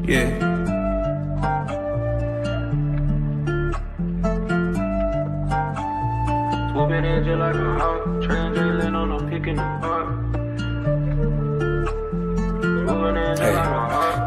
Yeah. Swooping in just like a hawk, translating on a pick in the park.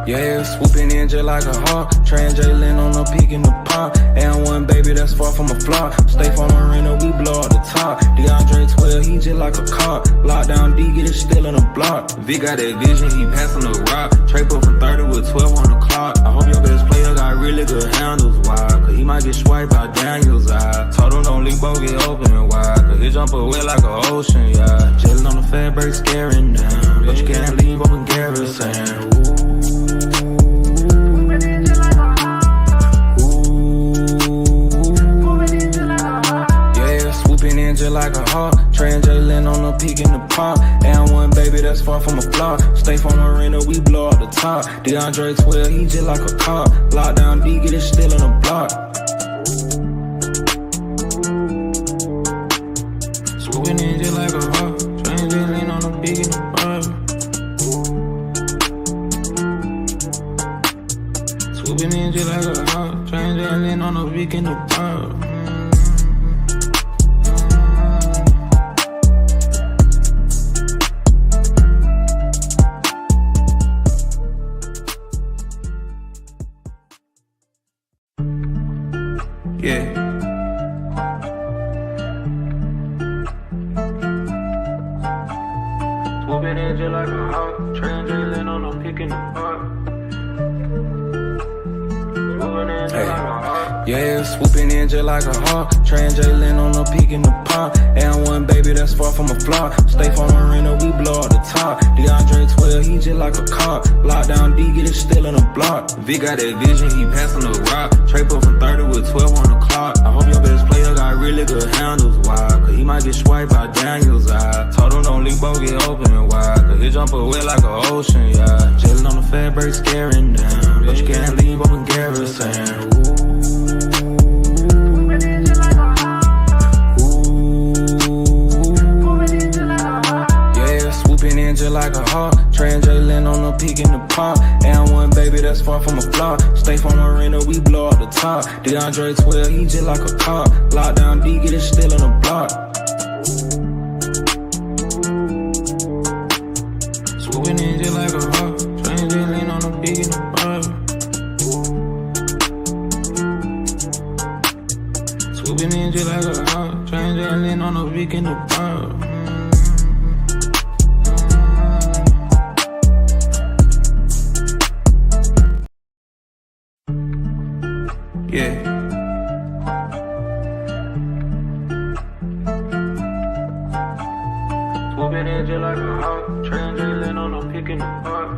Yeah, swooping in just like a hawk, translating on a peak in the park. And one baby that's far from a flop. Stay from Marina, we blow up the top. DeAndre 12, he just like a cop. Lockdown D, get it still in the block. Vic got that vision, he passing the rock. Trey put from 30 with 12 on the clock. I hope your best player got really good handles, why? Cause he might get swiped by Daniel's eye. Told him don't leave both get open and wide. Cause he jump away like an ocean, yeah. Jelly on the fat break, scaring down. But you can't leave open garrison. Just like a hawk, translating on a peak in the park. And one baby that's far from a flop. Stay from Marina, we blow up the top. DeAndre 12, he just like a cop. Lockdown D, get it still in the block. Swooping in just like a hawk, translating on a peak in the park. Swooping in just like a hawk, translating on a peak in the park. Yeah. Swooping in just like a hawk, translating on a pick in the park. Yeah, swooping in just like a hawk, translating on a peak in the park. And one baby that's far from a flop. Stay from Marina, we blow up the top. DeAndre 12, he just like a cop. Lockdown D, get it still in the block. Vic got that vision, he passing the rock. Trey put from 30 with 12 on the clock. I hope your best player got really good handles, why? Cause he might get swiped by Daniel's eye. Told him don't leave both get open and wide. Cause he jump away like an ocean, yeah. Jelly on the fat break, scaring down. But you can't leave open garrison. Just like a hawk, translating on a peak in the park. And one baby that's far from a flop. Stay from Marina, we blow up the top. DeAndre 12, he just like a cop. Lockdown D, get it still in the block. Swooping in just like a hawk, translating on a peak in the park. Swooping in just like a hawk, translating on a peak in the park. Yeah. Swooping in just like a hawk, translating on a pick in the park.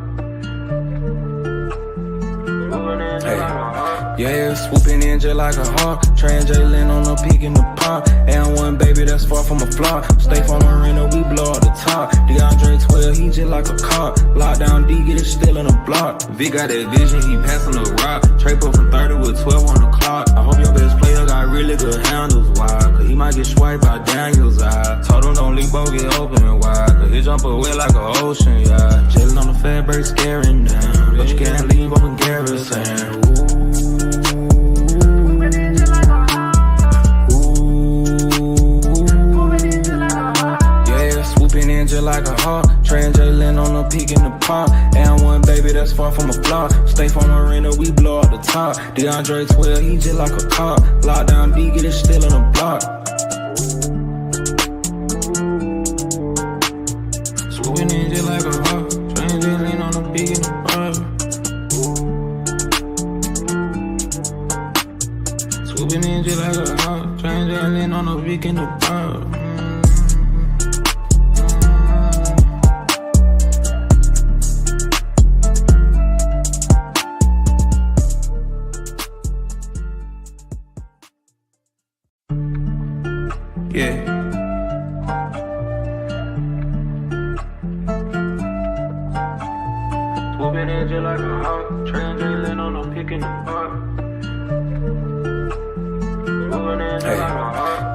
Yeah, swooping in just like a hawk, translating on a peak in the park. And one baby that's far from a flop. Stay from Marina, we blow up the top. DeAndre 12, he just like a cop. Lockdown D, get it still in the block. Vic got that vision, he passing the rock. Trey put from 30 with 12 on the clock. I hope your best player got really good handles, why? Cause he might get swiped by Daniel's eye. Told him don't leave both get open and wide. Cause he jump away like an ocean, yeah. Jelly on the fat break, scaring down. But you can't leave open garrison. Just like a hawk, translating on a peak in the park. And one baby that's far from a flop. Stay from Marina, we blow up the top. DeAndre 12, he just like a cop. Lockdown D, get it still in the block. Swooping in just like a hawk, translating on a peak in the park. Swooping in just like a hawk, translating on a peak in the park. Yeah. Swooping in just like a hawk, translating on a pick in the park.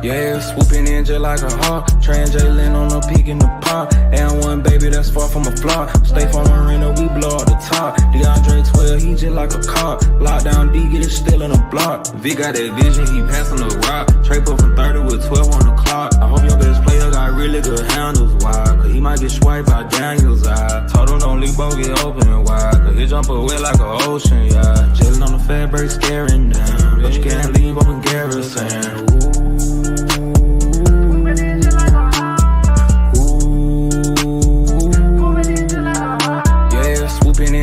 Yeah, swooping in just like a hawk, translating on a peak in the park. And one baby that's far from a flop. Stay from Marina, we blow up the top. DeAndre 12, he just just like a cop. Lockdown D, get it still in a block. Vic got that vision, he passing the rock. Trade up from 30 with 12 on the clock. I hope your best player got really good handles, why? Cause he might get swiped by Daniel's eye. Told him don't leave, both get open and wide. Cause he jump away like an ocean, yeah. Jailing on the fat break, scaring down. But you can't leave open garrison.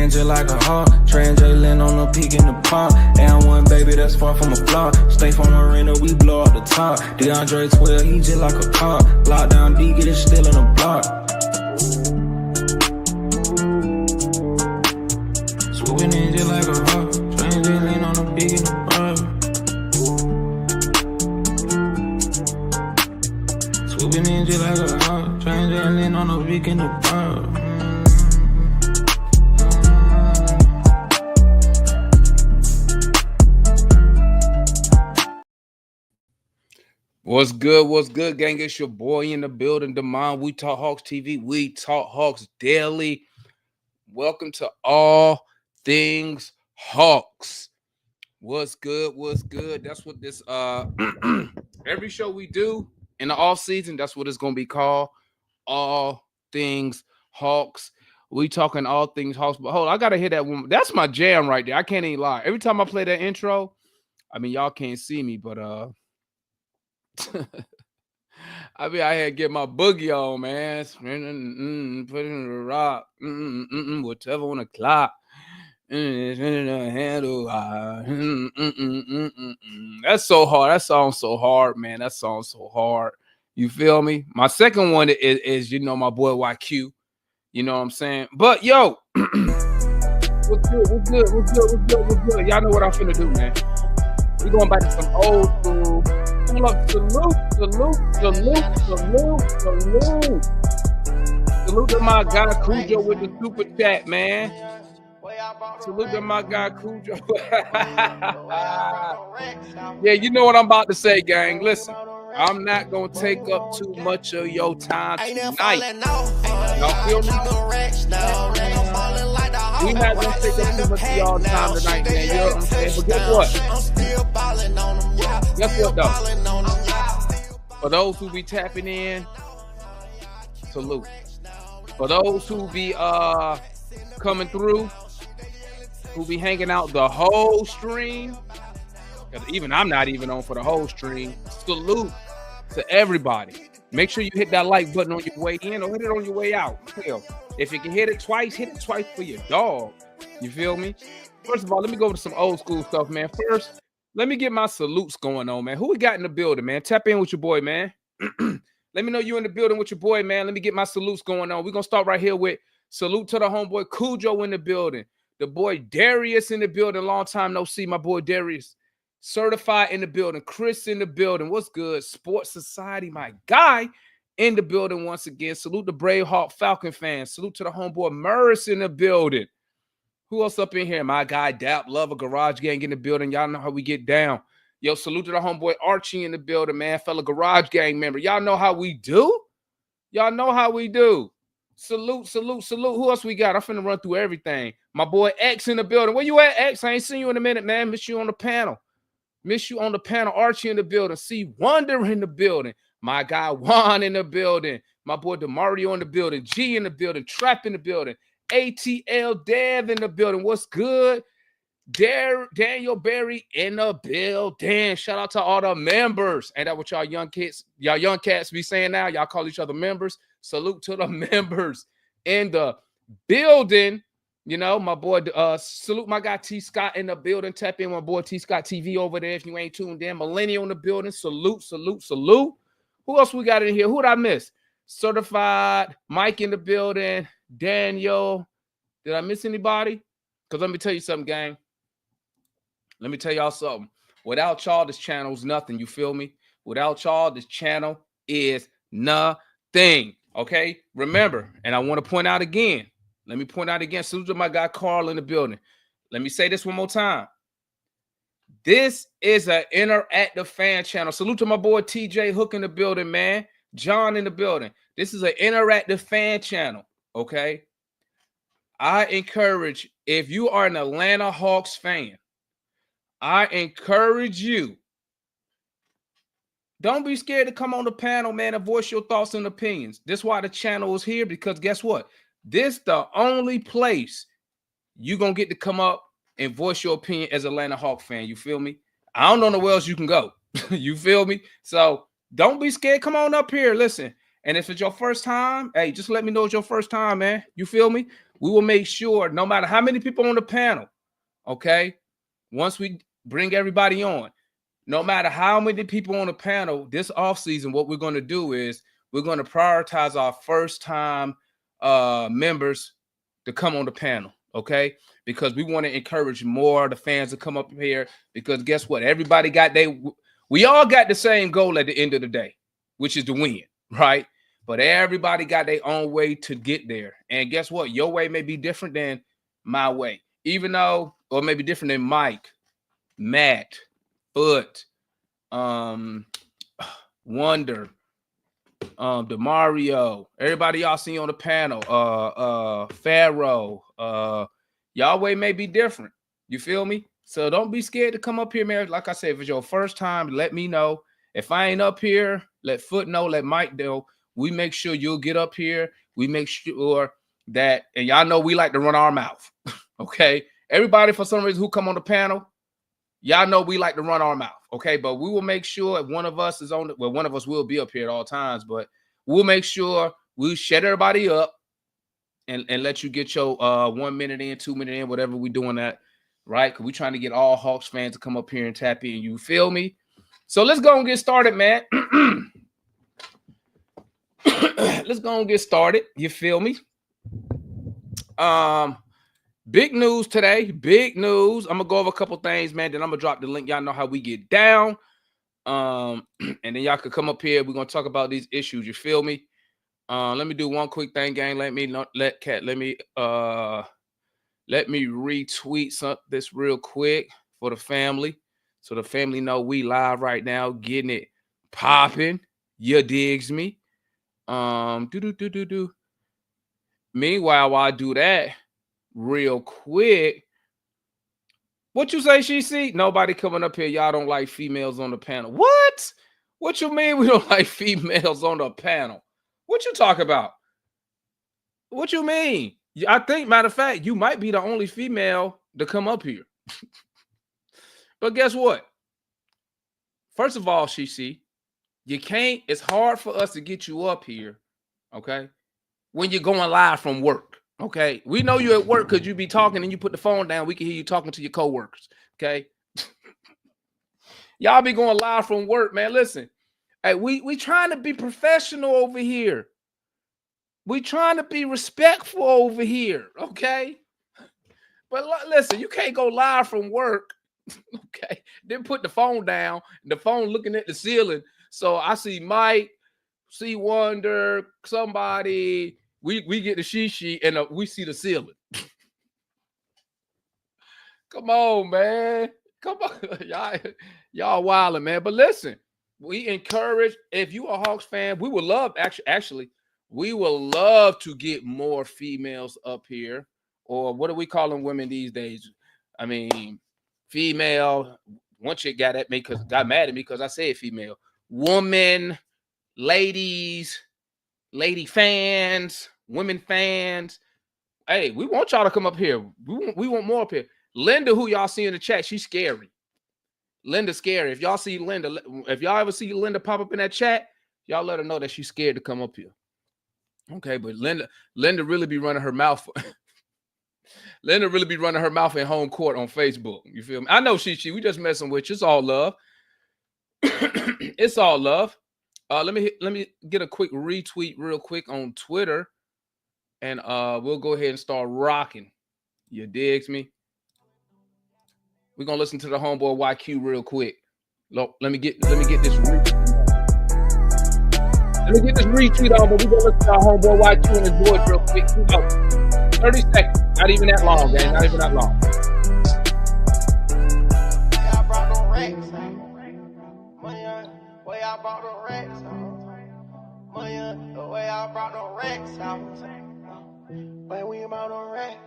Just like a hawk, Trans-Jalen on the peak in the park. And one baby that's far from a flop. Stay from the rental, we blow up the top. DeAndre 12, he just like a cop. Lockdown D, get it still in the block. Swooping in just like a hawk, Trans-Jalen on the peak in the park. Swooping in just like a hawk, Trans-Jalen on the peak in the park. What's good, gang? It's your boy in the building, Demond. We Talk Hawks TV. We Talk Hawks daily. Welcome to All Things Hawks. What's good? That's what this every show we do in the off season, that's what it's gonna be called. All Things Hawks. We talking all things Hawks. But hold on, I gotta hear that one. That's my jam right there. I can't even lie. Every time I play that intro, I mean, y'all can't see me, but I mean, I had to get my boogie on, man. Put it in the rock. Whatever on the clock. That's so hard. That song's so hard, man. That song's so hard. You feel me? My second one is you know, my boy YQ. You know what I'm saying? But yo, what's good? Y'all know what I'm finna do, man. We going back to some old school. Salute to my guy Cujo with the super chat, man. Salute to my guy Cujo. Yeah, you know what I'm about to say, gang. Listen, I'm not gonna take up too much of your time tonight. Y'all feel me? We not gonna take up too much of y'all time tonight, man. You know what I'm saying? But guess what? Guess what, though? For those who be tapping in, salute. For those who be coming through, who be hanging out the whole stream, because even I'm not even on for the whole stream, salute to everybody. Make sure you hit that like button on your way in or hit it on your way out. Hell, if you can hit it twice for your dog. You feel me? First of all, let me go to some old school stuff, man. First, let me get my salutes going on, man. Who we got in the building, man? Tap in with your boy, man. Let me know you in the building with your boy, man. Let me get my salutes going on. We're going to start right here with salute to the homeboy Cujo in the building. The boy Darius in the building. Long time no see, my boy Darius. Certified in the building. Chris in the building. What's good? Sports Society, my guy, in the building once again. Salute the Braveheart Falcon fans. Salute to the homeboy Murris in the building. Who else up in here? My guy, Dap, Lover, Garage Gang in the building. Y'all know how we get down. Yo, salute to the homeboy Archie in the building, man. Fellow Garage Gang member. Y'all know how we do? Y'all know how we do. Salute. Who else we got? I'm finna run through everything. My boy X in the building. Where you at, X? I ain't seen you in a minute, man. Miss you on the panel. Archie in the building. See Wonder in the building. My guy Juan in the building. My boy DeMario in the building. G in the building. Trap in the building. ATL Dev in the building. What's good? Daniel Berry in the building. Shout out to all the members. Ain't that what y'all young cats be saying now? Y'all call each other members. Salute to the members in the building. You know, my boy, salute my guy T Scott in the building. Tap in my boy T Scott TV over there if you ain't tuned in. Millennial in the building. Salute. Who else we got in here? Who did I miss? Certified Mike in the building. Daniel. Did I miss anybody? Because let me tell you something, gang. Let me tell y'all something. Without y'all, this channel is nothing. You feel me? Without y'all, this channel is nothing. Okay? Remember, and I want to point out again. Let me point out again. Salute to my guy Carl in the building. Let me say this one more time. This is an interactive fan channel. Salute to my boy TJ Hook in the building, man. John in the building. This is an interactive fan channel. Okay? I encourage, if you are an Atlanta Hawks fan, I encourage you, don't be scared to come on the panel, man, and voice your thoughts and opinions. This is why the channel is here, because guess what? This the only place you're going to get to come up and voice your opinion as an Atlanta Hawk fan. You feel me? I don't know where else you can go. You feel me? So don't be scared. Come on up here. Listen. And if it's your first time, hey, just let me know it's your first time, man. You feel me? We will make sure, no matter how many people on the panel, okay, once we bring everybody on, no matter how many people on the panel this offseason, what we're going to do is we're going to prioritize our first-time members to come on the panel, okay? Because we want to encourage more of the fans to come up here, because guess what? Everybody got we all got the same goal at the end of the day, which is to win, right? But everybody got their own way to get there. And guess what? Your way may be different than my way, even though, or maybe different than Mike, Matt, Foot, Wonder, DeMario, everybody y'all see on the panel, Pharaoh, y'all way may be different. You feel me? So don't be scared to come up here, man. Like I said, if it's your first time, let me know. If I ain't up here, let Foot know, let Mike know. We make sure you'll get up here. We make sure that, and y'all know we like to run our mouth. Okay. Everybody, for some reason, who come on the panel, y'all know we like to run our mouth. Okay. But we will make sure if one of us is on, well, one of us will be up here at all times, but we'll make sure we'll shut everybody up and let you get your 1 minute in, 2 minute in, whatever we're doing that. Right. Because we're trying to get all Hawks fans to come up here and tap in. You feel me? So let's go and get started, man. Let's go and get started. You feel me? Big news today. Big news. I'm gonna go over a couple things, man. Then I'm gonna drop the link. Y'all know how we get down. And then y'all could come up here. We're gonna talk about these issues. You feel me? Let me do one quick thing, gang. Let me retweet this real quick for the family, so the family know we live right now, getting it popping. You digs me? Meanwhile, while I do that real quick, what you say, she see? Nobody coming up here. Y'all don't like females on the panel. What? What you mean we don't like females on the panel? What you talk about? What you mean? I think, matter of fact, you might be the only female to come up here. But guess what? First of all, she see, you can't, it's hard for us to get you up here, okay, when you're going live from work, okay? We know you're at work because you be talking and you put the phone down. We can hear you talking to your coworkers, okay? Y'all be going live from work, man. Listen, hey, we trying to be professional over here. We trying to be respectful over here, okay? But listen, you can't go live from work, okay? Then put the phone down, and the phone looking at the ceiling. So I see Mike, see Wonder, somebody. We get the she, and we see the ceiling. Come on, man. Come on, y'all wilding, man. But listen, we encourage. If you are a Hawks fan, we would love actually. We will love to get more females up here, or what are we calling women these days? I mean, female. One chick got mad at me because I said female. Woman, ladies, lady fans, women fans. Hey, we want y'all to come up here. We want more up here. Linda, who y'all see in the chat, she's scary. Linda's scary. If y'all see Linda, if y'all ever see Linda pop up in that chat, y'all let her know that she's scared to come up here. Okay, but Linda really be running her mouth. Linda really be running her mouth in home court on Facebook. You feel me? I know she. We just messing with you. It's all love. It's all love. Let me get a quick retweet real quick on Twitter, and we'll go ahead and start rocking. You digs me? We're gonna listen to the homeboy YQ real quick. Look, let me get this retweet. Let me get this retweet on, but we're gonna listen to our homeboy YQ and his voice real quick. 30 seconds. Not even that long, gang. Not even that long. I brought no racks out. Way I brought no racks out. The way I brought no racks out. When we out on rack,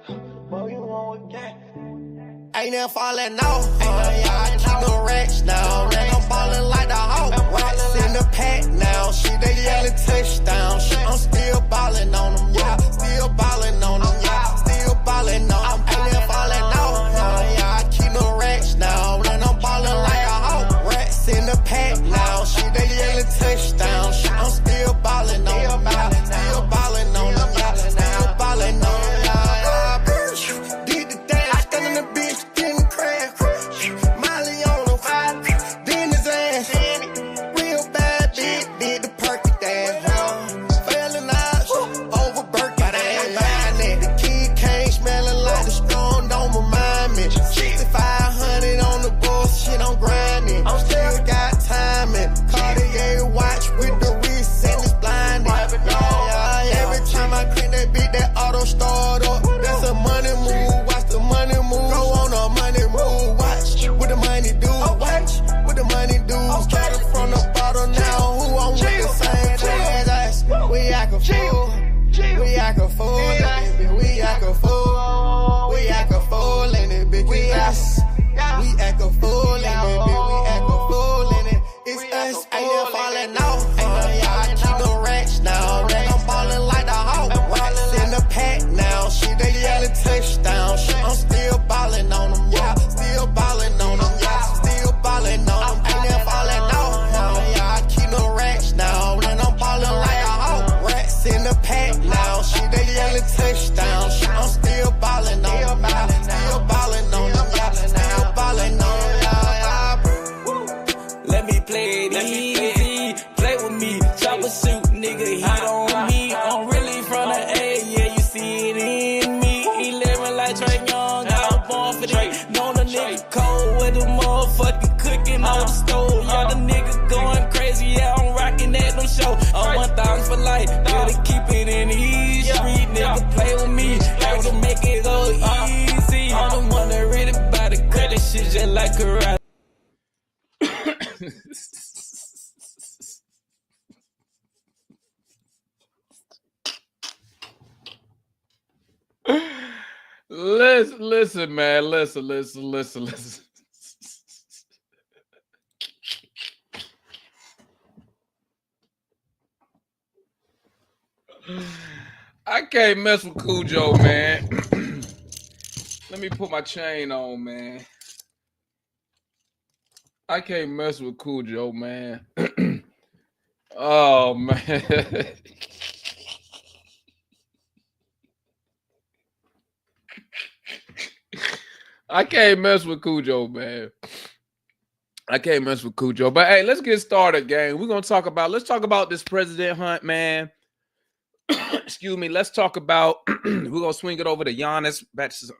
what you want again? Ain't never falling off. I keep no racks now. I'm ballin' like the Hawk. Racks in the pack now. Shit, they yelling touchdown. Shit, I'm still ballin' on them. Yeah, still ballin' on them. Yeah, still ballin' on them. Ain't never falling off. I keep no racks now. I'm ballin' like a Hawk. Racks in the pack now. Shit, they yelling touchdown. Shit, I'm still ballin' on them. Yeah, still ballin' on them. Yeah, still ballin' on them. Did the dash, stand in the bitch. Molly on him, then his ass. Real bad bitch, did the perky dance. Failing out over Birkin. The kid came smelling like the strong, don't remind me. 6,500 on the bullshit, I'm grinding. I'm still got timing. Cartier watch with the wrist and it's blinding. Every time I clean that bitch, that auto start up. That's a money move, watch the money move. Go on a money move, watch what the money do. Watch what the money do. Started from the bottom now, who on with the same jazz. We act a fool, we act a fool, we act a fool, we act a fool in it, bitch. We act a fool in it, bitch. We act a fool in it. It's us, ain't never falling off. I keep no racks now. I'm ballin' like the Hawk. Racks in the pack now. Shit, they yelling touchdown. Shit, I'm still ballin' on them. Yeah, still ballin' on them. Yeah, still ballin' on them. Ain't never falling off. I keep no racks now. I'm ballin' like a Hawk. Racks in the pack now. Shit, they yelling touchdown. Shit, I'm still ballin' on them. Yeah, still ballin' on them. Yeah, still ballin' on them. Let me play it easy, play with me, chopper suit, nigga, heat on me, I'm really from the A, yeah, you see it in me, 11 like Trey Young, I was born for this, know the nigga cold, with the motherfucker cooking on the stove, yeah, the nigga going crazy, yeah, I'm rocking at them show, I'm 1,000 for life, gotta keep it in the east street, nigga, play with me, have to make it go easy, I'm the one that really bout to cut this shit just like karate. Listen, man. Listen. I can't mess with Cujo, man. Let me put my chain on, man. I can't mess with Cujo, man. Oh, man. I can't mess with Cujo, man. I can't mess with Cujo. But hey, let's get started, gang. Let's talk about this president hunt, man. Excuse me. Let's talk about, we're going to swing it over to Giannis. Back to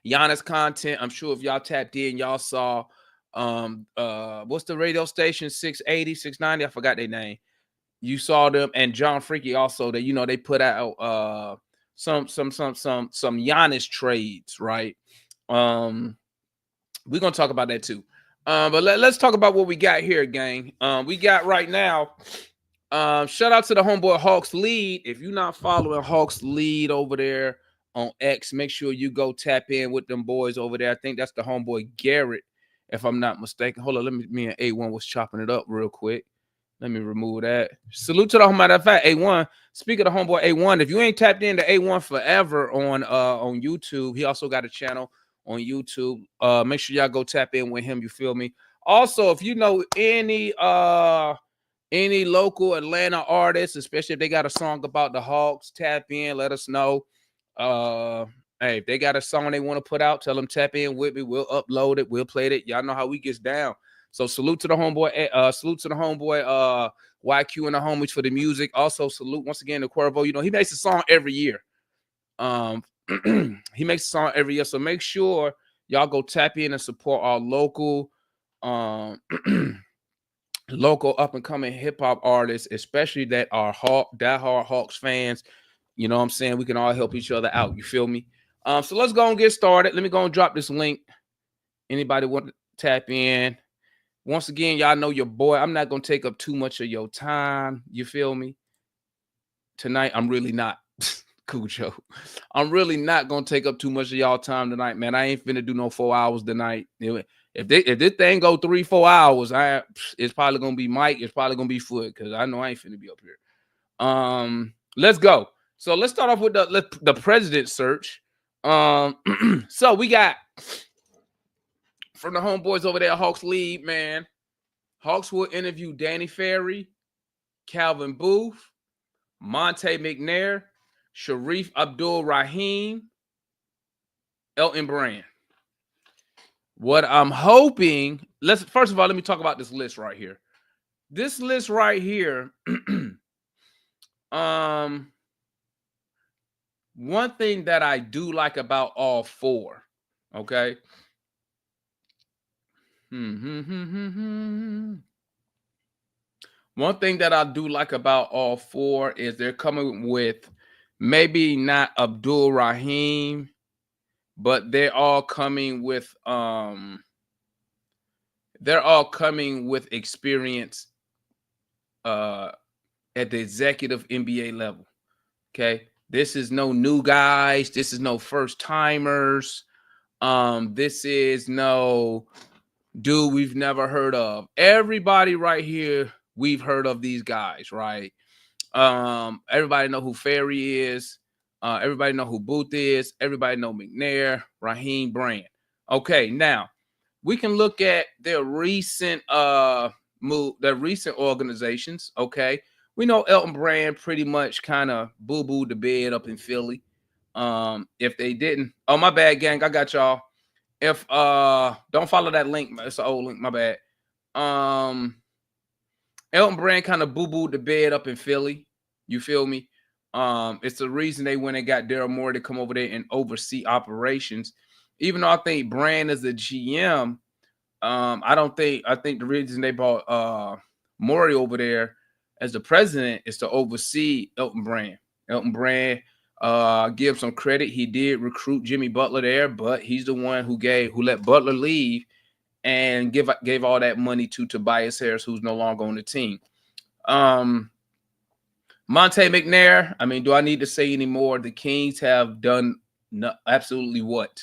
Giannis content. I'm sure if y'all tapped in, y'all saw what's the radio station? 680, 690. I forgot their name. You saw them, and John Freaky also, that they put out some Giannis trades, right? We're gonna talk about that too. But let's talk about what we got here, gang. We got right now. Shout out to the homeboy Hawks Lead. If you're not following Hawks Lead over there on X, make sure you go tap in with them boys over there. I think that's the homeboy Garrett, if I'm not mistaken. Hold on, me and A1 was chopping it up real quick. Let me remove that. Salute to the homeboy. That fact, A1. Speaking of homeboy A1, if you ain't tapped into A1 forever on YouTube, he also got a channel on YouTube. Make sure y'all go tap in with him. You feel me? Also, if you know any local Atlanta artists, especially if they got a song about the Hawks, tap in. Let us know. Hey, if they got a song they want to put out, tell them tap in with me. We'll upload it. We'll play it. Y'all know how we gets down. So salute to the homeboy. YQ and the homies for the music. Also salute once again to Cuervo. He makes a song every year. He makes a song every year. So make sure y'all go tap in and support our local up and coming hip hop artists, especially that are diehard Hawks fans. You know what I'm saying? We can all help each other out. You feel me? So let's go and get started. Let me go and drop this link. Anybody want to tap in? Once again, y'all know your boy. I'm not going to take up too much of your time. You feel me? Tonight, I'm really not. Cujo. I'm really not gonna take up too much of y'all time tonight, man. I ain't finna do no 4 hours tonight. If this thing go 3-4 hours, it's probably gonna be Mike. It's probably gonna be Foot because I know I ain't finna be up here. Let's go. So let's start off with the president search. So we got from the homeboys over there, Hawks lead, man. Hawks will interview Danny Ferry, Calvin Booth, Monte McNair, Sharif Abdul-Rahim, Elton Brand. What I'm hoping, first of all, let me talk about this list right here. This list right here, one thing that I do like about all four, okay? One thing that I do like about all four is they're coming with maybe not Abdul Rahim, but they're all coming with experience at the executive NBA level. Okay. This is no new guys. This is no first timers. This is no dude we've never heard of. Everybody right here, we've heard of these guys, right? Everybody know who Ferry is. Everybody know who Booth is. Everybody know McNair, Raheem Brand. Okay, now we can look at their recent organizations. Okay, we know Elton Brand pretty much kind of boo-booed the bed up in Philly. If they didn't, oh my bad, gang, I got y'all. If don't follow that link, it's an old link, my bad. Elton Brand kind of boo-booed the bed up in Philly. You feel me? It's the reason they went and got Daryl Morey to come over there and oversee operations. Even though I think Brand is a GM, I think the reason they brought Morey over there as the president is to oversee Elton Brand. Elton Brand, give some credit. He did recruit Jimmy Butler there, but he's the one who let Butler leave and gave all that money to Tobias Harris, who's no longer on the team. Monte McNair, I mean, do I need to say any more? The Kings have done absolutely what?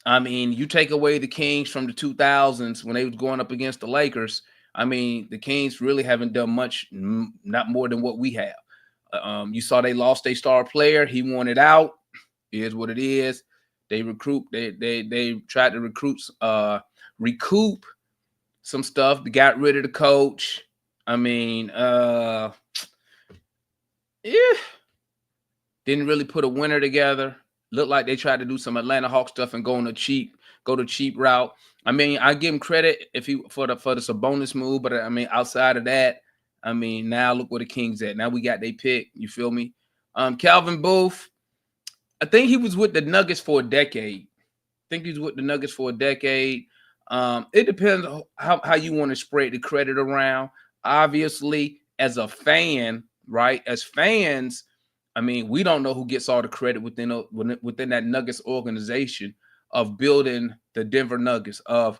I mean, you take away the Kings from the 2000s when they was going up against the Lakers. I mean, the Kings really haven't done much, not more than what we have. You saw they lost their star player. He wanted out. It is what it is. They tried to recoup some stuff. They got rid of the coach. I mean, yeah, didn't really put a winner together. Looked like they tried to do some Atlanta Hawks stuff and go the cheap route. I mean, I give him credit for the Sabonis move, but I mean, outside of that, I mean, now look where the Kings at. Now we got they pick. You feel me? Calvin Booth, I think he was with the Nuggets for a decade. It depends on how you want to spread the credit around. Obviously, as a fan, right? As fans, I mean, we don't know who gets all the credit within that Nuggets organization of building the Denver Nuggets, of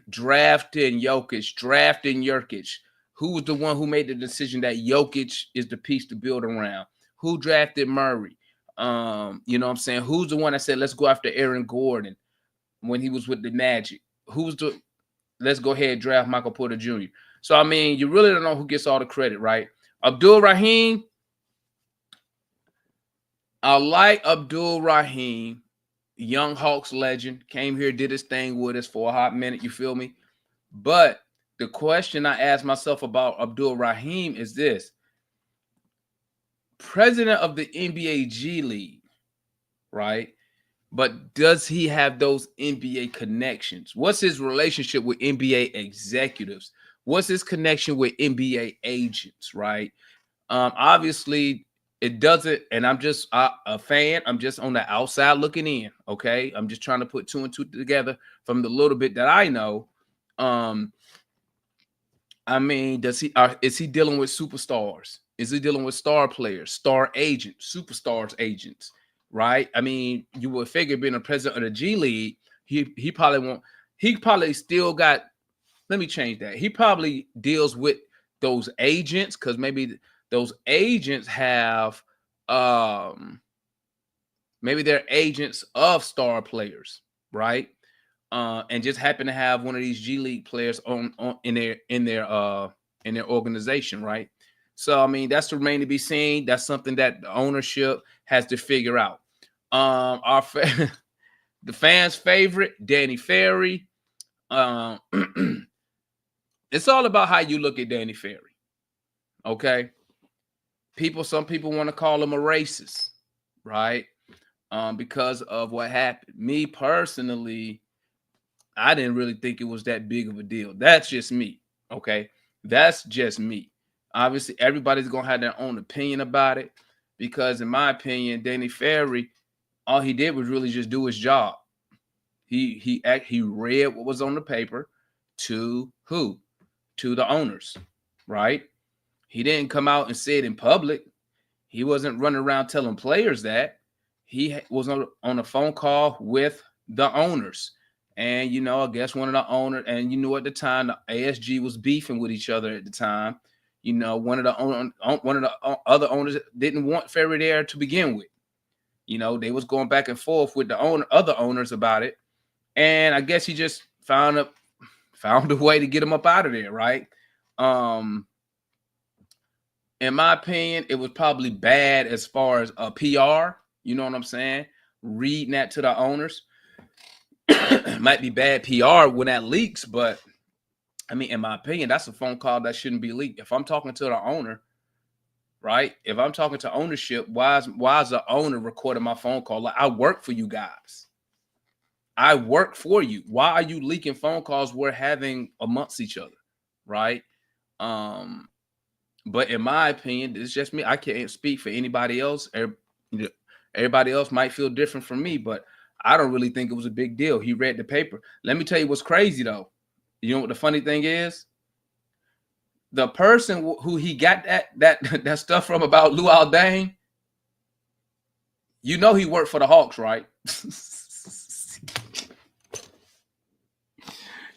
drafting Jokic. Who was the one who made the decision that Jokic is the piece to build around? Who drafted Murray? You know what I'm saying? Who's the one that said, let's go after Aaron Gordon when he was with the Magic? Let's go ahead and draft Michael Porter Jr. So, I mean, you really don't know who gets all the credit, right? Abdul Rahim, I like Abdul Rahim, young Hawks legend, came here, did his thing with us for a hot minute, you feel me? But the question I ask myself about Abdul Rahim is this. President of the NBA G League, right? But does he have those NBA connections? What's his relationship with NBA executives? What's his connection with NBA agents, right? Obviously, it doesn't, and I'm just a fan. I'm just on the outside looking in, okay? I'm just trying to put two and two together from the little bit that I know. I mean, is he dealing with superstars? Is he dealing with star players, star agents, superstars agents? Right? I mean, you would figure being a president of the G League, he probably still got, let me change that. He probably deals with those agents because maybe those agents have maybe they're agents of star players, right? And just happen to have one of these G League players on in their organization, right? So I mean, that's to remain to be seen. That's something that the ownership has to figure out. The fans' favorite, Danny Ferry. It's all about how you look at Danny Ferry. Okay. Some people want to call him a racist, right? Because of what happened. Me personally, I didn't really think it was that big of a deal. That's just me. Okay. That's just me. Obviously, everybody's gonna have their own opinion about it. Because in my opinion, Danny Ferry, all he did was really just do his job. He read what was on the paper to who? To the owners, right? He didn't come out and say it in public. He wasn't running around telling players that. He was on a phone call with the owners. And, you know, I guess one of the owners, and you know, at the time, the ASG was beefing with each other at the time. You know, one of the other owners didn't want Ferry there to begin with. You know, they was going back and forth with the other owners about it. And I guess he just found a way to get him up out of there, right? In my opinion, it was probably bad as far as a PR. You know what I'm saying? Reading that to the owners might be bad PR when that leaks, but I mean, in my opinion, that's a phone call that shouldn't be leaked. If I'm talking to the owner, right? If I'm talking to ownership, why is the owner recording my phone call? Like, I work for you guys. I work for you. Why are you leaking phone calls we're having amongst each other, right? But in my opinion, it's just me. I can't speak for anybody else. Everybody else might feel different from me, but I don't really think it was a big deal. He read the paper. Let me tell you what's crazy, though. You know what the funny thing is? The person who he got that stuff from about Luol Deng, you know he worked for the Hawks, right?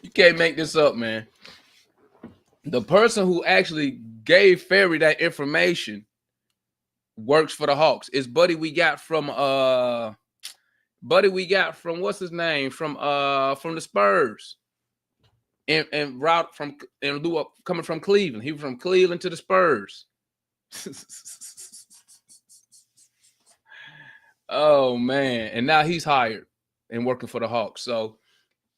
You can't make this up, man. The person who actually gave Ferry that information works for the Hawks. It's buddy we got from what's his name? From the Spurs. And route from coming from Cleveland. He was from Cleveland to the Spurs. Oh man. And now he's hired and working for the Hawks. So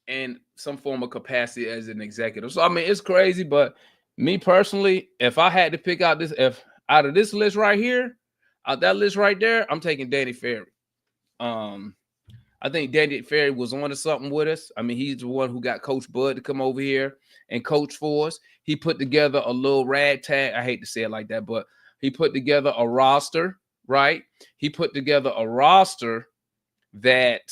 in some form of capacity as an executive. So I mean, it's crazy, but me personally, if I had to pick out out of this list right here, out that list right there, I'm taking Danny Ferry. I think Danny Ferry was on to something with us. I mean, he's the one who got Coach Bud to come over here and coach for us. He put together a little ragtag. I hate to say it like that, but he put together a roster, right? He put together a roster that,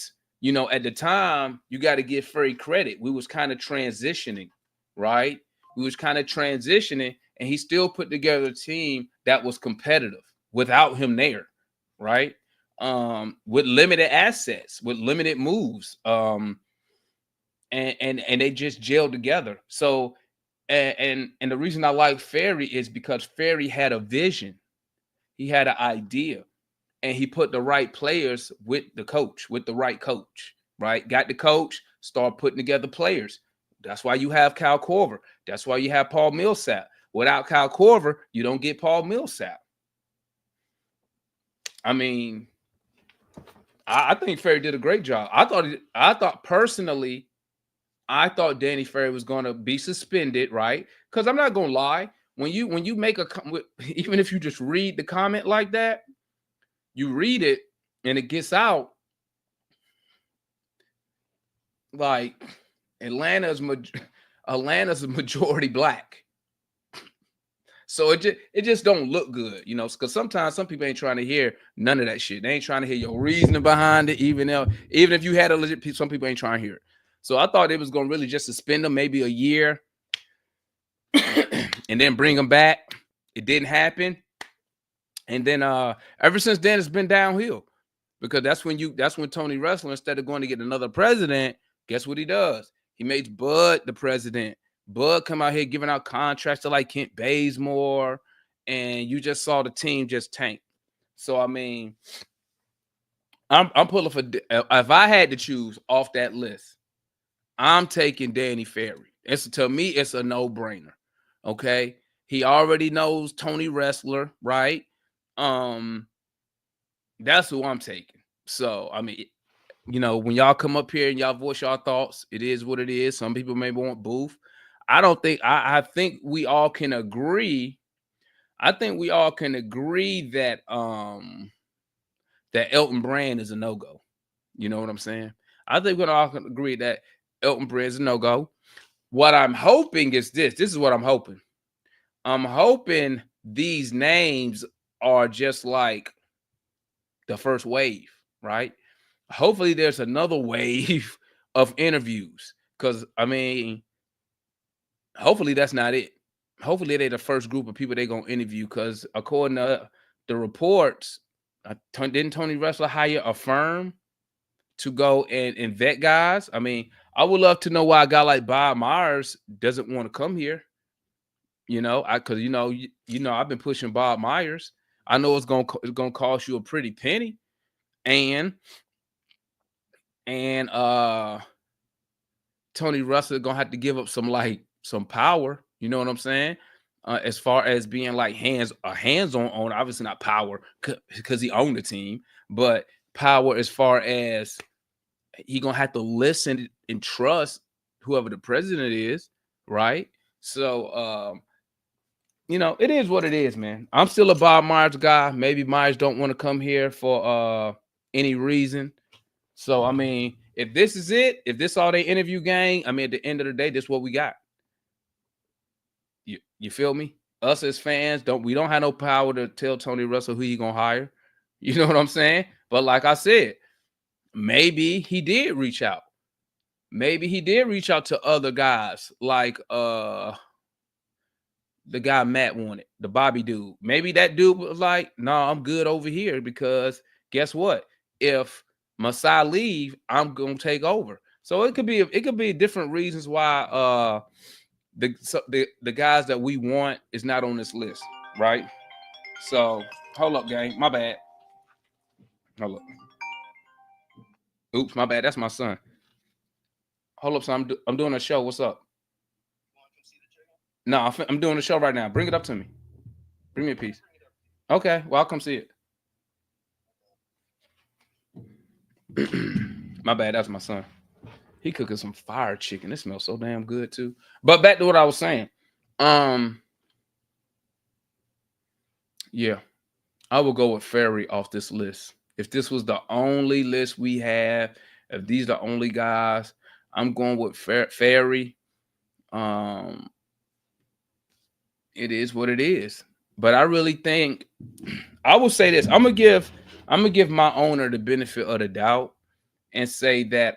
you know, at the time, you got to give Ferry credit. We was kind of transitioning, right? We was kind of transitioning, and he still put together a team that was competitive without him there, right? With limited assets, with limited moves, and they just gelled together. So, and the reason I like Ferry is because Ferry had a vision, he had an idea, and he put the right players with the right coach, right? Got the coach, start putting together players. That's why you have Kyle Korver. That's why you have Paul Millsap. Without Kyle Korver, you don't get Paul Millsap. I mean, I think Ferry did a great job. I thought personally, I thought Danny Ferry was going to be suspended, right? Because I'm not going to lie. When you make even if you just read the comment like that, you read it and it gets out like Atlanta's a majority black. So it just don't look good, you know, because sometimes some people ain't trying to hear none of that shit. They ain't trying to hear your reasoning behind it, even if you had a legit, some people ain't trying to hear it. So I thought it was going to really just suspend them maybe a year and then bring them back. It didn't happen. And then ever since then, it's been downhill, because that's when Tony Ressler, instead of going to get another president, guess what he does? He makes Bud the president. Bud come out here giving out contracts to like Kent Bazemore and you just saw the team just tank. So I mean, I'm pulling for. If I had to choose off that list, I'm taking Danny Ferry. To me, it's a no-brainer. Okay. He already knows Tony Wrestler, right? That's who I'm taking. So I mean, when y'all come up here and y'all voice y'all thoughts, it is what it is. Some people may want Booth. I don't think I think we all can agree. I think we all can agree that that Elton Brand is a no-go. You know what I'm saying? I think we all can agree that Elton Brand is a no-go. What I'm hoping is this. This is what I'm hoping. I'm hoping these names are just like the first wave, right? Hopefully there's another wave of interviews. Because, I mean, hopefully that's not it. Hopefully they're the first group of people they're going to interview. Because according to the reports, didn't Tony Wrestler hire a firm to go and vet guys? I mean, I would love to know why a guy like Bob Myers doesn't want to come here. Because I've been pushing Bob Myers. I know it's gonna cost you a pretty penny, and Tony Russell gonna have to give up some power. You know what I'm saying? As far as being like hands-on, obviously not power because he owned the team, but power as far as he gonna have to listen and trust whoever the president is, right? So it is what it is, man. I'm still a Bob Myers guy. Maybe Myers don't want to come here for any reason. So I mean, if this is it, if this all they interview gang, I mean, at the end of the day, this is what we got. You feel me? Us as fans we don't have no power to tell Tony Russell who he gonna hire. You know what I'm saying? But like I said, maybe he did reach out. Maybe he did reach out to other guys like the guy Matt wanted, the Bobby dude. Maybe that dude was like, no, I'm good over here because guess what? If Masai leave, I'm gonna take over. So it could be different reasons why the guys that we want is not on this list, right? So hold up, gang. My bad. Hold up. Oops, my bad. That's my son. Hold up, son. I'm doing a show. What's up? No, I'm doing a show right now. Bring it up to me. Bring me a piece. Okay, well, I'll come see it. My bad, that's my son. He cooking some fire chicken. It smells so damn good too. But back to what I was saying. Yeah, I will go with Ferry off this list. If this was the only list we have, if these are the only guys, I'm going with Ferry. It is what it is. But I really think I will say this. I'm gonna give my owner the benefit of the doubt and say that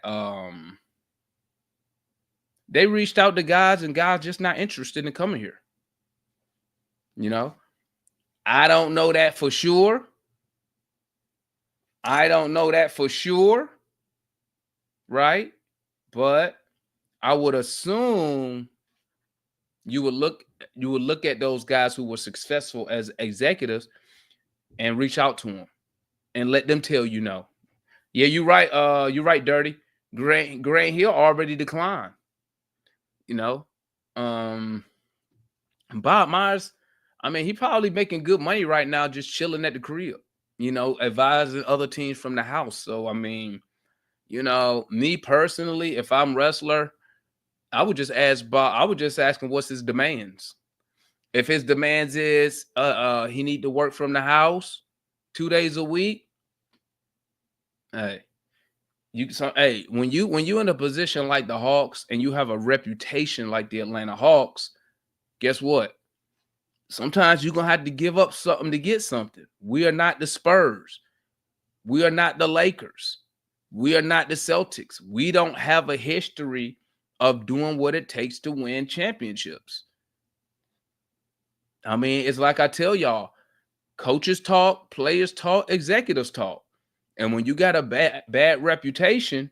they reached out to guys and guys just not interested in coming here. I don't know that for sure. Right? But I would assume you would look at those guys who were successful as executives and reach out to them and let them tell you no. Yeah, you're right. You're right, Dirty. Grant Hill already declined. Bob Myers, I mean, he probably making good money right now just chilling at the crib, advising other teams from the house. So, I mean, me personally, if I'm wrestler, I would just ask Bob. I would just ask him what's his demands. If his demands is he need to work from the house 2 days a week, hey, when you in a position like the Hawks and you have a reputation like the Atlanta Hawks, guess what? Sometimes you're gonna have to give up something to get something. We are not the Spurs. We are not the Lakers. We are not the Celtics. We don't have a history of doing what it takes to win championships. I mean, it's like I tell y'all, coaches talk, players talk, executives talk. And when you got a bad reputation,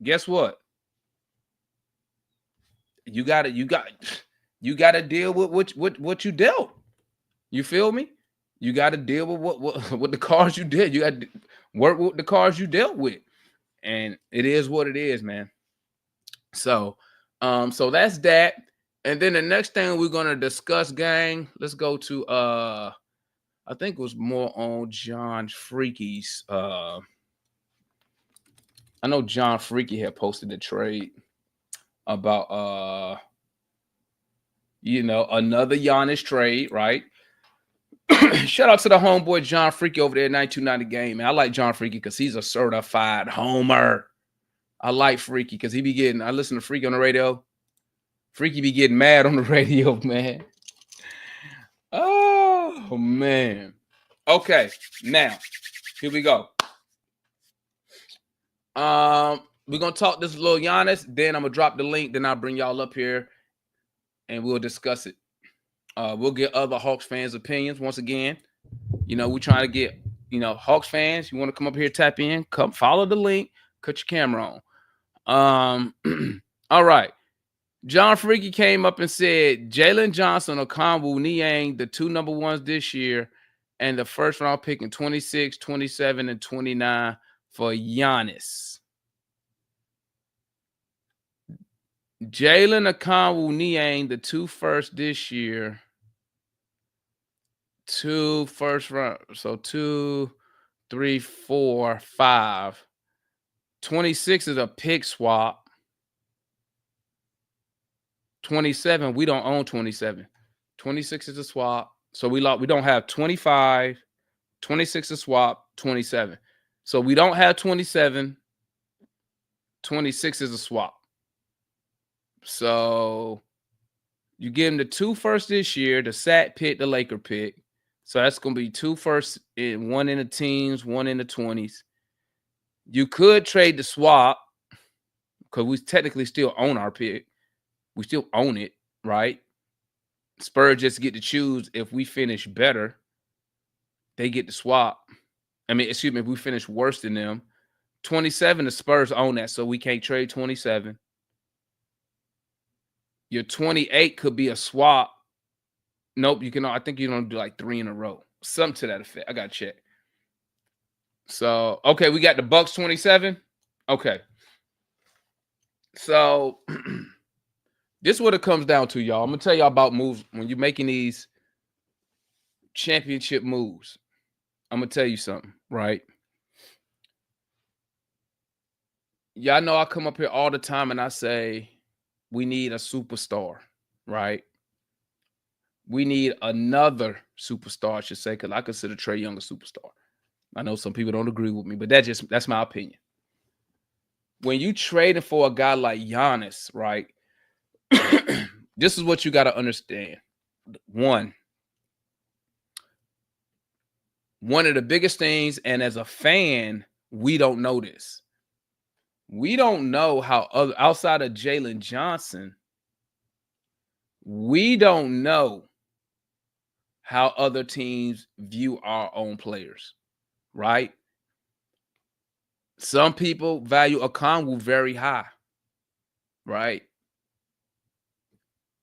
guess what? You got to deal with what you dealt. You feel me? You got to deal with what with the cards you did. You got to work with the cards you dealt with, and it is what it is, man. So, so that's that. And then the next thing we're gonna discuss, gang. Let's go to I think it was more on John Freaky's. I know John Freaky had posted a trade about another Giannis trade, right? Shout out to the homeboy John Freaky over there at 9290 Game, man. I like John Freaky because he's a certified homer. I like Freaky because he be getting, I listen to Freaky on the radio. Freaky be getting mad on the radio, man. Oh, man. Okay, now, here we go. We're going to talk this little Giannis. Then I'm going to drop the link. Then I'll bring y'all up here and we'll discuss it. We'll get other Hawks fans' opinions once again. We're trying to get, Hawks fans. You want to come up here, tap in, come follow the link, cut your camera on. All right. John Freaky came up and said Jalen Johnson or Kangwoo Niang, the 2 number ones this year, and the first round pick in 26, 27, and 29 for Giannis. Jalen Kangwoo Niang, the 2 first this year. 2 first round. So 2, 3, 4, 5. 26 is a pick swap. 27, we don't own 27. 26 is a swap. So we don't have 25. 26 is swap. 27. So we don't have 27. 26 is a swap. So you give him the 2 first this year, the Sat pick, the Laker pick. So that's going to be 2 first, 1 in the teens, 1 in the 20s. You could trade the swap because we technically still own our pick. We still own it, right? Spurs just get to choose if we finish better. They get to swap. If we finish worse than them. 27, the Spurs own that, so we can't trade 27. Your 28 could be a swap. Nope, you can. I think you don't do like 3 in a row. Something to that effect. I got to check. So, okay, we got the Bucks 27. Okay. So, this is what it comes down to, y'all. I'm going to tell y'all about moves when you're making these championship moves. I'm going to tell you something, right? Y'all know I come up here all the time and I say, we need a superstar, right? We need another superstar, I should say, because I consider Trae Young a superstar. I know some people don't agree with me, but that's my opinion. When you trading for a guy like Giannis, right? This is what you got to understand. One of the biggest things, and as a fan, we don't know this. We don't know how outside of Jalen Johnson, we don't know how other teams view our own players, right? Some people value Okongwu very high, right?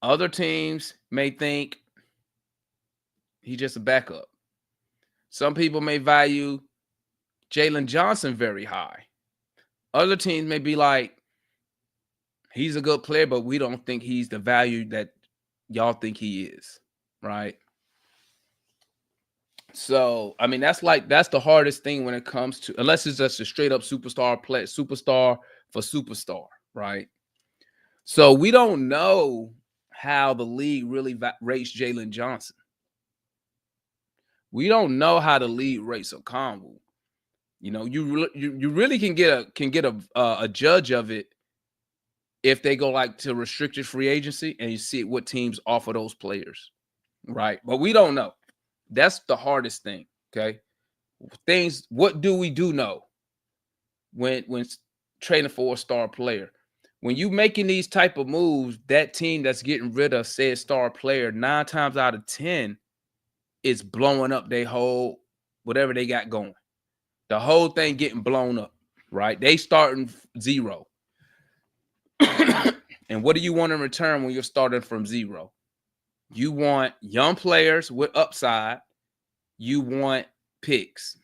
Other teams may think he's just a backup. Some people may value Jalen Johnson very high. Other teams may be like, he's a good player, but we don't think he's the value that y'all think he is, right? So, that's the hardest thing when it comes to, unless it's just a straight up superstar for superstar, right? So we don't know how the league really rates Jalen Johnson. We don't know how the league rates Okongwu. You really can get a judge of it if they go like to restricted free agency and you see what teams offer those players, right? But we don't know. That's the hardest thing. Okay, what do we know when trading for a star player? When you making these type of moves, that team that's getting rid of said star player 9 times out of 10 is blowing up their whole whatever they got going. The whole thing getting blown up, right? They starting 0. And what do you want in return when you're starting from 0? You want young players with upside. You want picks.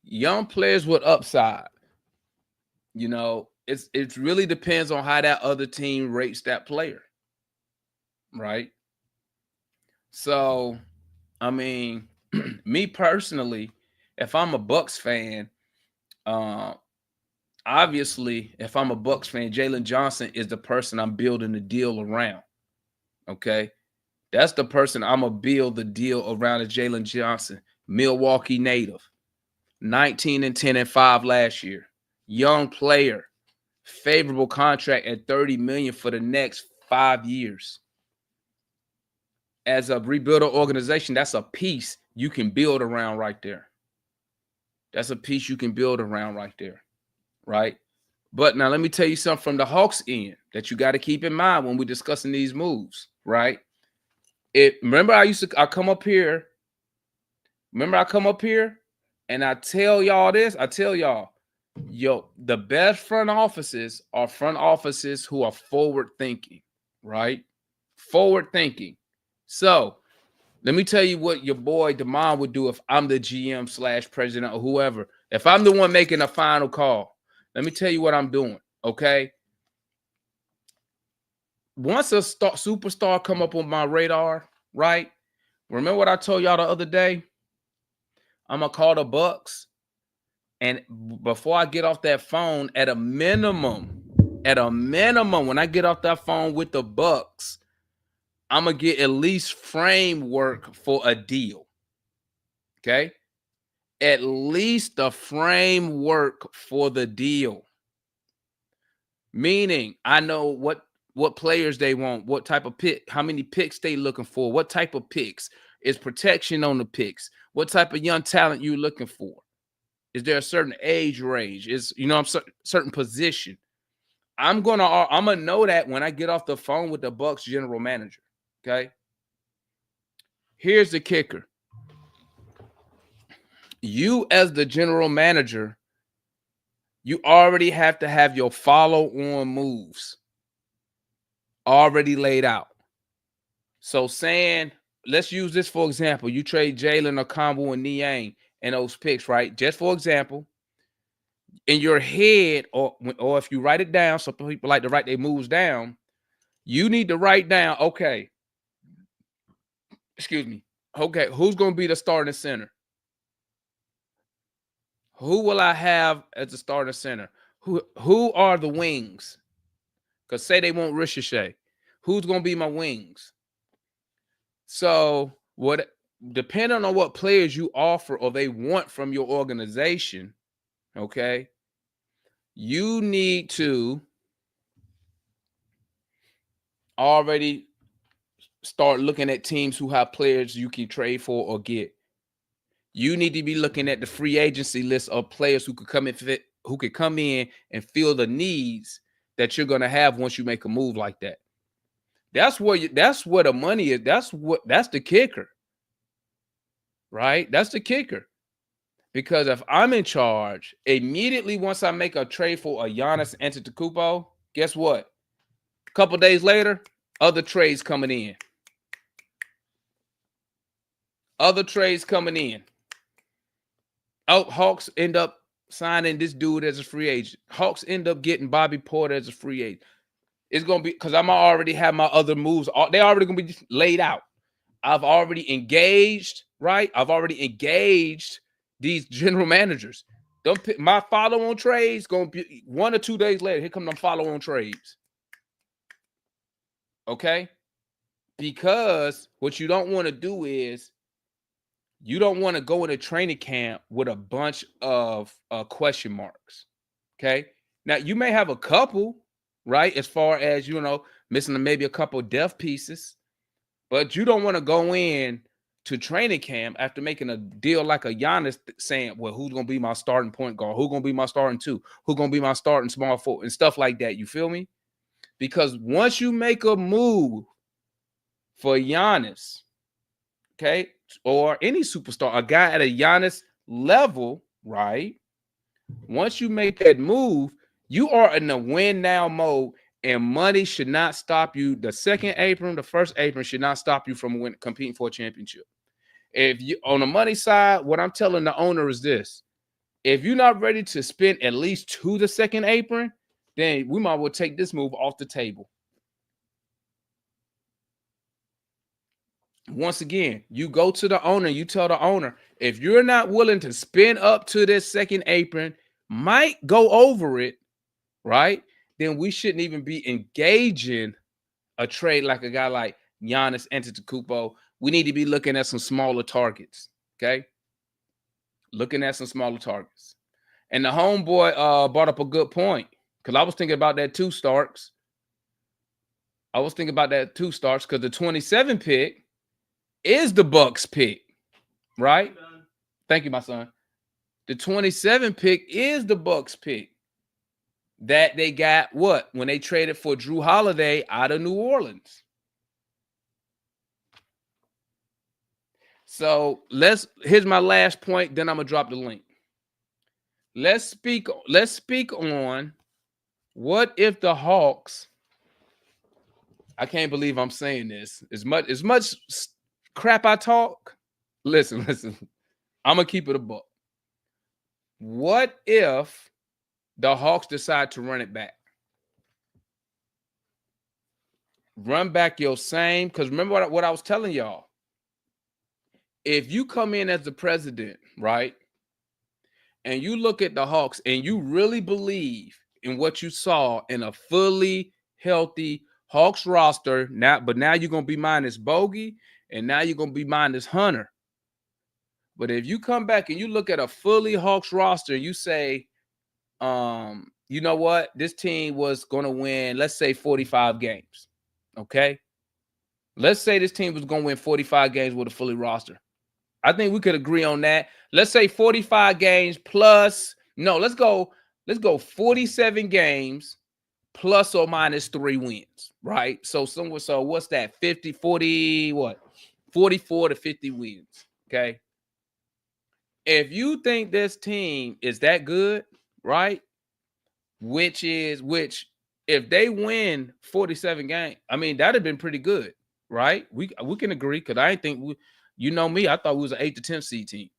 Young players with upside. You know, it really depends on how that other team rates that player, right? So, I mean, me personally, if I'm a Bucks fan, obviously, if I'm a Bucks fan, Jalen Johnson is the person I'm building the deal around. Okay, that's the person I'm gonna build the deal around. Is Jalen Johnson, Milwaukee native, 19-10-5 last year, young player, favorable contract at $30 million for the next 5 years. As a rebuilder organization, that's a piece you can build around right there. That's a piece you can build around right there, right? But now let me tell you something from the Hawks end that you got to keep in mind when we're discussing these moves, right? Remember I come up here. Remember I come up here and I tell y'all this. I tell y'all, the best front offices are front offices who are forward thinking, right? Forward thinking. So let me tell you what your boy Damon would do if I'm the GM / president or whoever. If I'm the one making a final call, let me tell you what I'm doing, okay? Once a superstar come up on my radar, right? Remember what I told y'all the other day? I'm going to call the Bucks. And before I get off that phone, at a minimum, when I get off that phone with the Bucks, I'm going to get at least framework for a deal. Okay? At least the framework for the deal. Meaning, I know what players they want, what type of pick, how many picks they looking for, what type of picks, is protection on the picks, what type of young talent you looking for. Is there a certain age range? Is certain position? I'm gonna know that when I get off the phone with the Bucks general manager. Okay. Here's the kicker. You as the general manager, you already have to have your follow-on moves already laid out. So saying, let's use this for example. You trade Jalen or Combo and Niang and those picks, right? Just for example, in your head, or if you write it down, some people like to write their moves down. You need to write down, okay, excuse me. Okay, who's going to be the starting center? Who will I have as the starting center? Who are the wings? Because say they want Ricochet. Who's going to be my wings? So depending on what players you offer or they want from your organization, okay, you need to already start looking at teams who have players you can trade for or get. You need to be looking at the free agency list of players who could come in and fill the needs that you're going to have once you make a move like that. That's where the money is. That's the kicker. Right? That's the kicker. Because if I'm in charge, immediately once I make a trade for a Giannis Antetokounmpo, guess what? A couple days later, other trades coming in. Other trades coming in. Oh, Hawks end up signing this dude as a free agent. Hawks end up getting Bobby Porter as a free agent. It's going to be because I'm already have my other moves. They already going to be laid out. I've already engaged, right? I've already engaged these general managers. My follow-on trades going to be 1 or 2 days later. Here come them follow-on trades. Okay? Because what you don't want to do is you don't want to go into training camp with a bunch of question marks. Okay? Now, you may have a couple, right? As far as, missing maybe a couple of depth pieces. But you don't want to go in to training camp after making a deal like a Giannis saying, well, who's going to be my starting point guard? Who's going to be my starting two? Who's going to be my starting small forward? And stuff like that. You feel me? Because once you make a move for Giannis, okay, or any superstar, a guy at a Giannis level, right? Once you make that move, you are in the win now mode And money should not stop you. The second apron, the first apron should not stop you from competing for a championship. If you on the money side, what I'm telling the owner is this: if you're not ready to spend at least to the second apron, then we might well take this move off the table. Once again, you go to the owner, you tell the owner, if you're not willing to spend up to this second apron, might go over it, right? Then we shouldn't even be engaging a trade like a guy like Giannis Antetokounmpo. We need to be looking at some smaller targets, okay? Looking at some smaller targets. And the homeboy brought up a good point, because I was thinking about that too, Starks. Because the 27 pick is the Bucks pick, right? Thank you, my son. The 27 pick is the Bucks pick that they got when they traded for Drew Holiday out of New Orleans. So here's my last point, then I'm gonna drop the link. Let's speak on what if the Hawks, I can't believe I'm saying this. As much crap I talk, listen. I'm gonna keep it a buck. What if the Hawks decide to run it back? Run back your same, because remember what I was telling y'all. If you come in as the president, right, and you look at the Hawks and you really believe in what you saw in a fully healthy Hawks roster, now you're gonna be minus Bogey, and now you're gonna be minus Hunter. But if you come back and you look at a fully Hawks roster and you say, you know what, this team was gonna win, let's say 45 games. Okay. Let's say this team was gonna win 45 games with a fully roster. I think we could agree on that. Let's say 45 games plus, no, let's go 47 games plus or minus 3 wins, right? So what's that? 44 to 50 wins. Okay. If you think this team is that good, right? Which if they win 47 games, I mean, that'd have been pretty good, right? We can agree, because I think you know me, I thought we was an 8 to 10 seed team.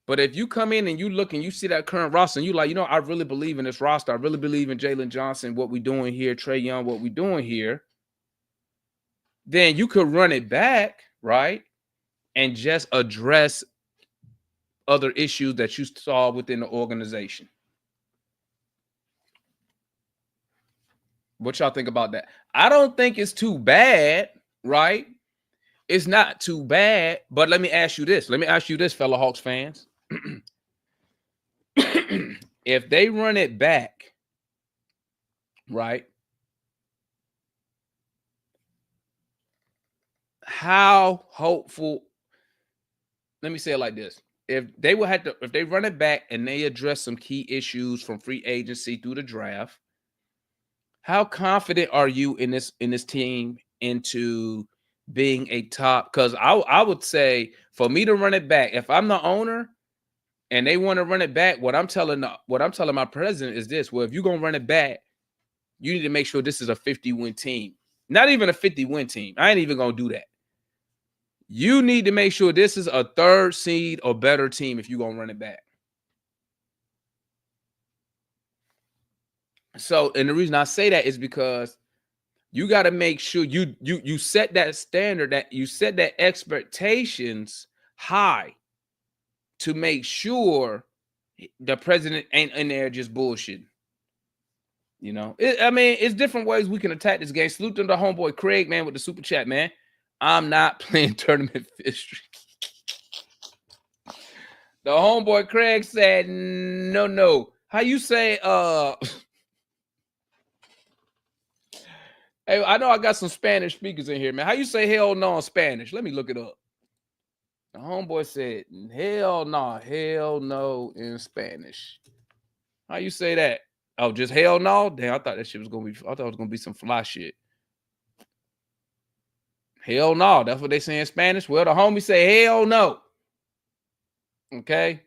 But if you come in and you look and you see that current roster and you like, I really believe in this roster. I really believe in Jalen Johnson, what we're doing here, Trae Young, what we're doing here. Then you could run it back, right? And just address other issues that you saw within the organization. What y'all think about that? I don't think it's too bad, right? It's not too bad, but let me ask you this, fellow Hawks fans. If they run it back, right? How hopeful? Let me say it like this. If they run it back and they address some key issues from free agency through the draft, how confident are you in this team into being a top? Because I would say for me to run it back, if I'm the owner and they want to run it back, what I'm telling my president is this: well, if you're gonna run it back, you need to make sure this is a 50-win team. Not even a 50-win team. I ain't even gonna do that. You need to make sure this is a 3rd seed or better team if you're gonna run it back. So, and the reason I say that is because you got to make sure you set that standard, that you set that expectations high to make sure the president ain't in there just bullshitting. It's different ways we can attack this game. Salute to the homeboy Craig, man, with the super chat, man. I'm not playing tournament history. The homeboy Craig said, no. How you say, hey, I know I got some Spanish speakers in here, man. How you say hell no in Spanish? Let me look it up. The homeboy said, hell no in Spanish. How you say that? Oh, just hell no? Damn, I thought it was going to be some fly shit. Hell no. That's what they say in Spanish. Well, the homie say hell no. Okay?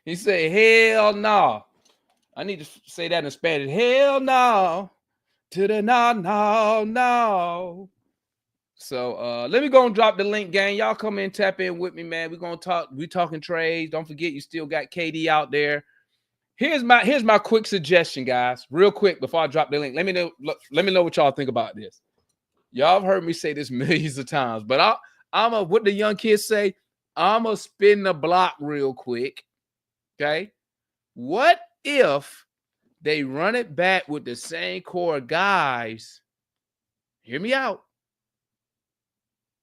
He said hell no. I need to say that in Spanish. Hell no. To the no. So let me go and drop the link, gang. Y'all come in, tap in with me, man. We're gonna talk. We talking trades. Don't forget, you still got KD out there. Here's my quick suggestion, guys. Real quick before I drop the link. Let me know what y'all think about this. Y'all have heard me say this millions of times, but I'm a what the young kids say. I'ma spin the block real quick. Okay. What if they run it back with the same core of guys? Hear me out.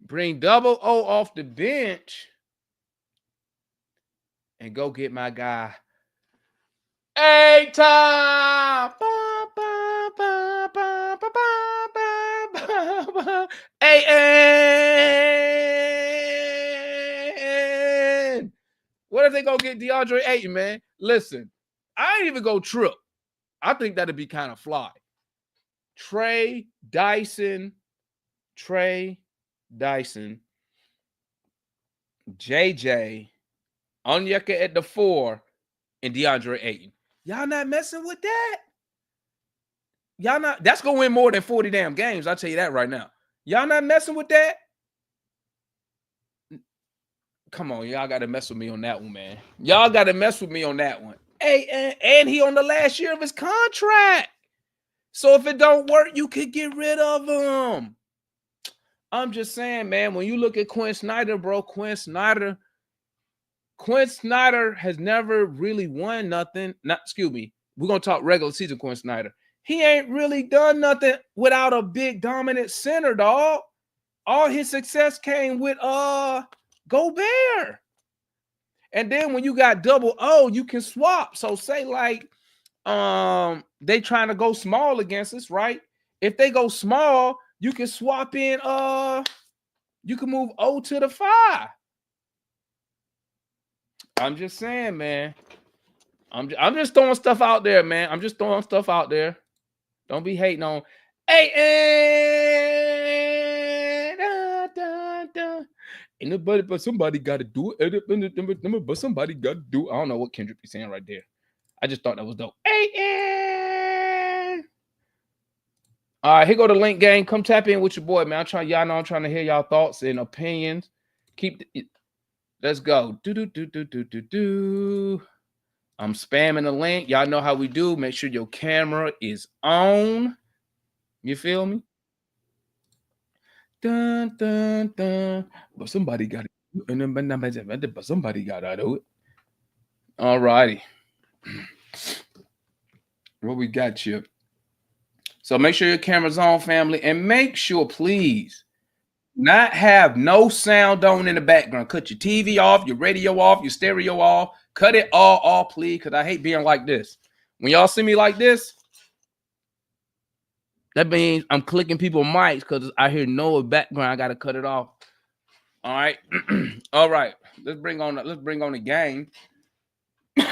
Bring Double O off the bench and go get my guy. A-Time. A-N. What if they go get DeAndre Ayton, man? Listen, I ain't even go trip. I think that'd be kind of fly. Trey Dyson, JJ, Onyeka at the 4, and DeAndre Ayton. Y'all not messing with that? Y'all not. That's gonna win more than 40 damn games. I'll tell you that right now. Y'all not messing with that? Come on, y'all got to mess with me on that one, man. Y'all got to mess with me on that one. Hey, and he on the last year of his contract. So if it don't work, you could get rid of him. I'm just saying, man, when you look at Quinn Snyder, bro, Quinn Snyder has never really won nothing. We're going to talk regular season Quinn Snyder. He ain't really done nothing without a big dominant center, dog. All his success came with Gobert. And then when you got Double O, you can swap. So say like they trying to go small against us, right? If they go small, you can swap in you can move O to the 5. I'm just saying, man. I'm just throwing stuff out there, man. I'm just throwing stuff out there. Don't be hating on Ain't nobody but somebody got to do it. But somebody got to do it. I don't know what Kendrick be saying right there. I just thought that was dope. All right, here go the link, gang. Come tap in with your boy, man. I'm trying to hear y'all thoughts and opinions. Let's go. I'm spamming the link. Y'all know how we do. Make sure your camera is on. You feel me? Dun, dun, dun. But somebody got it. But somebody got to do it. All righty. What we got you? So make sure your camera's on, family. And make sure, please, not have no sound on in the background. Cut your TV off, your radio off, your stereo off. Cut it all off, please, because I hate being like this. When y'all see me like this, that means I'm clicking people's mics because I hear no background. I got to cut it off. All right. All right. Let's bring on the game. We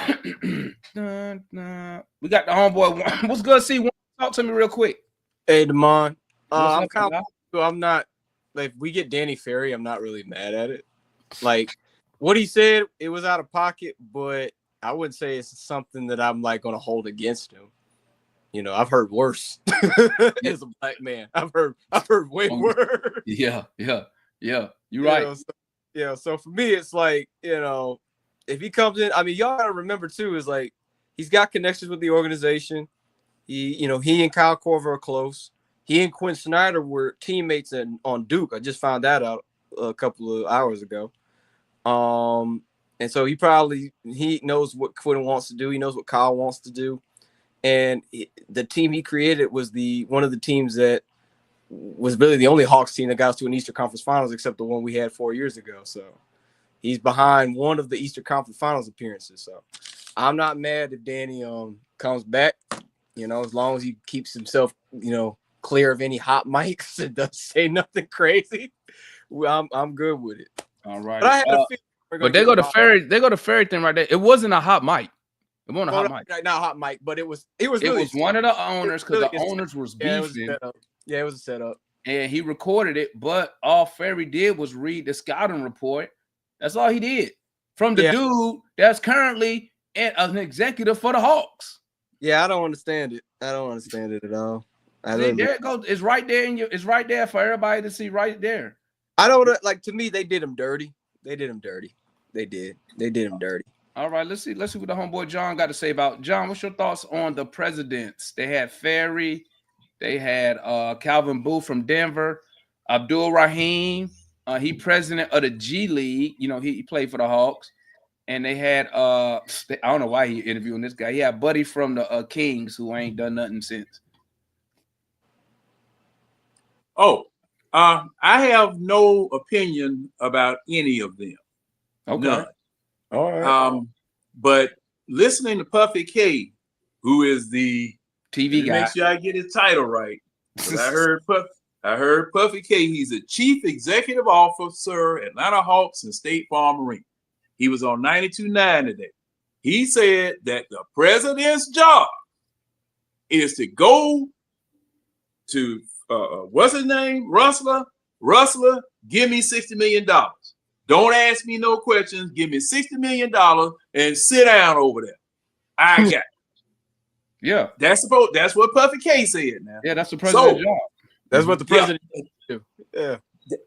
got the homeboy. What's good, C1? Talk to me real quick. Hey, Damon. I'm I'm not, like, if we get Danny Ferry, I'm not really mad at it. Like, what he said, it was out of pocket, but I wouldn't say it's something that I'm, like, going to hold against him. You know, I've heard worse as a black man. I've heard way worse. Yeah. You're right. So for me, it's like, you know, if he comes in, I mean, y'all got to remember, too, is like, he's got connections with the organization. He and Kyle Korver are close. He and Quinn Snyder were teammates on Duke. I just found that out a couple of hours ago. And so he knows what Quinn wants to do. He knows what Kyle wants to do. And the team he created was one of the teams that was really the only Hawks team that got us to an Eastern Conference Finals, except the one we had 4 years ago. So he's behind one of the Eastern Conference Finals appearances. So I'm not mad if Danny comes back. You know, as long as he keeps himself, clear of any hot mics and doesn't say nothing crazy, I'm good with it. All right. But I had a feeling but they go to Ferry. They go to Ferry thing right there. It wasn't a hot mic. It wasn't a hot mic. Not hot mic, but it was really one of the owners because the owners was beefing. It was a setup. And he recorded it, but all Ferry did was read the scouting report. That's all he did from the dude that's currently an executive for the Hawks. Yeah, I don't understand it. I don't understand it at all. See, there it goes. It's right there in you. It's right there for everybody to see. Right there. I don't like. To me, they did him dirty. They did him dirty. They did. They did him dirty. All right, let's see. Let's see what the homeboy John got to say about John. What's your thoughts on the presidents? They had Ferry. They had Calvin Booth from Denver. Abdul Rahim. He president of the G League. You know, he played for the Hawks. And they had I don't know why he interviewing this guy. He had Buddy from the Kings who ain't done nothing since. Oh, I have no opinion about any of them. Okay. None. All right. But listening to Puffy K, who is the TV guy. Make sure I get his title right. I heard Puffy K. He's a chief executive officer at Atlanta Hawks and State Farm Arena. He was on 92.9 today. He said that the president's job is to go to what's his name? Rustler, give me $60 million. Don't ask me no questions. Give me $60 million and sit down over there. I got it. Yeah. That's what Puffy K said now. Yeah, that's the president's job. That's what the president do. Yeah.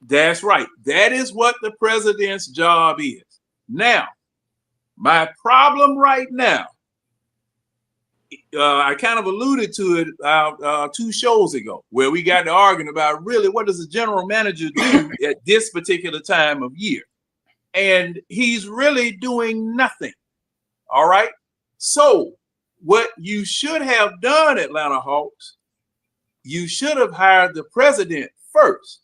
That's right. That is what the president's job is. Now, my problem right now, I kind of alluded to it 2 shows ago, where we got to arguing about really what does a general manager do at this particular time of year? And he's really doing nothing. All right. So what you should have done, Atlanta Hawks, you should have hired the president first.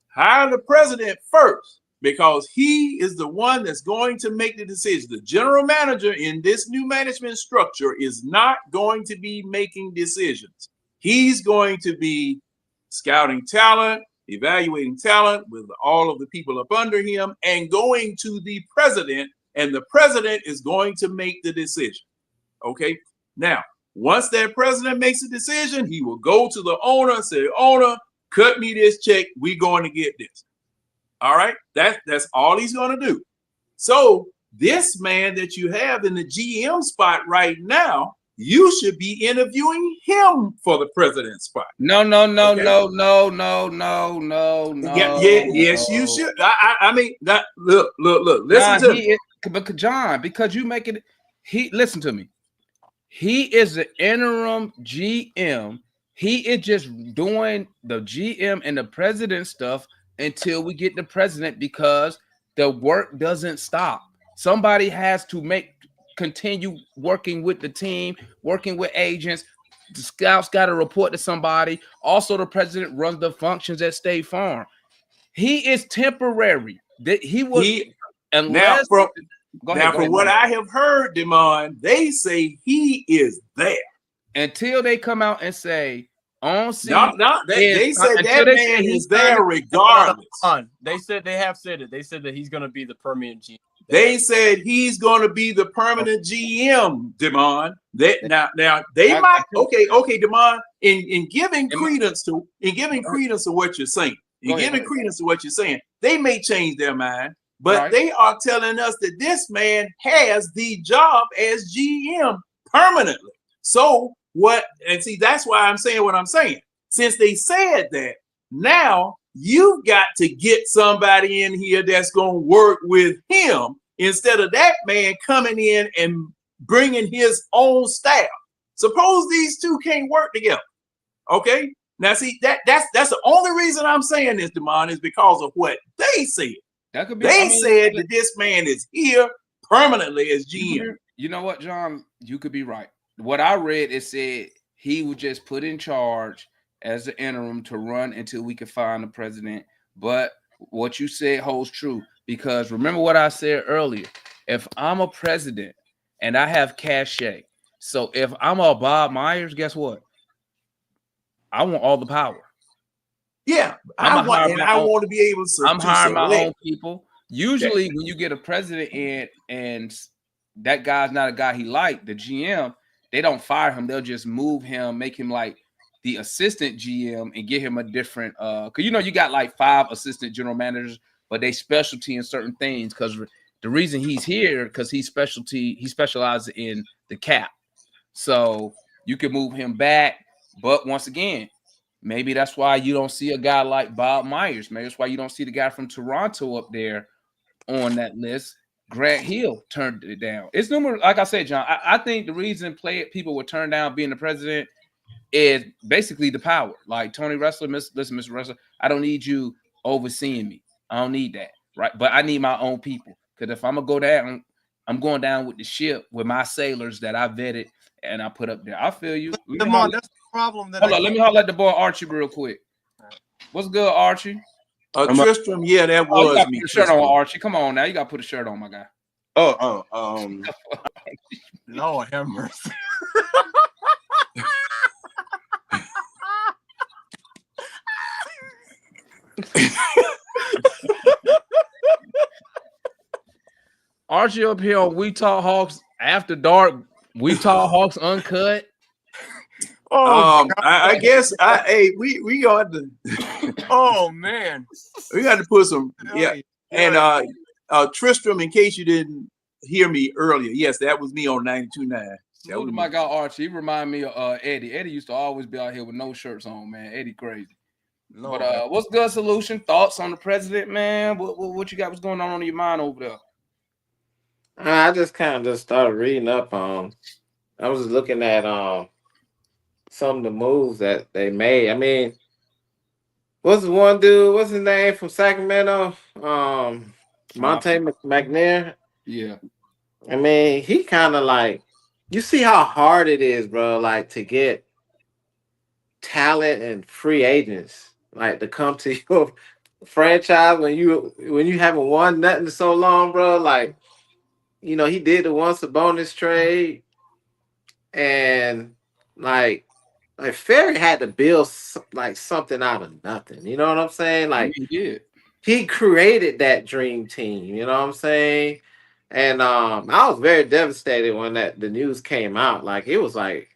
Hire the president first, because he is the one that's going to make the decision. The general manager in this new management structure is not going to be making decisions. He's going to be scouting talent, evaluating talent with all of the people up under him, and going to the president, and the president is going to make the decision. Okay. Now, once that president makes a decision, he will go to the owner and say, owner, cut me this check. We're going to get this. All right. That's all he's going to do. So this man that you have in the GM spot right now, you should be interviewing him for the president spot. No. Yes, you should. I mean, that look. Listen to me. John, because you make it. Listen to me. He is the interim GM. He is just doing the GM and the president stuff until we get the president, because the work doesn't stop. Somebody has to continue working with the team, working with agents. The scouts got to report to somebody. Also, the president runs the functions at State Farm. He is temporary. From what I have heard, Demond, they say he is there until they come out and say, they said that man is there regardless. They said they have said it. They said that he's going to be the permanent GM. They said he's going to be the permanent GM, Demond. Now they might. Okay, Demond. In giving credence to what you're saying, they may change their mind, but they are telling us that this man has the job as GM permanently. So what? And see, that's why I'm saying what I'm saying. Since they said that, now you've got to get somebody in here that's going to work with him instead of that man coming in and bringing his own staff. Suppose these two can't work together. Okay. Now, see, that's the only reason I'm saying this, Demond, is because of what they said. That could be. They said that this man is here permanently as GM. You know what, John? You could be right. What I read, it said he would just put in charge as the interim to run until we could find the president. But what you said holds true, because remember what I said earlier. If I'm a president and I have cachet, so if I'm a Bob Myers, guess what? I want all the power. Yeah, I want to be able to. I'm hiring my own people. Usually, when you get a president in and that guy's not a guy he liked, the GM, they don't fire him. They'll just move him, make him like the assistant GM and get him a different because you got like 5 assistant general managers, but they specialty in certain things. Because the reason he's here, because he specializes in the cap. So you can move him back. But once again, maybe that's why you don't see a guy like Bob Myers. Maybe that's why you don't see the guy from Toronto up there on that list. Grant Hill turned it down. It's numerous. Like I said, John, I think the reason people would turn down being the president is basically the power. Like Tony Wrestler, listen, Mr. Wrestler, I don't need you overseeing me. I don't need that, right? But I need my own people. Because if I'm gonna go down, I'm going down with the ship with my sailors that I vetted and I put up there. I feel you. Lamar, that's the problem. Hold on, let me holler at the boy Archie real quick. What's good, Archie? Tristram, yeah, that Oh, you was gotta me. put a shirt on, Archie. Come on now, you gotta put a shirt on, my guy. Lord have mercy. Archie up here on We Talk Hawks After Dark. We Talk Hawks Uncut. I guess we got to. Oh man, we got to put some And Tristram, in case you didn't hear me earlier, yes, that was me on 92.9. Salute to my guy Archie. He remind me of Eddie. Eddie used to always be out here with no shirts on, man. Eddie crazy. Lord. But what's good, Solution? Thoughts on the president, man? What you got? What's going on your mind over there? I just kind of just started reading up on. I was looking at some of the moves that they made. I mean, what's the one dude? What's his name from Sacramento? Monte McNair. Yeah. I mean, he kind of like, you see how hard it is, bro. Like to get talent and free agents, like to come to your franchise when you haven't won nothing in so long, bro. Like, you know, he did the once a bonus trade, and like Ferry had to build like something out of nothing. You know what I'm saying? Like he did. He created that dream team. You know what I'm saying? And I was very devastated when the news came out. Like it was like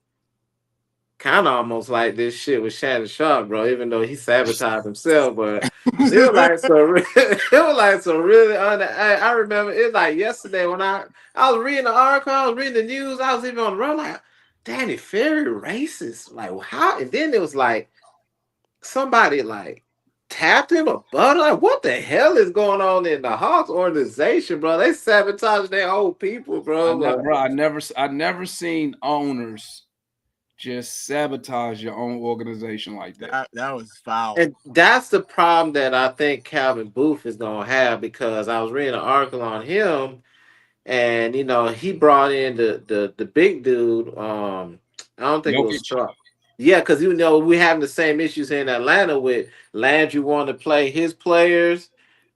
kind of almost like this shit with Shannon Sharp, bro. Even though he sabotaged himself, but it was like some really. I remember it like yesterday when I was reading the article, I was reading the news, I was even on the road like, Danny Ferry racist. Like how? And then it was like somebody like tapped him a butt. Like what the hell is going on in the Hawks organization, bro? They sabotage their old people, bro. I never seen owners just sabotage your own organization like that. That was foul. And that's the problem that I think Calvin Booth is gonna have, because I was reading an article on him, and you know he brought in the big dude. I don't think it was Trump. Yeah, because you know we're having the same issues here in Atlanta with Landry wanting to play his players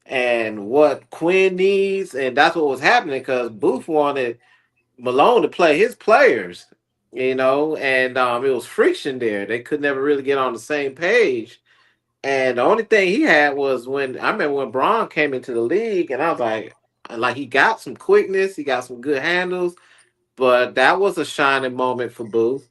and what Quinn needs, and that's what was happening because Booth wanted Malone to play his players. You know, and it was friction there. They could never really get on the same page. And the only thing he had was I remember when Braun came into the league, and I was like he got some quickness, he got some good handles, but that was a shining moment for Booth.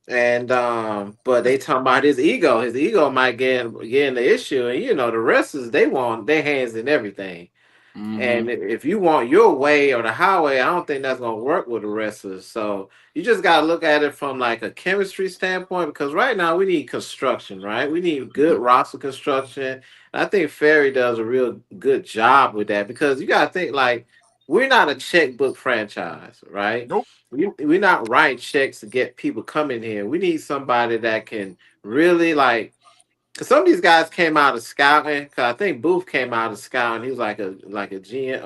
And but they talking about his ego. His ego might get in the issue, and you know the wrestlers, they want their hands in everything. Mm-hmm. And if you want your way or the highway, I don't think that's gonna work with the wrestlers. So you just gotta look at it from like a chemistry standpoint, because right now we need construction, right? We need good roster construction. And I think Ferry does a real good job with that, because you gotta think like we're not a checkbook franchise, right? Nope. We're not writing checks to get people coming here. We need somebody that can really like. Cause some of these guys came out of scouting. Cause I think Booth came out of scouting. He was like a GM,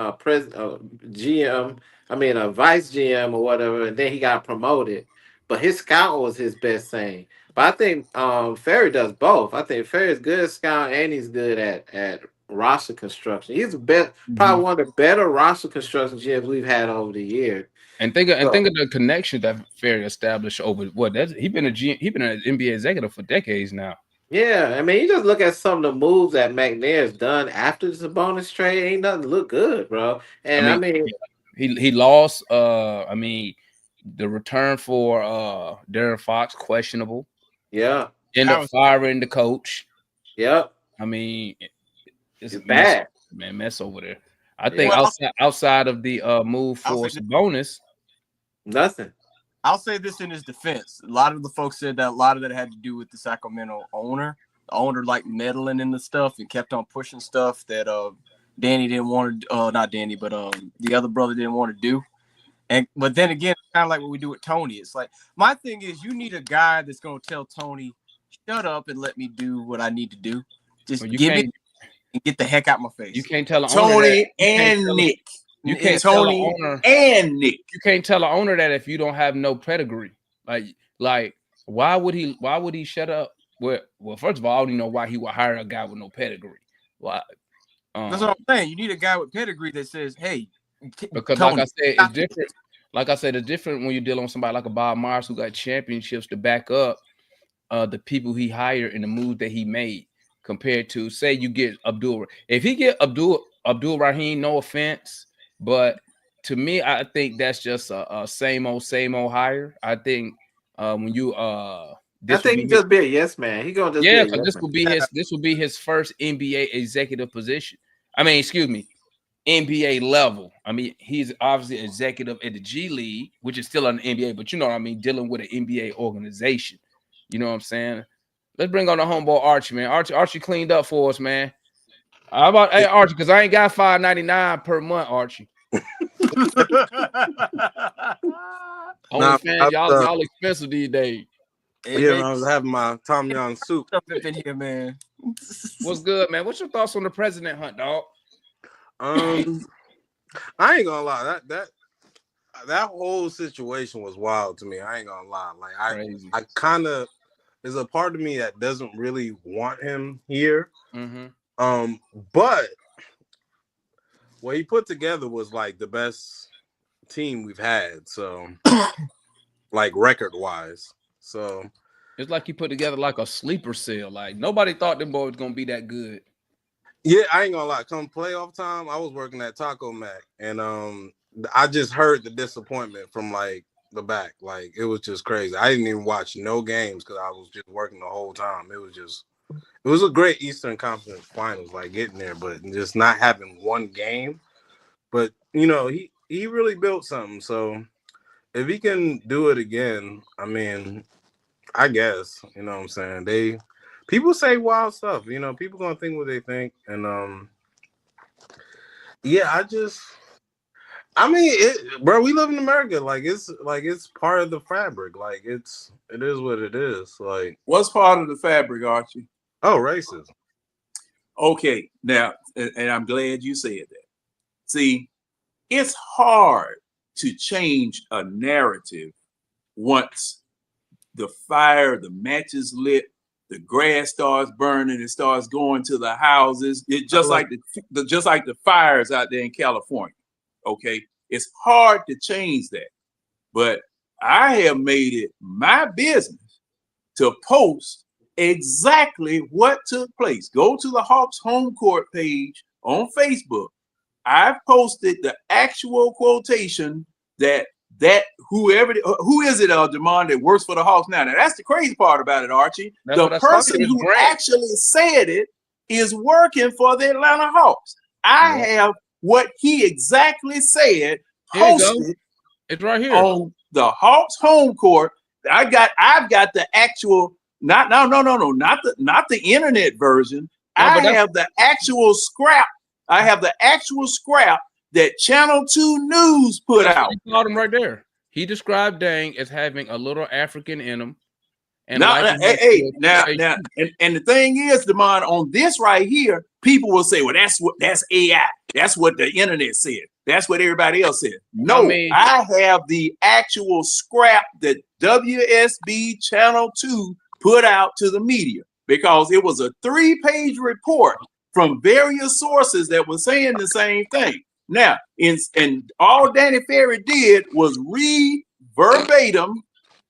GM. I mean a vice GM or whatever. And then he got promoted. But his scouting was his best thing. But I think Ferry does both. I think Ferry is good at scouting and he's good at roster construction. He's the best, probably one of the better roster construction GMs we've had over the years. And think of the connection that Ferry established over what he's been an NBA executive for decades now. Yeah, I mean, you just look at some of the moves that McNair's done after the bonus trade. Ain't nothing look good, bro. And I mean he lost. I mean, the return for Darren Fox questionable. Yeah, end up firing the coach. Yep. I mean, it's bad, mess over there. I think outside of the move for bonus, nothing. I'll say this in his defense. A lot of the folks said that a lot of that had to do with the Sacramento owner. The owner like meddling in the stuff and kept on pushing stuff that Danny didn't want to. Not Danny, but the other brother didn't want to do. But then again, kind of like what we do with Tony. It's like my thing is you need a guy that's gonna tell Tony, shut up and let me do what I need to do. Just give it and get the heck out my face. You can't tell Tony and Nick. You can't Tony tell the owner and Nick. You can't tell the owner that if you don't have no pedigree. Like why would he shut up? Well, first of all, I don't even know why he would hire a guy with no pedigree. Why? That's what I'm saying. You need a guy with pedigree that says, "Hey," because Tony, like I said, it's different. Like I said, it's different when you're dealing with somebody like a Bob Myers who got championships to back up the people he hired and the moves that he made, compared to say you get Abdul. If he get Abdul Rahim, no offense, but to me, I think that's just a same old hire. I think when you I think he just be a yes man. He gonna just because this will be his first NBA executive position. I mean, excuse me, NBA level. I mean, he's obviously executive at the G League, which is still an NBA, but you know what I mean, dealing with an NBA organization. You know what I'm saying? Let's bring on the homeboy Archie, man. Archie cleaned up for us, man. How about Archie? Because I ain't got $5.99 per month, Archie. OnlyFans, y'all expensive these days. Yeah, I was having my Tom Young soup up in here, man. What's good, man? What's your thoughts on the president hunt, dog? I ain't gonna lie, that whole situation was wild to me. I ain't gonna lie. Like I kind of, there's a part of me that doesn't really want him here. Mm-hmm. But what he put together was like the best team we've had. So like record wise. So it's like he put together like a sleeper cell. Like nobody thought them boys was gonna be that good. Yeah, I ain't gonna lie. Come playoff time, I was working at Taco Mac, and I just heard the disappointment from like the back. Like it was just crazy. I didn't even watch no games because I was just working the whole time. It was a great Eastern Conference Finals, like getting there, but just not having one game. But you know, he really built something. So if he can do it again, I mean, I guess, you know what I'm saying? People say wild stuff, you know, people gonna think what they think. And yeah, bro, we live in America. Like it's part of the fabric. Like it is what it is. Like what's part of the fabric, Archie? Oh, racism. Okay, now, and I'm glad you said that. See, it's hard to change a narrative once the match is lit, the grass starts burning, it starts going to the houses. It just like the fires out there in California. Okay, it's hard to change that, but I have made it my business to post exactly what took place. Go to the Hawks home court page on Facebook. I've posted the actual quotation that who is it, Demond, that works for the Hawks now? Now that's the crazy part about it, Archie. The person who actually said it is working for the Atlanta Hawks. I have what he exactly said posted. It's right here on the Hawks home court. I've got the actual, not the internet version. I have the actual scrap. I have the actual scrap that Channel 2 News put out. You called him right there. He described Dang as having a little African in him. And now, and the thing is, Demond, on this right here, people will say, well, that's AI. That's what the internet said. That's what everybody else said. No, I have the actual scrap that WSB Channel 2 put out to the media, because it was a 3-page report from various sources that were saying the same thing. Now, and all Danny Ferry did was read verbatim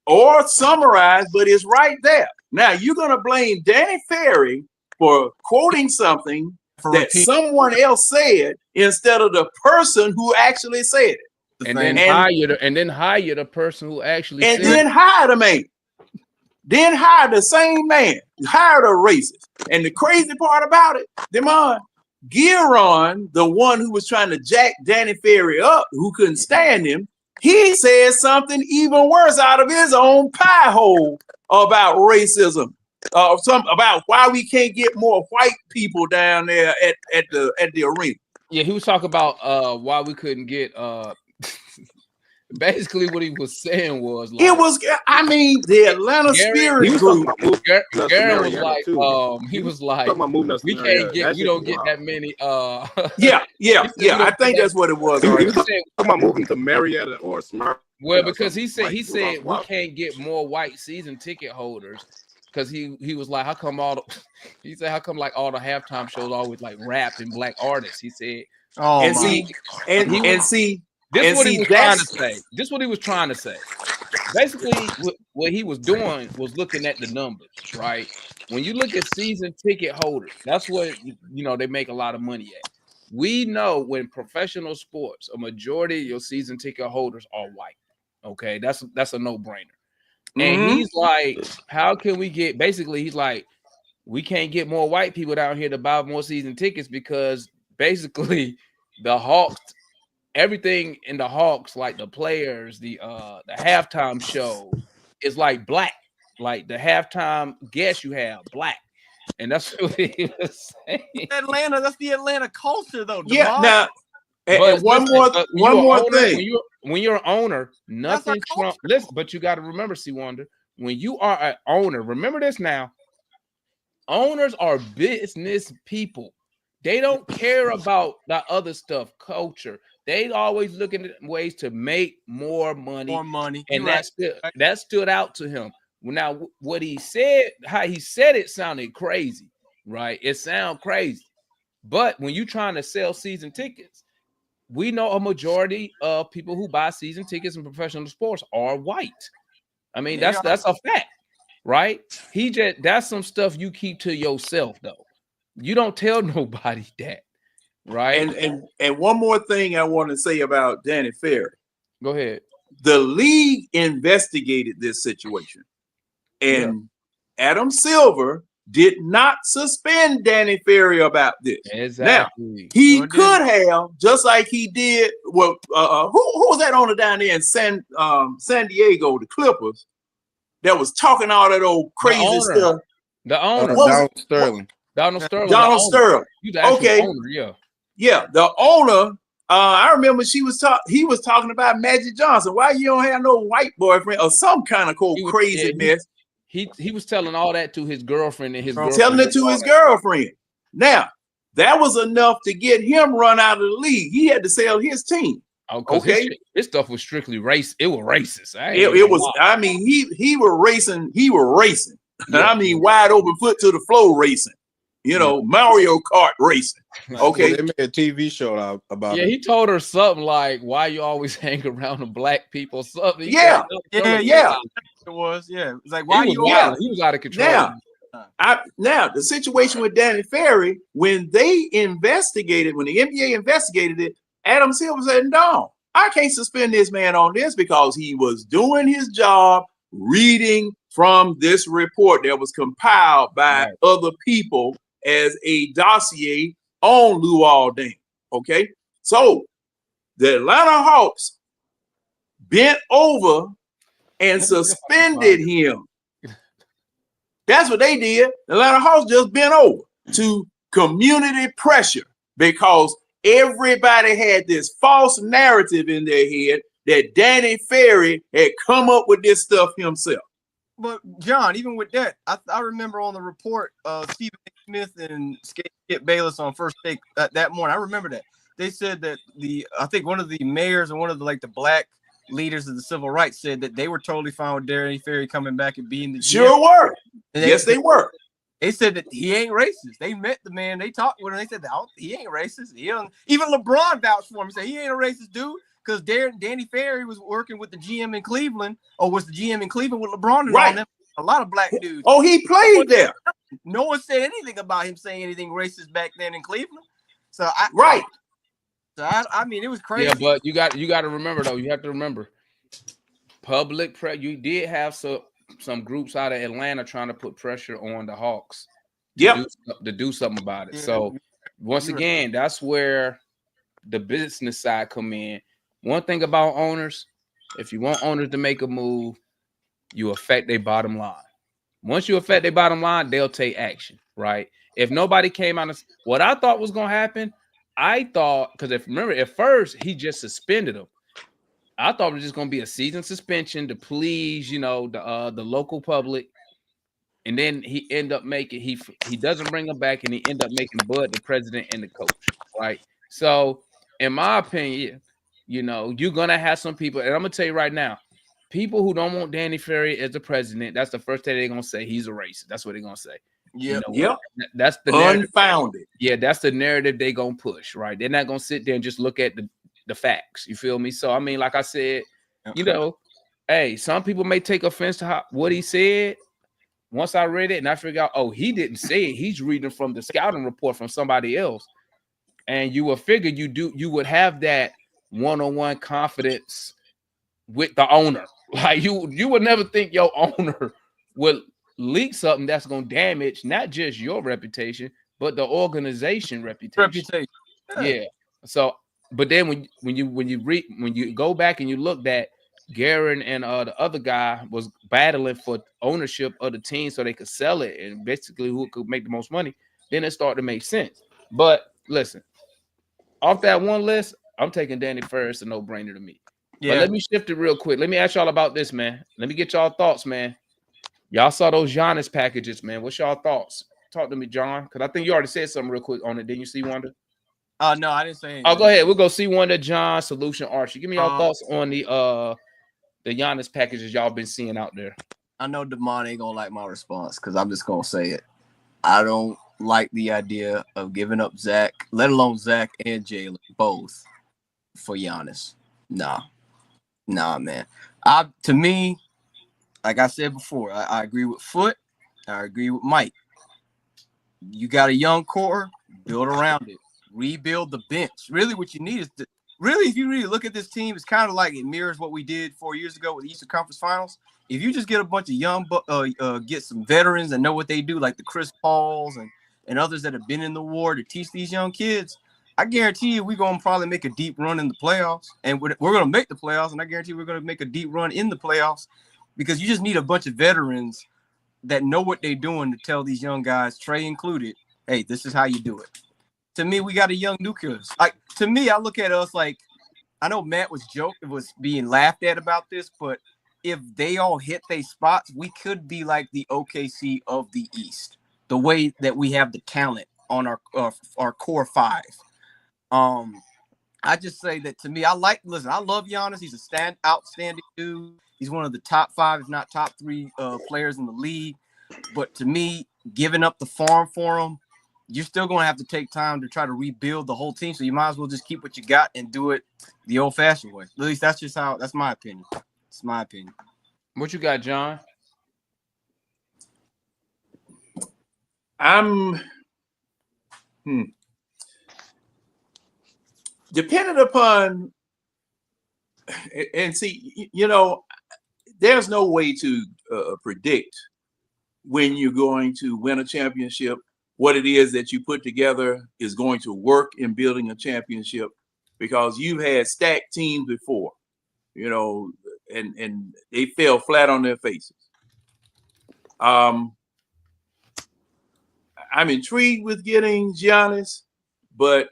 or summarize, but it's right there. Now, you're going to blame Danny Ferry for quoting something that someone else said instead of the person who actually said it. And then hire the person who actually said it. And then hire the man. Then hire the same man. Hire the racist. And the crazy part about it, Demond, Giron, the one who was trying to jack Danny Ferry up, who couldn't stand him, he said something even worse out of his own pie hole about racism. About why we can't get more white people down there at the arena. Yeah, he was talking about why we couldn't get basically what he was saying was like, it was, I mean, the Atlanta Spirit Group. Garen was like, he was like, we can't get, we don't get that many. Yeah. I think that's what it was. He was talking about moving to Marietta or Smart. Well, because he said we can't get more white season ticket holders. Because he was like, how come he said, how come like all the halftime shows always like rap and black artists? He said, this is what he was trying to say. This is what he was trying to say. Basically, what he was doing was looking at the numbers, right? When you look at season ticket holders, that's what they make a lot of money at. We know when professional sports, a majority of your season ticket holders are white. Okay, that's a no-brainer. And he's like, how can we get, basically, he's like, we can't get more white people down here to buy more season tickets because basically the Hawks, everything in the Hawks, like the players, the halftime show is like black. Like the halftime guest you have, black. And that's what he was saying. Atlanta, that's the Atlanta culture, though. Yeah, now, and one more thing. When you're an owner, nothing trumps. Listen, but you got to remember, C. Wonder, when you are an owner, remember this now. Owners are business people. They don't care about the other stuff, culture. They always looking at ways to make more money. And that stood out to him. Now, what he said, how he said it sounded crazy, right? It sounded crazy. But when you're trying to sell season tickets, we know a majority of people who buy season tickets in professional sports are white. I mean, that's a fact, right? That's some stuff you keep to yourself, though. You don't tell nobody that, right? And one more thing I want to say about Danny Ferry. Go ahead. The league investigated this situation, and Adam Silver did not suspend Danny Ferry about this. Exactly. Now, he could have, just like he did. Well, who was that owner down there in San Diego, the Clippers, that was talking all that old crazy stuff? The owner, Donald Sterling. Donald Sterling. Okay. Owner, yeah. The owner. I remember he was talking about Magic Johnson. Why you don't have no white boyfriend or some kind of crazy mess? He was telling all that to his girlfriend and his girlfriend. Telling it to his girlfriend. Now, that was enough to get him run out of the league. He had to sell his team. Okay. His stuff was strictly race. It was racist. It was, I mean, he was racing. He was racing. Yeah. I mean, wide open foot to the floor racing. Mario Kart racing. Okay. They made a TV show about it. Yeah, he told her something like, why you always hang around the black people? Something. Yeah. It was, yeah. It was like, why you wild? He was out of control. Now, the situation with Danny Ferry, when the NBA investigated it, Adam Silver said, no, I can't suspend this man on this because he was doing his job reading from this report that was compiled by other people as a dossier on Luol Deng. Okay. So the Atlanta Hawks bent over and suspended him. That's what they did. The Atlanta Hawks just bent over to community pressure because everybody had this false narrative in their head that Danny Ferry had come up with this stuff himself. But John, even with that, I remember on the report, Stephen A. Smith and Skip Bayless on First Take that morning. I remember that they said that I think one of the mayors and one of the black leaders of the civil rights said that they were totally fine with Danny Ferry coming back and being the GM. Sure were. Yes, they were. They said that he ain't racist. They met the man. They talked with him. They said that he ain't racist. Even LeBron vouched for him and said he ain't a racist dude. Because Danny Ferry was working with the GM in Cleveland, or was the GM in Cleveland with LeBron and all them. A lot of black dudes. Oh, he played there. No one said anything about him saying anything racist back then in Cleveland. So I mean, it was crazy. Yeah, but you got to remember though. You have to remember, public pressure. You did have some groups out of Atlanta trying to put pressure on the Hawks. To do something about it. Yeah. So once again, that's where the business side come in. One thing about owners, If you want owners to make a move, you affect their bottom line. Once you affect their bottom line, they'll take action, right? If nobody came out, what I thought was going to happen, I thought, because if remember, at first he just suspended him. I thought it was just going to be a season suspension to please, the local public. And then he end up making he doesn't bring him back, and he end up making Bud the president and the coach, right? So, in my opinion, you're gonna have some people, and I'm gonna tell you right now, people who don't want Danny Ferry as the president, that's the first thing they're gonna say. He's a racist. That's what they're gonna say. Yep. That's the narrative. Unfounded. Yeah, that's the narrative they gonna push, right? They're not gonna sit there and just look at the facts. You feel me? So I mean, like I said, hey, some people may take offense to what he said. Once I read it and I figured out, oh, he didn't say it. He's reading from the scouting report from somebody else. And you would figure you would have that one-on-one confidence with the owner. Like you would never think your owner would leak something that's going to damage not just your reputation, but the organization reputation. Yeah. So, but then when you go back and you look that Guerin and the other guy was battling for ownership of the team so they could sell it and basically who could make the most money, then it started to make sense. But listen, off that one list, I'm taking Danny Ferry, a no-brainer to me. Yeah. But let me shift it real quick. Let me ask y'all about this, man. Let me get y'all thoughts, man. Y'all saw those Giannis packages, man. What's y'all thoughts? Talk to me, John, because I think you already said something real quick on it. Didn't you see Wonder? No, I didn't say anything. Oh, go ahead. We'll go see Wonder, John, Solution, Archie. Give me your thoughts on the Giannis packages y'all been seeing out there. I know Damon ain't gonna like my response because I'm just gonna say it. I don't like the idea of giving up Zach, let alone Zach and Jalen both for Giannis. Nah, man. To me, like I said before, I agree with Foot. I agree with Mike. You got a young core, build around it, rebuild the bench. Really, what you need is if you really look at this team, it's kind of like it mirrors what we did 4 years ago with the Eastern Conference Finals. If you just get a bunch of young, get some veterans that know what they do, like the Chris Pauls and others that have been in the war to teach these young kids, I guarantee you we're going to probably make a deep run in the playoffs. And we're going to make the playoffs, and I guarantee we're going to make a deep run in the playoffs because you just need a bunch of veterans that know what they're doing to tell these young guys, Trey included, hey, this is how you do it. To me, we got a young nucleus. Like, to me, I look at us like, I know Matt was being laughed at about this, but if they all hit their spots, we could be like the OKC of the East, the way that we have the talent on our core five. I just say that to me, I love Giannis. He's outstanding dude. He's one of the top 5, if not top 3 players in the league. But to me, giving up the farm for him, you're still going to have to take time to try to rebuild the whole team. So you might as well just keep what you got and do it the old-fashioned way. At least that's my opinion. It's my opinion. What you got, John? I'm dependent upon, and see, there's no way to predict when you're going to win a championship. What it is that you put together is going to work in building a championship, because you've had stacked teams before, and they fell flat on their faces. I'm intrigued with getting Giannis, but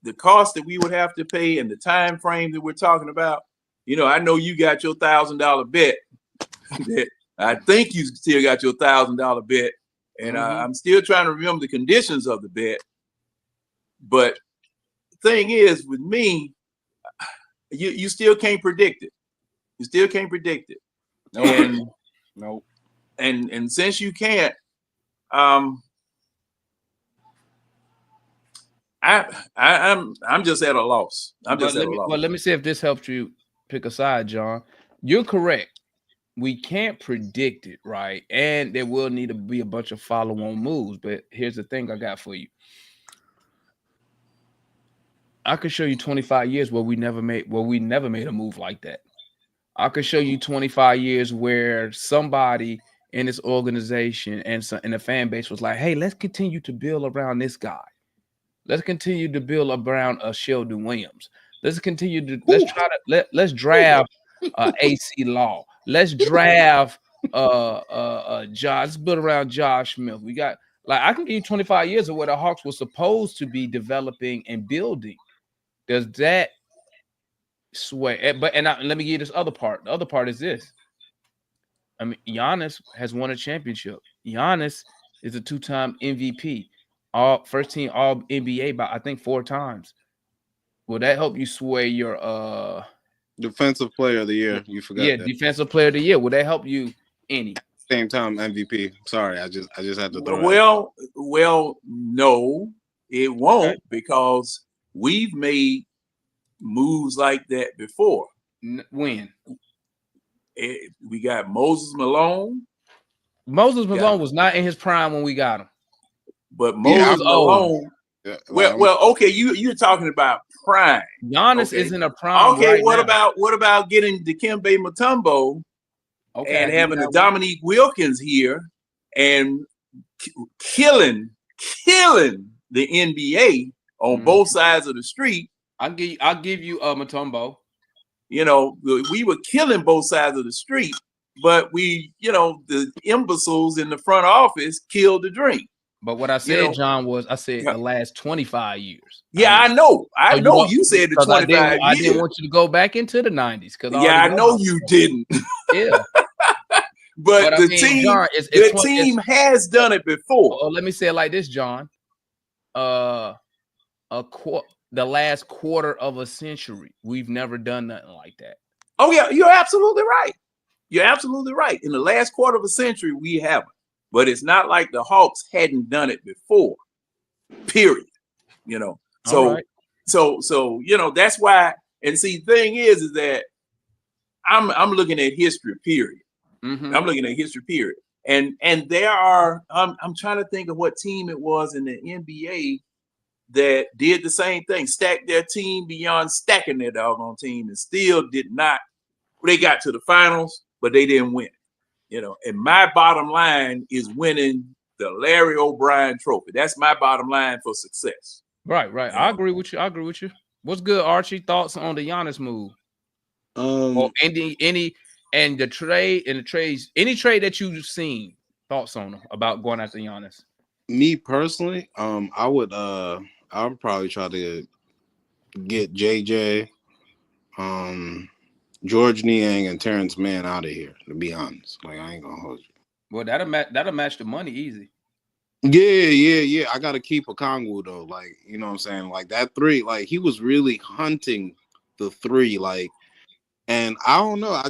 the cost that we would have to pay and the time frame that we're talking about, I know you got your $1,000 bet. That I think you still got your $1,000 bet. And I'm still trying to remember the conditions of the bet. But the thing is, with me, you still can't predict it. You still can't predict it. Nope. And since you can't, I'm just at a loss. Well, let me see if this helps you pick a side, John. You're correct. We can't predict it, right? And there will need to be a bunch of follow-on moves. But here's the thing I got for you. I could show you 25 years where we never made a move like that. I could show you 25 years where somebody in this organization and the fan base was like, hey, let's continue to build around this guy. Let's continue to build around Sheldon Williams. Let's continue to let's draft AC Law. Let's draft Josh. Let's build around Josh Smith. We got I can give you 25 years of where the Hawks were supposed to be developing and building. Does that sway? But let me give you this other part. The other part is this. I mean, Giannis has won a championship. Giannis is a 2-time MVP, first team All NBA by I think 4 times. Will that help you sway your defensive player of the year? You forgot. Yeah, that. defensive player of the year. Will that help you any? Same time MVP. Sorry, I just had to throw well, no, it won't because we've made moves like that before. When? We got Moses Malone. Moses Malone was not in his prime when we got him. But Moses Malone. Yeah, well, okay, you're talking about prime. Giannis is in a prime. Okay, right what about getting Dikembe Mutombo and having a Dominique Wilkins here and killing the NBA on both sides of the street? I'll give you Mutombo. You know, we were killing both sides of the street, but the imbeciles in the front office killed the dream. But what I said, John, was I said the last 25 years. Yeah, I know. I know you said the 25 years. I didn't want you to go back into the 90s. I know you didn't. Yeah. but the team, John, the team has done it before. Let me say it like this, John. The last quarter of a century, we've never done nothing like that. Oh yeah, you're absolutely right. You're absolutely right. In the last quarter of a century, we haven't. But it's not like the Hawks hadn't done it before. Period. So that's why. And see, the thing is that I'm looking at history. Period. Mm-hmm. I'm looking at history. Period. And there are. I'm trying to think of what team it was in the NBA that did the same thing, stacked their team beyond stacking their doggone team, and still did not. They got to the finals, but they didn't win. And my bottom line is winning the Larry O'Brien Trophy. That's my bottom line for success. Right. I agree with you. What's good, Archie? Thoughts on the Giannis move? Or any trades, any trade that you've seen? Thoughts on them about going after Giannis? Me personally, I would probably try to get JJ, George Niang and Terrence Mann out of here, to be honest. I ain't gonna hold you. Well, that'll match the money easy. Yeah. I gotta keep a Kongwu though. You know what I'm saying? That 3, he was really hunting the 3, and I don't know.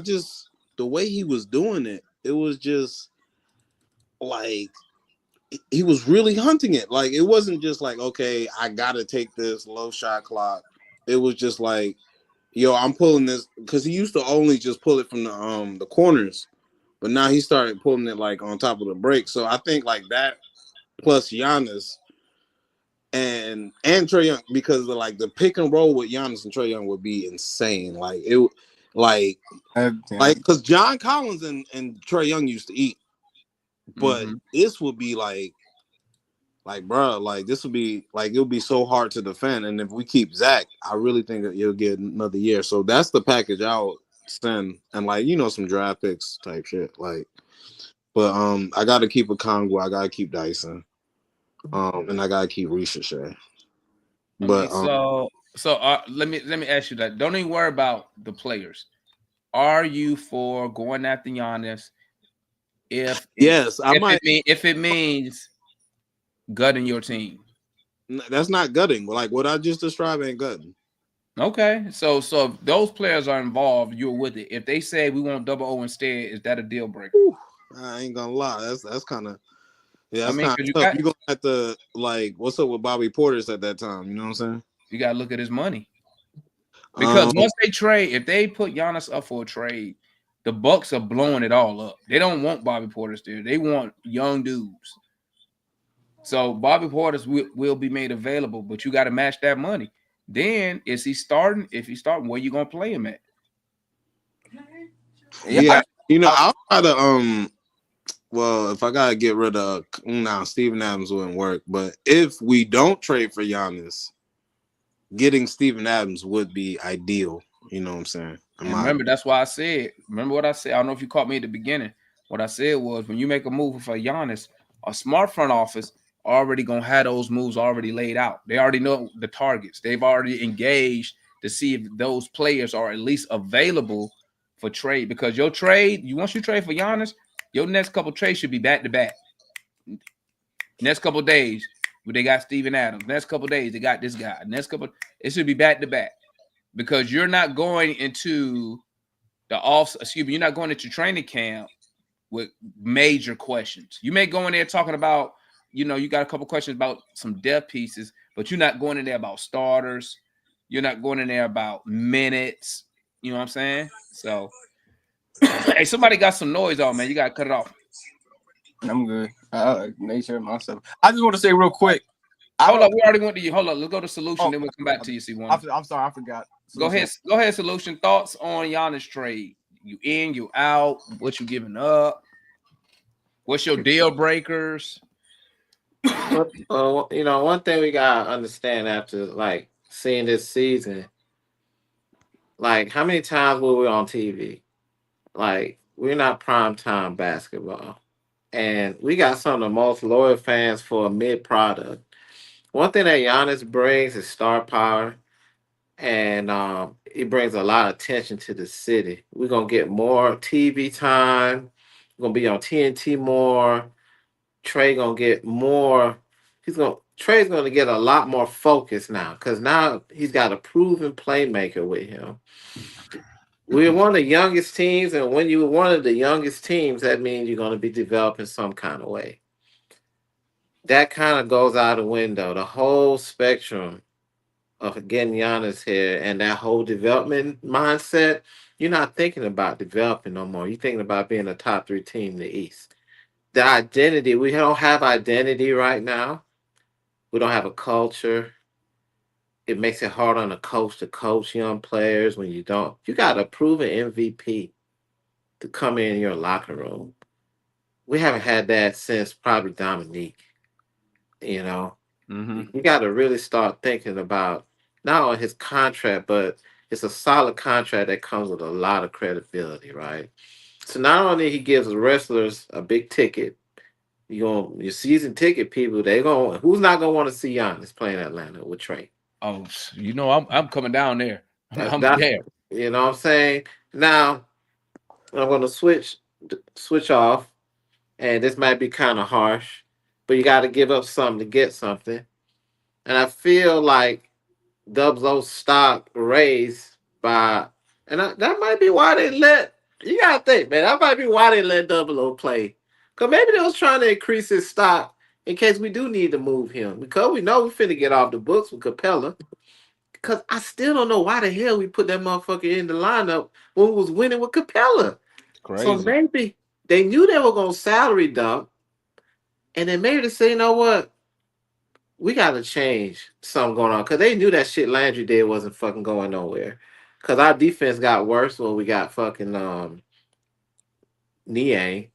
The way he was doing it, it was just he was really hunting it. It wasn't just okay, I gotta take this low shot clock. It was just yo, I'm pulling this, because he used to only just pull it from the corners, but now he started pulling it on top of the break. So I think that plus Giannis and Trae Young, because the pick and roll with Giannis and Trae Young would be insane. Because John Collins and Trae Young used to eat, but this would be bro, this would be it would be so hard to defend. And if we keep Zach, I really think that you'll get another year. So that's the package I'll send, and some draft picks type shit. But I gotta keep a Kongwu, I gotta keep Dyson, and I gotta keep Ricochet. But let me ask you that. Don't even worry about the players. Are you for going after Giannis? If it means gutting your team? That's not gutting. What I just described ain't gutting. Okay, so if those players are involved, you're with it. If they say we want double O instead, is that a deal breaker? I ain't gonna lie. That's kind of tough. You gonna have to what's up with Bobby Portis at that time? You know what I'm saying? You gotta look at his money, because once they trade, if they put Giannis up for a trade, the Bucks are blowing it all up. They don't want Bobby Portis there. They want young dudes. So Bobby Portis will be made available, but you got to match that money. Then is he starting? If he's starting, where you gonna play him at? Yeah, I'll try to well, if I gotta get rid of Steven Adams wouldn't work. But if we don't trade for Giannis, getting Steven Adams would be ideal. You know what I'm saying? And remember, that's why I said. Remember what I said. I don't know if you caught me at the beginning. What I said was, when you make a move for Giannis, a smart front office already gonna have those moves already laid out. They already know the targets. They've already engaged to see if those players are at least available for trade. Because your trade, once you trade for Giannis, your next couple trades should be back to back. Next couple days, they got Steven Adams. Next couple days, they got this guy. Next couple, it should be back to back. Because you're not going into you're not going into training camp with major questions. You may go in there talking about, you got a couple questions about some depth pieces, but you're not going in there about starters. You're not going in there about minutes. You know what I'm saying? So, hey, somebody got some noise on, man. You got to cut it off. I'm good. I made sure myself. I just want to say real quick. Hold on, we already went to you. Hold on, let's go to solution, then we'll come back to you. C1. I'm sorry, I forgot. Go ahead. Solution. Thoughts on Giannis trade? You in? You out? What you giving up? What's your deal breakers? One thing we gotta understand after like seeing this season, like how many times were we on TV? Like we're not primetime basketball, and we got some of the most loyal fans for a mid product. One thing that Giannis brings is star power, and he brings a lot of attention to the city. We're gonna get more TV time. We're gonna be on TNT more. Trey gonna get more. Trey's gonna get a lot more focus now because now he's got a proven playmaker with him. We're one of the youngest teams, and when you're one of the youngest teams, that means you're gonna be developing some kind of way. That kind of goes out the window. The whole spectrum of getting Giannis here and that whole development mindset, you're not thinking about developing no more. You're thinking about being a top 3 team in the East. The identity, we don't have identity right now. We don't have a culture. It makes it hard on a coach to coach young players when you don't. You got a proven MVP to come in your locker room. We haven't had that since probably Dominique. You got to really start thinking about not only his contract, but it's a solid contract that comes with a lot of credibility, right? So not only he gives the wrestlers a big ticket, your season ticket people, who's not gonna want to see Giannis playing Atlanta with Trey? Oh, I'm coming down there. I'm there. You know what I'm saying? Now I'm gonna switch off, and this might be kind of harsh, but you got to give up something to get something. And I feel like Dub's old stock raised by, that might be why they let. You gotta think, man. That might be why they let Double O play. Because maybe they was trying to increase his stock in case we do need to move him. Because we know we finna get off the books with Capella. Because I still don't know why the hell we put that motherfucker in the lineup when we was winning with Capella. Crazy. So maybe they knew they were going to salary dump. And then maybe they say, you know what? We got to change something going on. Because they knew that shit Landry did wasn't fucking going nowhere. Because our defense got worse when we got fucking Niang.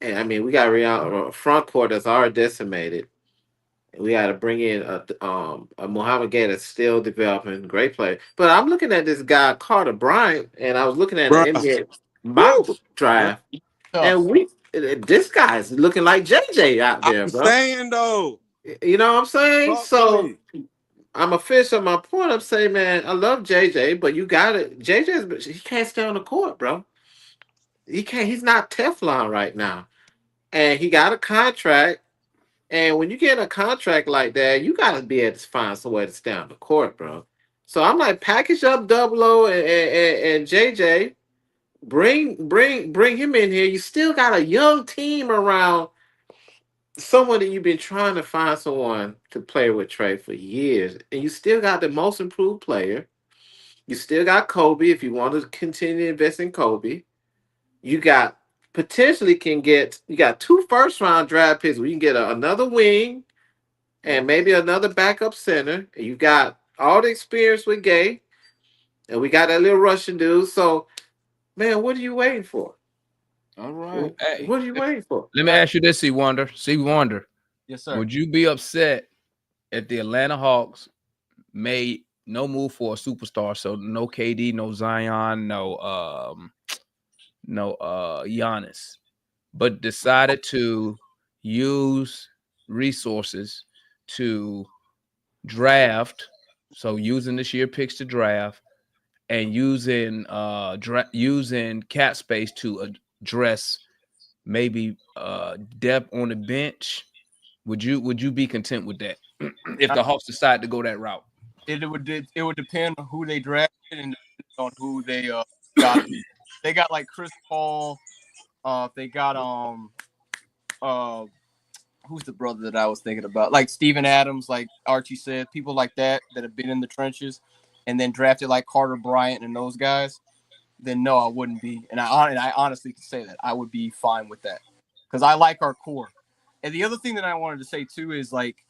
And I mean, we got a front court that's already decimated. We got to bring in a Muhammad Gay that's still developing, great player. But I'm looking at this guy Carter Bryant, and I was looking at the NBA mock draft, and this guy's looking like JJ out there, bro. I'm saying though, you know what I'm saying? So I'm official. My point. I'm saying, man, I love JJ, but you got it. He can't stay on the court, bro. He can't. He's not Teflon right now, and he got a contract. And when you get a contract like that, you gotta be able to find some way to stay on the court, bro. So I'm like, package up Double O and JJ, bring him in here. You still got a young team around someone that you've been trying to find someone to play with Trey for years, and you still got the most improved player. You still got Kobe if you want to continue to invest in Kobe. You got potentially you got 2 first-round draft picks where you can get another wing and maybe another backup center. And you got all the experience with Gay, and we got that little Russian dude. So, man, what are you waiting for? All right. Hey, what are you waiting for? Let me ask you this, C. Wonder. Yes, sir. Would you be upset if the Atlanta Hawks made no move for a superstar. So no KD, no Zion, no Giannis, but decided to use resources to draft. So using this year picks to draft and using using cap space to address maybe depth on the bench. Would you be content with that if the Hawks decide to go that route? It would depend on who they drafted and on who they got. They got like Chris Paul. They got who's the brother that I was thinking about? Like Steven Adams, like Archie said, people like that have been in the trenches, and then drafted like Carter Bryant and those guys. Then no, I wouldn't be, and I honestly can say that I would be fine with that because I like our core. And the other thing that I wanted to say too is like,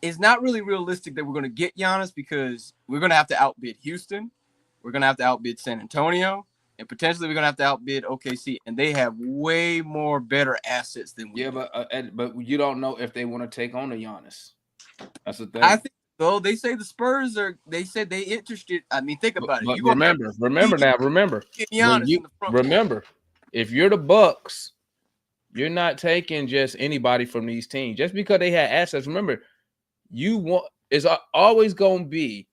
it's not really realistic that we're going to get Giannis because we're going to have to outbid Houston, we're going to have to outbid San Antonio, and potentially we're going to have to outbid OKC, and they have way more better assets than we. Yeah, but you don't know if they want to take on a Giannis. That's the thing. I think so. They say the Spurs are. They said they interested. I mean, think about it. But You remember, if you're the Bucks, you're not taking just anybody from these teams just because they had assets. Remember, it's always going to be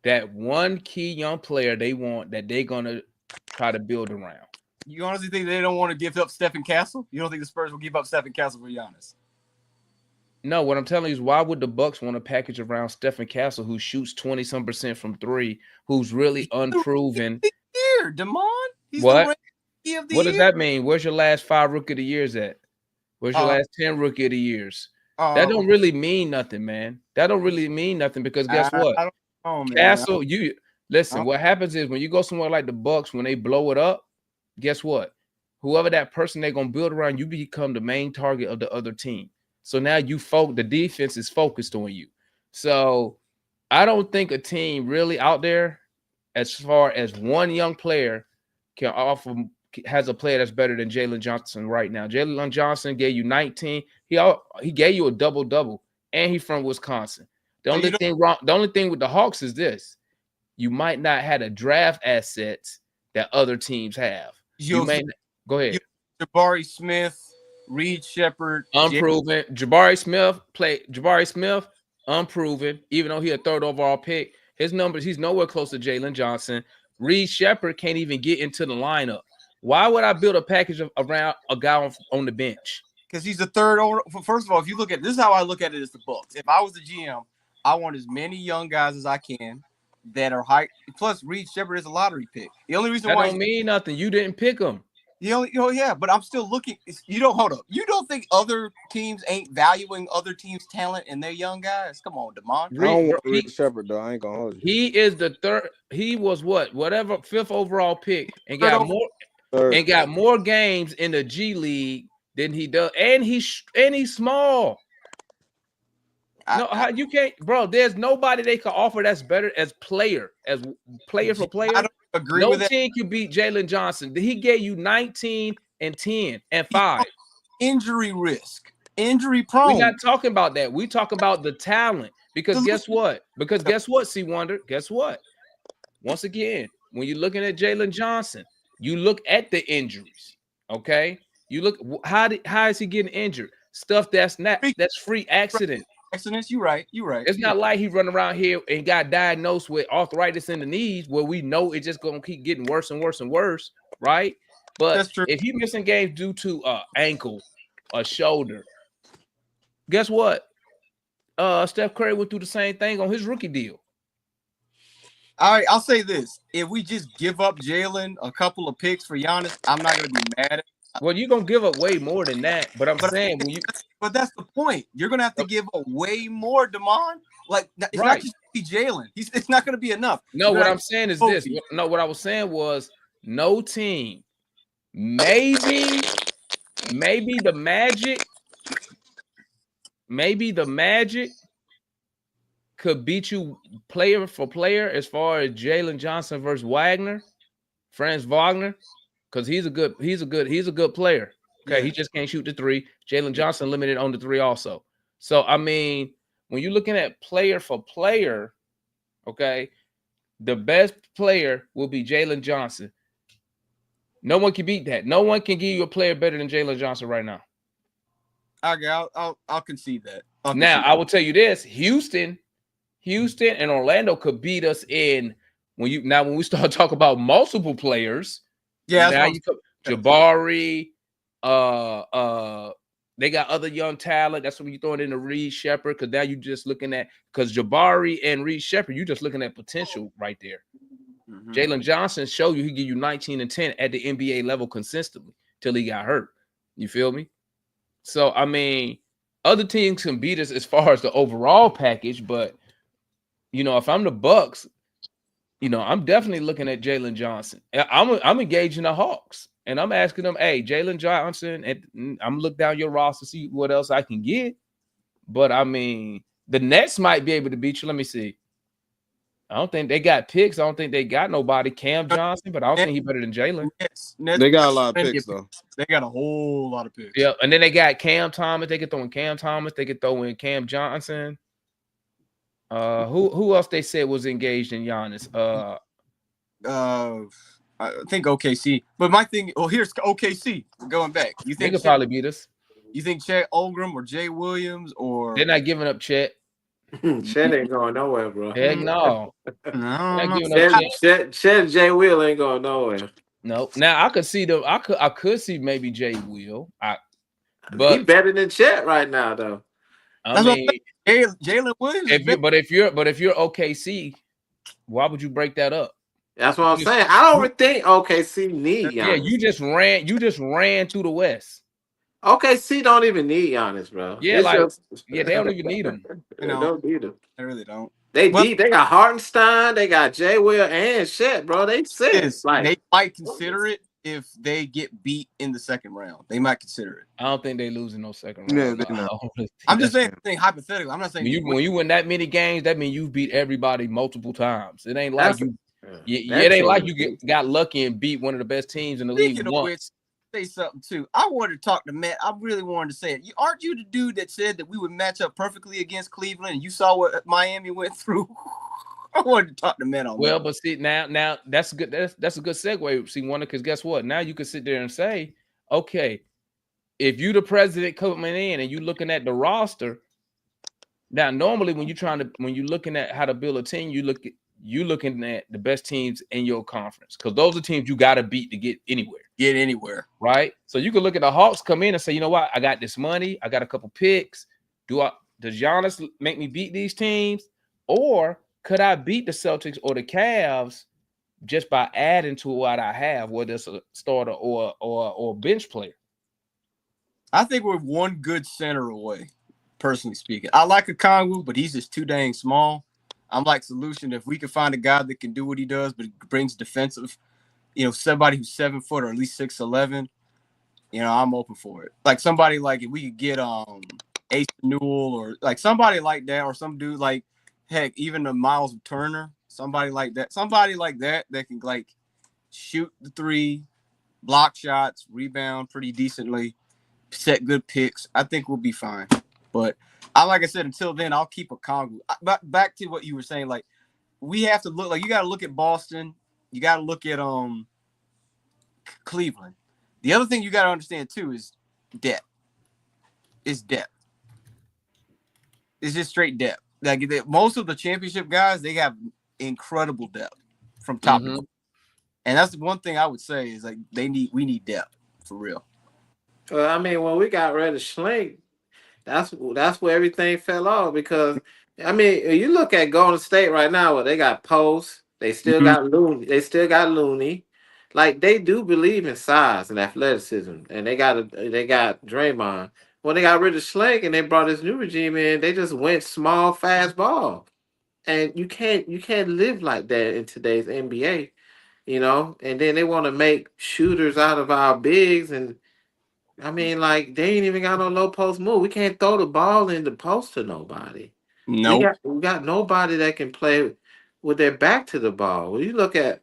that one key young player they want that they're going to try to build around. You honestly think they don't want to give up Stephen Castle? You don't think the Spurs will give up Stephen Castle for Giannis? No, what I'm telling you is why would the Bucks want to package around Stephen Castle, who shoots 20-some% from three, who's really unproven? Here, Damon. He's what? The of the what year. Does that mean? Where's your last 5 rookie of the years at? Where's your last 10 rookie of the years? That don't really mean nothing, man. That don't really mean nothing because guess what? I don't know, man. Castle, you listen. What happens is when you go somewhere like the Bucks, when they blow it up, guess what? Whoever that person they're gonna build around, you become the main target of the other team. So now the defense is focused on you. So I don't think a team really out there, as far as one young player, has a player that's better than Jalen Johnson right now. Jalen Johnson gave you 19. He gave you a double-double, and he's from Wisconsin. The only thing with the Hawks is this: you might not have the draft assets that other teams have. Go ahead. Jabari Smith, Reed Shepard, unproven. Jabari Smith, unproven. Even though he a third overall pick, his numbers, he's nowhere close to Jalen Johnson. Reed Shepard can't even get into the lineup. Why would I build a package around a guy on the bench? Because he's the third over. First of all, if you look at this, is how I look at it as the Bucks. If I was the GM, I want as many young guys as I can that are high. Plus, Reed Shepard is a lottery pick. The only reason that don't mean nothing. You didn't pick him. Yeah, but I'm still looking. Hold up. You don't think other teams ain't valuing other teams' talent and their young guys? Come on, Demond. I don't want Reed Shepard though. I ain't gonna hold you. He is the third. He was whatever 5th overall pick, and got more games in the G League than he does, and he's small. You can't, bro. There's nobody they can offer that's better as player for player. I don't agree with that. No team can beat Jalen Johnson. He gave you 19 and 10 and 5. Injury risk, injury prone. We're not talking about that. We talk about the talent because guess what? C Wonder. Guess what? Once again, when you're looking at Jalen Johnson, you look at the injuries. Okay, you look how is he getting injured? Stuff that's free accident. Accidents, you're right. It's not like he run around here and got diagnosed with arthritis in the knees where we know it's just gonna keep getting worse and worse and worse, right? But that's true. If he missing games due to ankle, a shoulder, guess what? Steph Curry went through the same thing on his rookie deal. All right, I'll say this: if we just give up Jalen a couple of picks for Giannis, I'm not gonna be mad at. Well, you're gonna give up way more than that, but saying when you. But that's the point. You're gonna have to give up way more, Damon. Like it's not just Jalen. It's not gonna be enough. No, what I'm saying is this. No, what I was saying was no team. Maybe the Magic could beat you player for player as far as Jalen Johnson versus Franz Wagner. Because he's a good player. Okay, He just can't shoot the three. Jalen Johnson limited on the three also. So I mean, when you're looking at player for player, Okay, the best player will be Jalen Johnson. No one can beat that. No one can give you a player better than Jalen Johnson right now. I'll concede that. Now, I will tell you this: Houston and Orlando could beat us in when we start talking about multiple players. Yeah, now you come Jabari, they got other young talent. That's when you throw it into Reed Shepherd, because now you're just looking at Jabari and Reed Shepherd, you're just looking at potential right there. Mm-hmm. Jalen Johnson showed you he give you 19 and 10 at the NBA level consistently till he got hurt. You feel me? So I mean, other teams can beat us as far as the overall package, but if I'm the Bucks, I'm definitely looking at Jalen Johnson. I'm engaging the Hawks, and I'm asking them, hey, Jalen Johnson, and I'm look down your roster, see what else I can get. But I mean, the Nets might be able to beat you. Let me see. I don't think they got picks. I don't think they got nobody. Cam Johnson, but I don't think he's better than Jalen. They got a lot of picks though. They got a whole lot of picks. Yeah, and then they got Cam Thomas. They could throw in Cam Thomas. They could throw in Cam Johnson. Who else they said was engaged in Giannis? I think OKC. But my thing, here's OKC. Going back, you think they could probably beat us? You think Chet Holmgren or Jay Williams or they're not giving up Chet? Chet ain't going nowhere, bro. Heck no. Chet and Jay Will ain't going nowhere. No. Now I could see them. I could see maybe Jay Will. But he better than Chet right now, though. I mean, Jalen Williams. If you're OKC, why would you break that up? That's what I'm saying. I don't think OKC need Giannis. Yeah, you just ran to the West. OKC don't even need Giannis, bro. Yeah, they don't even need him. They don't need him. They really don't. They got Hartenstein, they got Jay Will and Chet, bro. They sick. They might consider it if they get beat in the second round. They might consider it. I don't think they losing no second round. Yeah, I'm just saying hypothetically. I'm not saying when you win that many games, that means you beat everybody multiple times. It ain't like it ain't like you got lucky and beat one of the best teams in the league once. Say something too. I wanted to talk to Matt. I really wanted to say it. Aren't you the dude that said that we would match up perfectly against Cleveland? And you saw what Miami went through. I wanted to talk to Matt on that. Well, but see now that's good. That's a good segue. See, Wonder, because guess what? Now you can sit there and say, okay, if you the president coming in and you looking at the roster, now normally when you're looking at how to build a team, you looking at the best teams in your conference, because those are teams you got to beat to get anywhere. Right? So you can look at the Hawks come in and say, you know what? I got this money. I got a couple picks. Does Giannis make me beat these teams? Or could I beat the Celtics or the Cavs just by adding to what I have, whether it's a starter or bench player? I think we're one good center away, personally speaking. I like Okongwu, but he's just too dang small. I'm like Solution. If we can find a guy that can do what he does, but brings defensive, somebody who's 7 foot or at least 6'11", I'm open for it. Like somebody like if we could get Ace Newell or like somebody like that, or some dude like heck, even the Miles Turner, somebody like that that can like shoot the three, block shots, rebound pretty decently, set good picks. I think we'll be fine. But like I said, until then, I'll keep a Congo. But back to what you were saying, like we have to look. Like you got to look at Boston. You got to look at Cleveland. The other thing you got to understand too is depth. It's depth. It's just straight depth. Like most of the championship guys, they have incredible depth from top to bottom. And that's the one thing I would say is like we need depth for real. Well, I mean, when we got rid of Schlink, that's where everything fell off, because I mean, you look at Golden State right now, where they got Post, they still got Looney, like they do believe in size and athleticism, and they got Draymond. When they got rid of Schlink and they brought this new regime in, they just went small, fast ball, and you can't live like that in today's NBA, And then they want to make shooters out of our bigs, and I mean, like, they ain't even got no low post move. We can't throw the ball in the post to nobody. No, we got nobody that can play with their back to the ball. When you look at,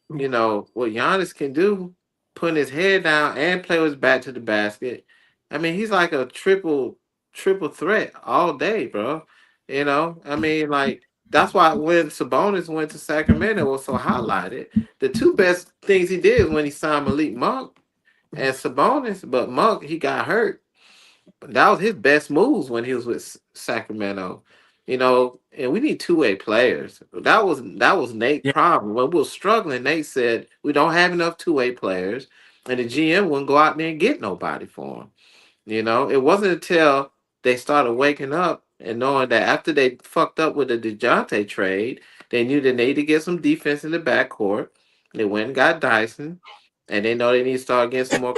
what Giannis can do, putting his head down and play with his back to the basket. I mean, he's like a triple threat all day, bro. I mean, like, That's why when Sabonis went to Sacramento, it was so highlighted. The two best things he did was when he signed Malik Monk and Sabonis, but Monk, he got hurt. That was his best moves when he was with Sacramento. And we need two-way players. That was Nate's Yeah, problem. When we were struggling, Nate said we don't have enough two-way players, and the GM wouldn't go out there and get nobody for him. It wasn't until they started waking up and knowing that after they fucked up with the DeJounte trade, they knew they needed to get some defense in the backcourt. They went and got Dyson, and they know they need to start getting some more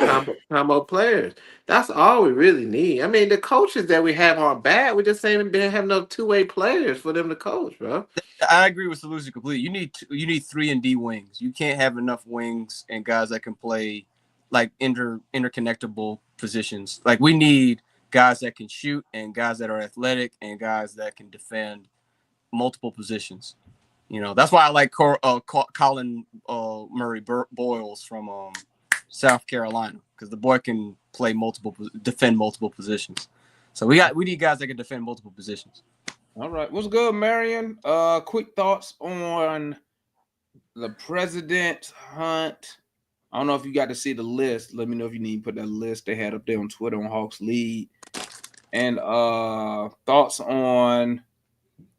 combo players. That's all we really need. I mean, the coaches that we have aren't bad. We just ain't been having enough two-way players for them to coach, bro. I agree with Solution completely. You need 3 and D wings. You can't have enough wings and guys that can play like interconnectable positions. Like we need guys that can shoot and guys that are athletic and guys that can defend multiple positions. That's why I like Colin Murray Boyles from South Carolina, because the boy can defend multiple positions. So we need guys that can defend multiple positions. All right. What's good, Marion? Quick thoughts on the president hunt. I don't know if you got to see the list. Let me know if you need to put that list they had up there on Twitter on Hawks League. And thoughts on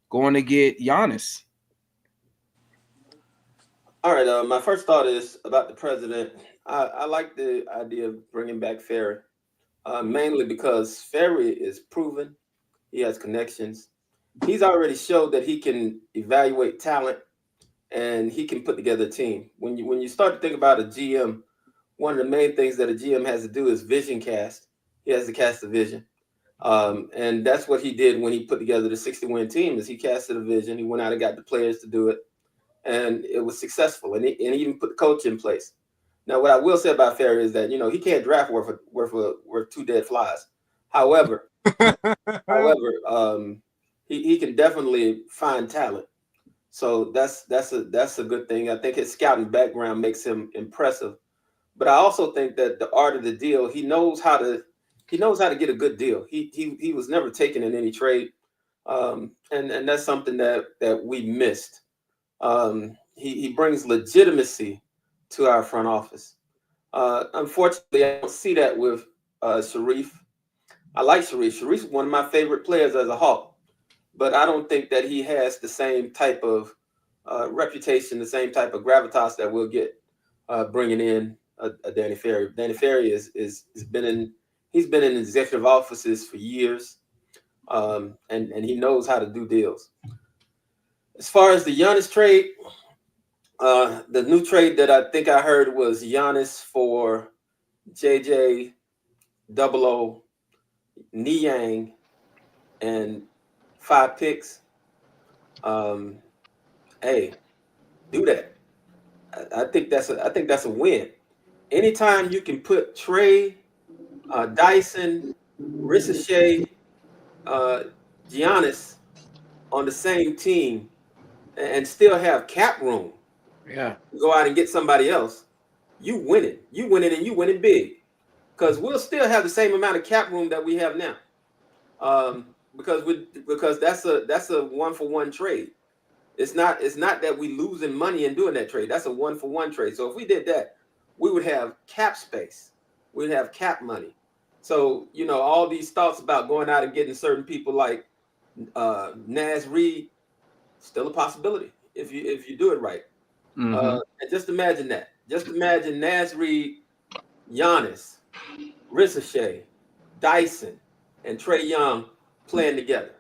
going to get Giannis. All right. My first thought is about the president. I like the idea of bringing back Ferry, mainly because Ferry is proven. He has connections. He's already showed that he can evaluate talent and he can put together a team. When you start to think about a GM, one of the main things that a GM has to do is vision cast. He has to cast a vision. And that's what he did when he put together the 60-win team. Is he casted a vision. He went out and got the players to do it, and it was successful. And he even put the coach in place. Now, what I will say about Ferry is that he can't draft worth 2 dead flies. However, he can definitely find talent. So that's a good thing. I think his scouting background makes him impressive. But I also think that the art of the deal, he knows how to get a good deal. He was never taken in any trade, and that's something that we missed. He brings legitimacy to our front office. Unfortunately, I don't see that with Sharif. I like Sharif. Sharif's one of my favorite players as a Hawk, but I don't think that he has the same type of reputation, the same type of gravitas that we'll get bringing in a Danny Ferry. Danny Ferry he's been in executive offices for years, and he knows how to do deals. As far as the Giannis trade, the new trade that I think I heard was Giannis for JJ, 00, Niang, and 5 picks. Hey, do that. I think that's a win. Anytime you can put Trey, Dyson, Ricochet, Giannis on the same team and still have cap room, go out and get somebody else, you win it. You win it, and you win it big. Because we'll still have the same amount of cap room that we have now. Because that's a 1-for-1 trade. It's not that we losing money in doing that trade. That's a 1-for-1 trade. So if we did that, we would have cap space. We'd have cap money. So all these thoughts about going out and getting certain people like Naz Reid, still a possibility if you do it right. And just imagine that. Just imagine Naz Reid, Giannis, Ricochet, Dyson, and Trae Young playing together.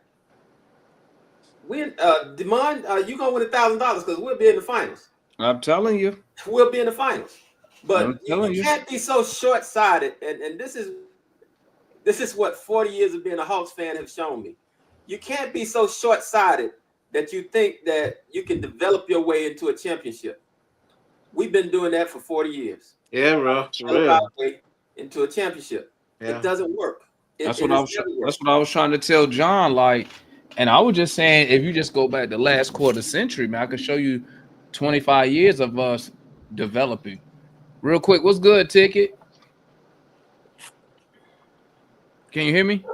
Demond, you're gonna win $1,000 because we'll be in the finals. I'm telling you. We'll be in the finals. But you can't be so short-sighted, and this is what 40 years of being a Hawks fan have shown me. You can't be so short-sighted that you think that you can develop your way into a championship. We've been doing that for 40 years. Yeah, bro. Into a championship. It doesn't work. That's what I was trying to tell John. And I was just saying, if you just go back the last quarter century, man, I could show you 25 years of us developing. Real quick, what's good, Ticket? Can you hear me?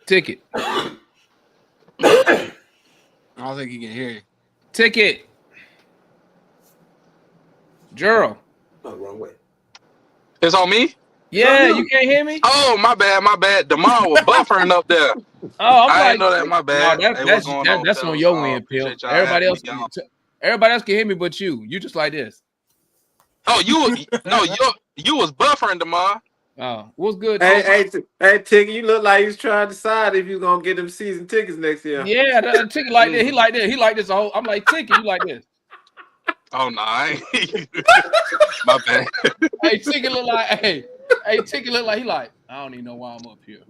Ticket. All don't think he can hear you. Ticket. Gerald. Oh, wrong way. It's on me? Yeah, you can't hear me? Oh, my bad. DeMar was buffering up there. Oh, I didn't know that. My bad. No, Hey, what's going on, that's on fellas? your end, Pil. Appreciate y'all Everybody having else, me on. everybody else can hear me, but you. You just like this. Oh, you was buffering, DeMar. Oh, what's good? Hey, Tiggy, you look like you was trying to decide if you gonna get them season tickets next year. Yeah, the Ticket like this. He like this. He like this. Whole. I'm like Ticket. You like this? Oh no, I ain't. My bad. Hey, Ticket look like. Hey, Ticket look like he like. I don't even know why I'm up here.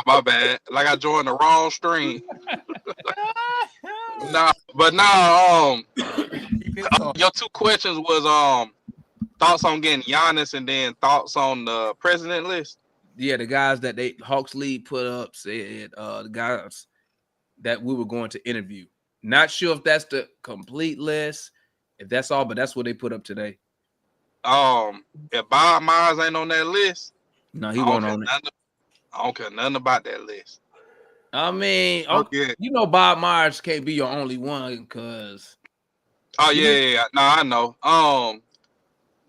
My bad. Like I joined the wrong stream. Your two questions was thoughts on getting Giannis and then thoughts on the president list. Yeah, the guys that Hawks League put up said the guys that we were going to interview. Not sure if that's the complete list, if that's all, but that's what they put up today. If Bob Myers ain't on that list, no, he won't on it. I don't care nothing about that list. I mean, you know, Bob Myers can't be your only one because. Oh yeah. No, I know.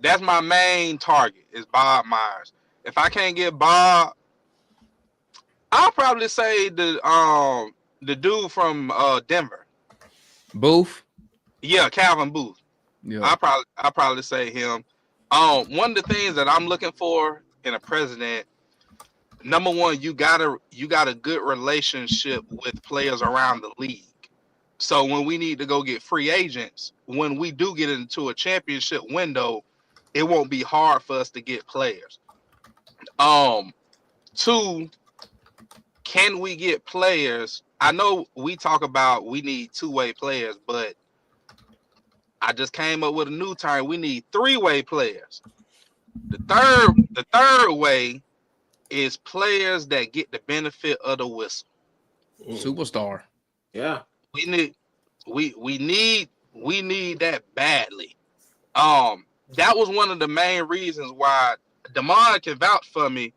That's my main target is Bob Myers. If I can't get Bob, I'll probably say the dude from Denver. Booth? Yeah, Calvin Booth. Yeah. I'll probably say him. One of the things that I'm looking for in a president, number one, you got a good relationship with players around the league. So when we need to go get free agents, when we do get into a championship window, it won't be hard for us to get players. Two, can we get players? I know we talk about we need two-way players, but I just came up with a new term. We need three-way players. The third way is players that get the benefit of the whistle. Superstar. Yeah. We need that badly. That was one of the main reasons why DeMar can vouch for me.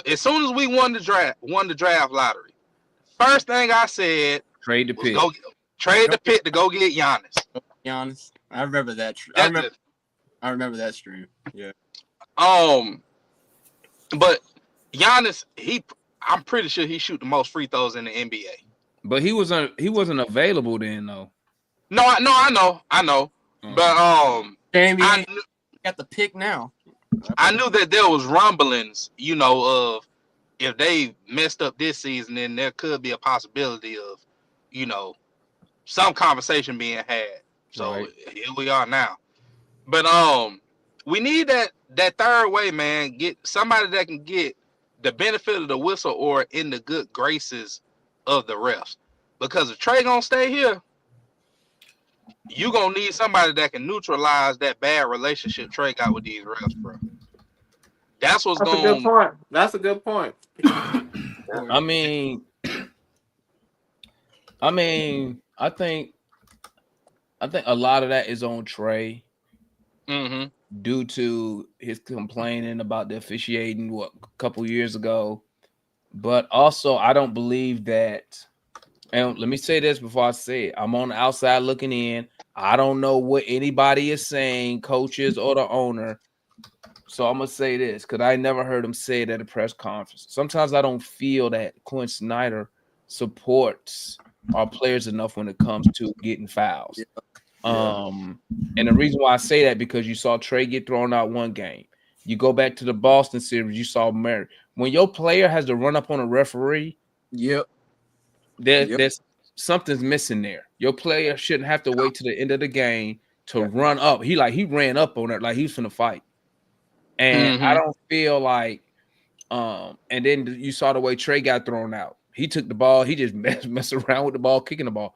As soon as we won the draft lottery, first thing I said, trade the pick. Trade the pick to go get Giannis. I remember that. I remember that stream. Yeah. But Giannis, I'm pretty sure he shoot the most free throws in the NBA. But he wasn't available then though. No, I know. But Jamie got the pick now. I knew that there was rumblings, of if they messed up this season, then there could be a possibility of, some conversation being had. So Here we are now. But we need that third way, man. Get somebody that can get the benefit of the whistle or in the good graces of the refs. Because if Trey gonna stay here, you gonna need somebody that can neutralize that bad relationship Trey got with these refs, bro. That's what's going. A good point. That's a good point. I mean, I think a lot of that is on Trey, due to his complaining about the officiating a couple years ago. But also, I don't believe that. And let me say this before I say it. I'm on the outside looking in. I don't know what anybody is saying, coaches or the owner. So I'm going to say this because I never heard him say it at a press conference. Sometimes I don't feel that Quinn Snyder supports our players enough when it comes to getting fouls. And the reason why I say that because you saw Trey get thrown out one game. You go back to the Boston series, you saw Mary. When your player has to run up on a referee, there's something's missing there. Your player shouldn't have to wait to the end of the game to run up. He ran up on it like he was finna fight. And I don't feel like and then you saw the way Trey got thrown out. He took the ball, he just messed around with the ball, kicking the ball.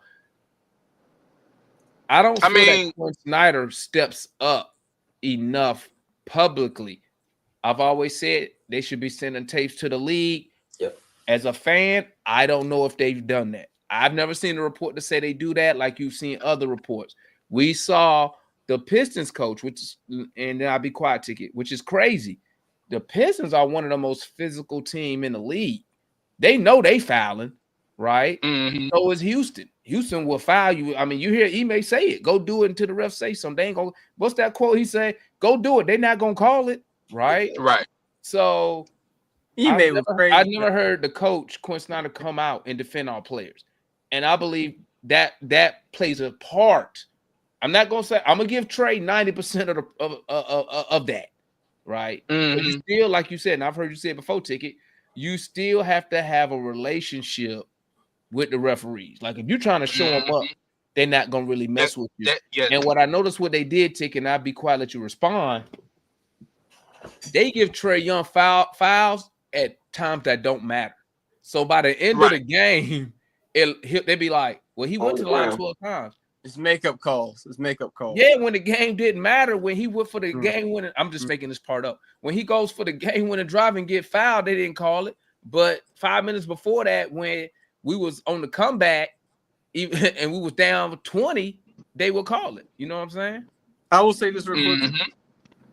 I don't feel that Quinn Snyder steps up enough publicly. I've always said they should be sending tapes to the league. As a fan, I don't know if they've done that. I've never seen a report to say they do that like you've seen other reports. We saw the Pistons coach, and then I'll be quiet ticket, which is crazy. The Pistons are one of the most physical team in the league. They know they fouling. right? Mhm. So is Houston. Houston will foul you. I mean, you hear Ime say it. Go do it until the ref say something. They ain't gonna. What's that quote? He said, "Go do it." They're not gonna call it, right? Right. So Ime was crazy. I never heard the coach Quinn Snyder come out and defend our players, and I believe that plays a part. I'm not gonna say I'm gonna give Trey 90% of that, right? But you Mhm. still, like you said, and I've heard you say it before, Ticket. You still have to have a relationship with the referees. Like if you're trying to show them up, they're not gonna really mess with you. Yeah. And what I noticed what they did, Ticket, and I'll be quiet, let you respond. They give Trey Young fouls at times that don't matter. So by the end of the game, they be like, well, he went to the line 12 times. It's makeup calls. It's makeup calls. Yeah, when the game didn't matter, when he went for the game winning, I'm just making this part up. When he goes for the game winning drive and get fouled, they didn't call it. But 5 minutes before that, when we was on the comeback, and we was down 20, they would call it. You know what I'm saying? I will say this real quick.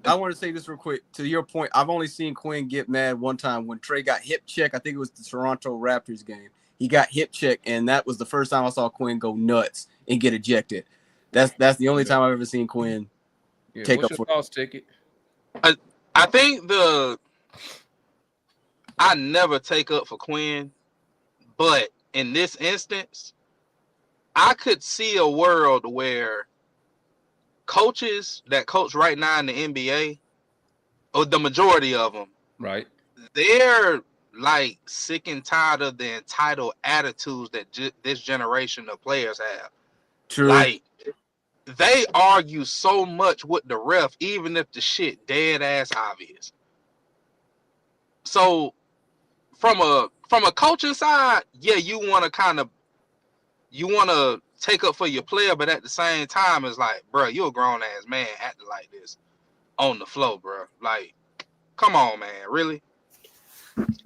I want to say this real quick. To your point, I've only seen Quinn get mad one time when Trey got hip check. I think it was the Toronto Raptors game. He got hip check, and that was the first time I saw Quinn go nuts and get ejected. That's the only time I've ever seen Quinn take what's up your for thoughts, Ticket? I think I never take up for Quinn, but in this instance, I could see a world where coaches that coach right now in the NBA, or the majority of them, right, they're like sick and tired of the entitled attitudes that this generation of players have. True. Like they argue so much with the ref, even if the shit dead ass obvious. So from a coaching side, yeah, you want to take up for your player, but at the same time, it's like, bro, you're a grown ass man acting like this on the floor, bro. Like, come on, man, really?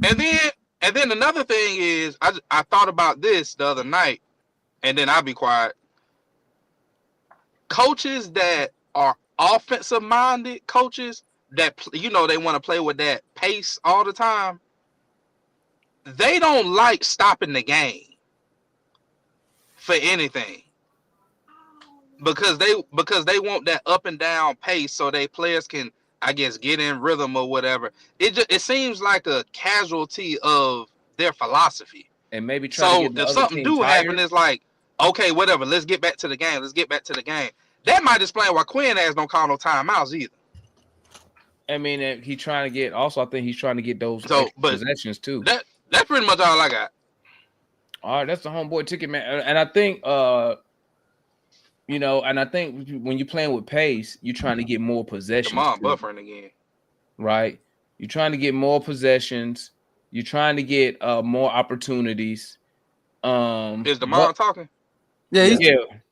And then another thing is, I thought about this the other night, and then I'll be quiet. Coaches that are offensive minded coaches that they want to play with that pace all the time, they don't like stopping the game for anything because they want that up and down pace so they players can, I guess, get in rhythm or whatever. It seems like a casualty of their philosophy. And maybe try to get the if other something team do tired. happen, it's like, okay, whatever. Let's get back to the game. That might explain why Quinn ass don't call no timeouts either. I mean, he's trying to get. Also, I think he's trying to get those possessions too. That's pretty much all I got. All right, that's the homeboy Ticket, man. And I think, and I think when you're playing with pace, you're trying to get more possessions. Come on, buffering again. Right, you're trying to get more possessions. You're trying to get more opportunities. Is DeMar talking? Yeah,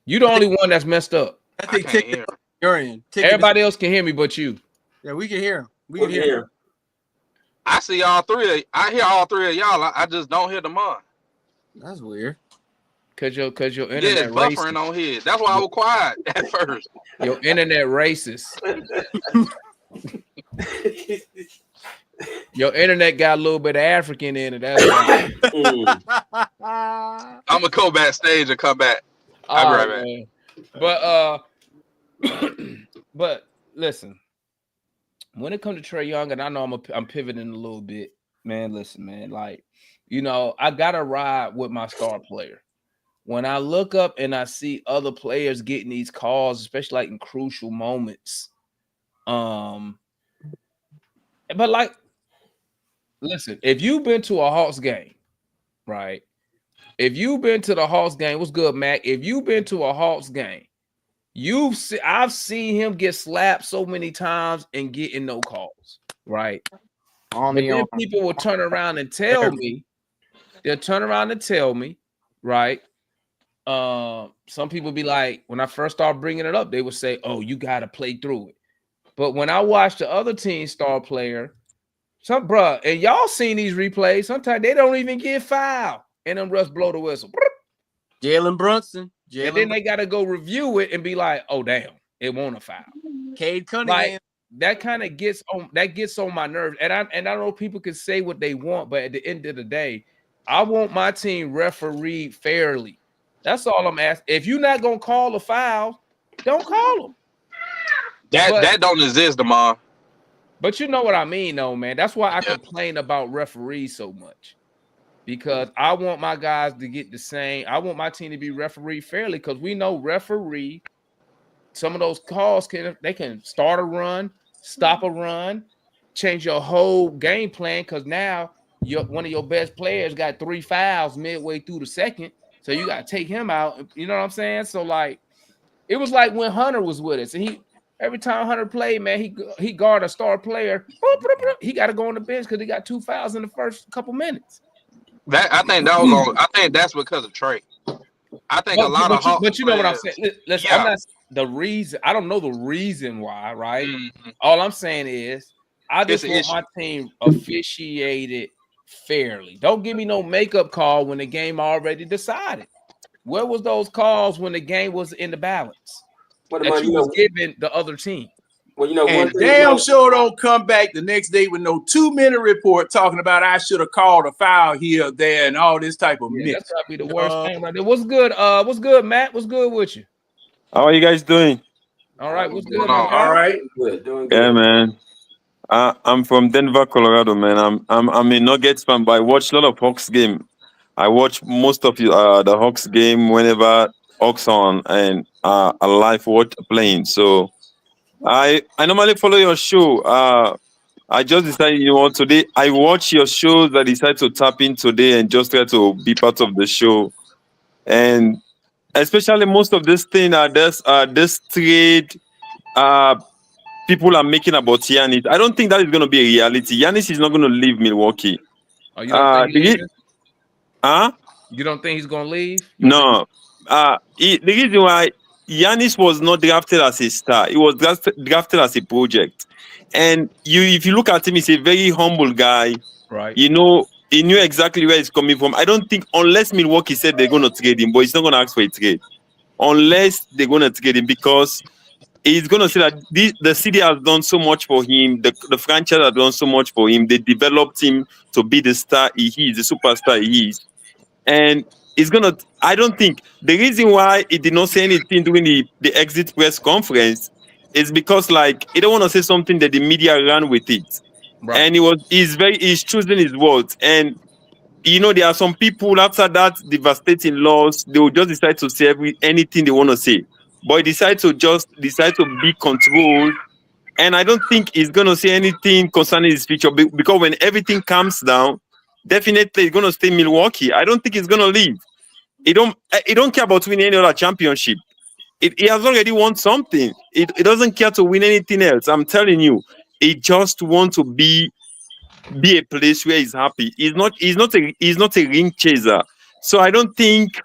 you're the only one that's messed up. I think Ticket, you're in. Everybody else can hear me, but you. Yeah, we can hear him. We can hear him. I see all three. I hear all three of y'all. I just don't hear DeMar. That's weird. Cause your internet it's buffering on here. That's why I was quiet at first. Your internet racist. Your internet got a little bit of African in it. That's why. I'm gonna go backstage and come back. I'll be right back. But listen, when it comes to Trey Young, and I know I'm pivoting a little bit, man. Listen, man, like, I gotta ride with my star player. When I look up and I see other players getting these calls, especially like in crucial moments, but like, listen, if you've been to a Hawks game, right? If you've been to the Hawks game, what's good, Mac? If you've been to a Hawks game, I've seen him get slapped so many times and getting no calls, right? And then people will turn around and tell me, right? Some people be like, when I first started bringing it up, they would say, "Oh, you got to play through it." But when I watch the other team star player, and y'all seen these replays, sometimes they don't even get fouled, and them refs blow the whistle. Jalen Brunson. And then they got to go review it and be like, "Oh, damn, it won't a foul." Cade Cunningham. Like, that kind of gets on my nerves. And I know people can say what they want, but at the end of the day, I want my team refereed fairly. That's all I'm asking. If you're not gonna call a foul, don't call them. That don't exist, Demar. But you know what I mean, though, man. That's why I complain about referees so much. Because I want my guys to get the same. I want my team to be refereed fairly because we know referee, some of those calls can start a run, stop a run, change your whole game plan because now one of your best players got 3 fouls midway through the second. So you got to take him out. You know what I'm saying? So like it was like when Hunter was with us and every time Hunter played, man, he guard a star player. He got to go on the bench because he got 2 fouls in the first couple minutes. I think that's because of Trey. I think a lot of Hawks but you know what I'm players- saying. Listen, I'm not the reason. I don't know the reason why, right? All I'm saying is I just want my team officiated fairly. Don't give me no makeup call when the game already decided. Where was those calls when the game was in the balance? That you was giving the other team. Well, you know, and damn sure don't come back the next day with no 2-minute report talking about I should have called a foul here, there, and all this type of myth. That's gotta be the worst thing right there. What's good? What's good, Matt? What's good with you? How are you guys doing? All right, what's good? All right, good, doing good. Yeah, man. I'm from Denver, Colorado, man. I'm a Nuggets fan, but I watch a lot of Hawks game. I watch most of the Hawks game whenever Hawks on and I live watch playing. So I normally follow your show. I just decided, today I watch your shows. I decided to tap in today and just try to be part of the show. And especially most of this thing, this trade, people are making about Giannis. I don't think that is going to be a reality. Giannis is not going to leave Milwaukee. Oh, you don't think he's leaving? You don't think he's going to leave? No. The reason why Giannis was not drafted as a star, he was drafted as a project. And if you look at him, he's a very humble guy. Right. He knew exactly where he's coming from. I don't think, unless Milwaukee said they're going to trade him, but he's not going to ask for a trade. Unless they're going to trade him, because he's going to say that the city has done so much for him. The franchise has done so much for him. They developed him to be the star he is, the superstar he is. And I don't think the reason why he did not say anything during the exit press conference is because he don't want to say something that the media ran with it. Right. And he's choosing his words. And there are some people after that devastating loss, they will just decide to say anything they want to say. But he decide to be controlled. And I don't think he's gonna say anything concerning his future, because when everything calms down, definitely he's gonna stay in Milwaukee. I don't think he's gonna leave. He don't care about winning any other championship. He has already won something. He doesn't care to win anything else. I'm telling you, he just wants to be a place where he's happy. He's not a ring chaser. So I don't think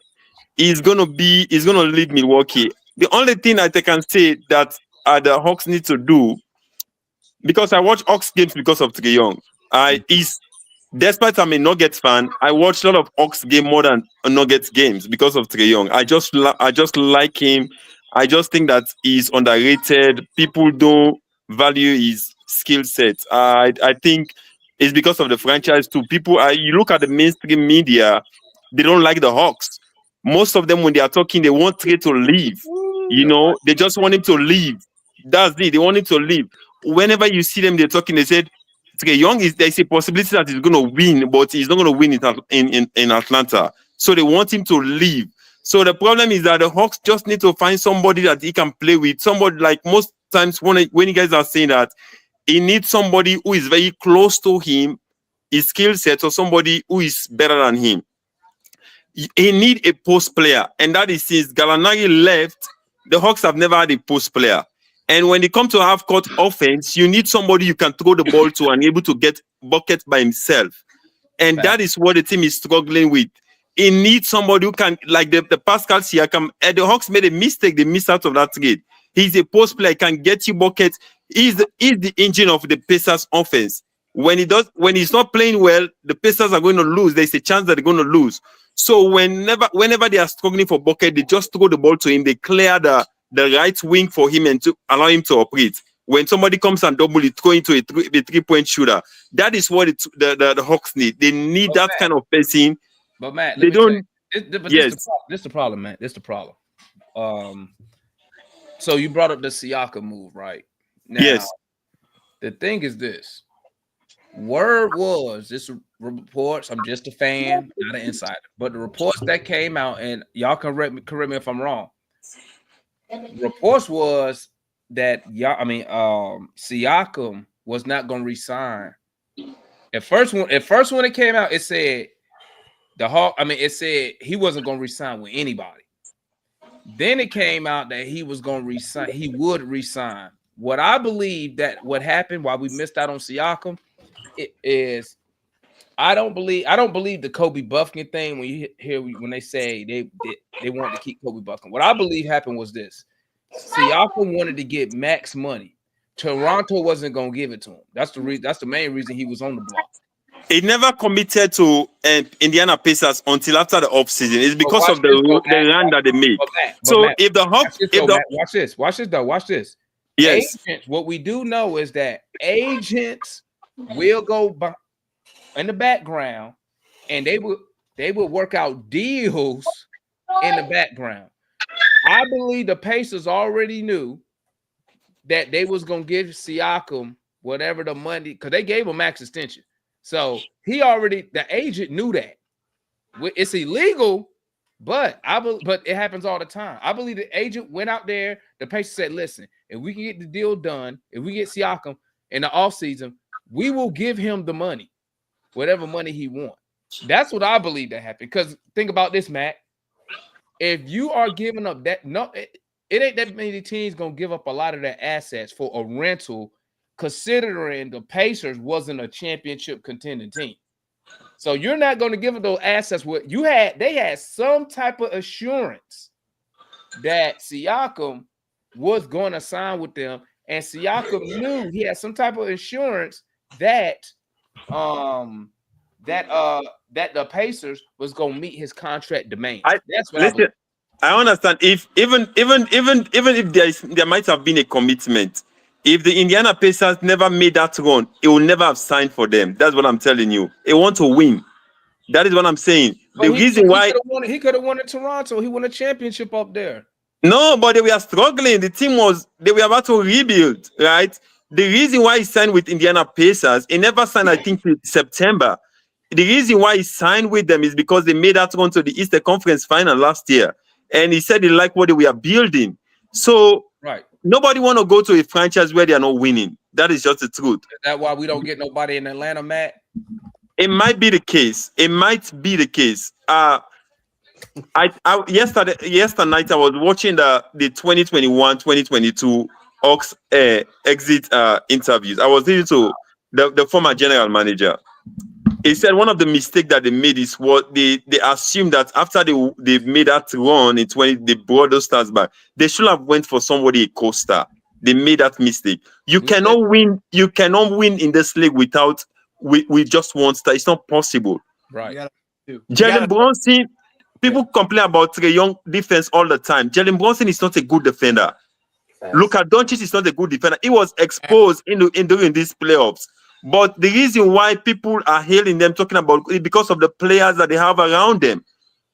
he's gonna leave Milwaukee. The only thing that I can say that the Hawks need to do, because I watch Hawks games because of Trae Young. Despite I'm a Nuggets fan, I watch a lot of Hawks game more than Nuggets games because of Trae Young. I just like him. I just think that he's underrated. People don't value his skill set. I think it's because of the franchise too. You look at the mainstream media, they don't like the Hawks. Most of them, when they are talking, they want Trae to leave. They just want him to leave. That's it. They want him to leave. Whenever you see them, they're talking, they said, Trae Young, there's a possibility that he's going to win, but he's not going to win it in Atlanta. So they want him to leave. So the problem is that the Hawks just need to find somebody that he can play with. Somebody, like most times when you guys are saying that, he needs somebody who is very close to him, his skill set, or somebody who is better than him. He need a post player. And that is, since Gallinari left, the Hawks have never had a post player. And when it comes to half-court offense, you need somebody you can throw the ball to and able to get buckets by himself. And that is what the team is struggling with. He needs somebody who can, like the Pascal Siakam. The Hawks made a mistake. They missed out of that trade. He's a post player, can get you buckets. He's the engine of the Pacers offense. When he's not playing well, the Pacers are going to lose. There's a chance that they're going to lose. So whenever they are struggling for bucket, they just throw the ball to him. They clear the right wing for him and to allow him to operate. When somebody comes and double it, throw into a 3-point shooter. That is what the Hawks need. They need that kind of person But Matt, let They me tell you, don't. but Yes, this the problem, man. This the problem. So you brought up the Siakam move, right? Now, yes. the thing is this. Word was this reports. I'm just a fan, not an insider. But the reports that came out, and y'all can correct me if I'm wrong. Reports was that Siakam was not going to resign. At first when it came out, it said it said he wasn't going to resign with anybody. Then it came out that he was going to resign. He would resign. What I believe that what happened, why we missed out on Siakam, is I don't believe the Kobe Buffkin thing when you hear when they say they want to keep Kobe Buffkin. What I believe happened was this: Siakam wanted to get max money. Toronto wasn't going to give it to him. That's the reason. That's the main reason he was on the block. He never committed to Indiana Pacers until after the offseason. It's because of the run that they made. Matt, if the Hawks, watch this. Watch this. Yes. Agents, what we do know is that agents will go in the background, and they will work out deals in the background. I believe the Pacers already knew that they was gonna give Siakam whatever the money, because they gave him max extension. So the agent knew that. It's illegal, but it happens all the time. I believe the agent went out there, the Pacers said, listen, if we can get the deal done, if we get Siakam in the offseason, we will give him the money, whatever money he wants. That's what I believe that happened. Because think about this, Matt. If you are giving up that, it ain't that many teams gonna give up a lot of their assets for a rental, considering the Pacers wasn't a championship contending team. So you're not going to give up those assets. What you had, they had some type of assurance that Siakam was going to sign with them, and Siakam knew he had some type of assurance that that the Pacers was going to meet his contract demands. That's what I believe. I understand. If even if there might have been a commitment, if the Indiana Pacers never made that run, it will never have signed for them. That's what I'm telling you. They want to win. That is what I'm saying. The reason why he could have won in Toronto. He won a championship up there. No, but they were struggling. They were about to rebuild, right? The reason why he signed with Indiana Pacers, he never signed, I think, in September. The reason why he signed with them is because they made that run to the Eastern Conference Final last year. And he said he liked what they were building. So nobody want to go to a franchise where they are not winning. That is just the truth. Is that why we don't get nobody in Atlanta, Matt? It might be the case. Yesterday night I was watching the 2021-2022 Hawks exit interviews. I was listening to the former general manager. He said one of the mistakes that they made is what they assumed that after they made that run in 20, they brought those stars back. They should have went for somebody a co-star. They made that mistake. You cannot win in this league without with just one star. It's not possible. Right. Jalen Brunson, people complain about Trae Young defense all the time. Jalen Brunson is not a good defender. Luka Doncic is not a good defender. He was exposed during these playoffs. But the reason why people are hailing them, talking about it, because of the players that they have around them.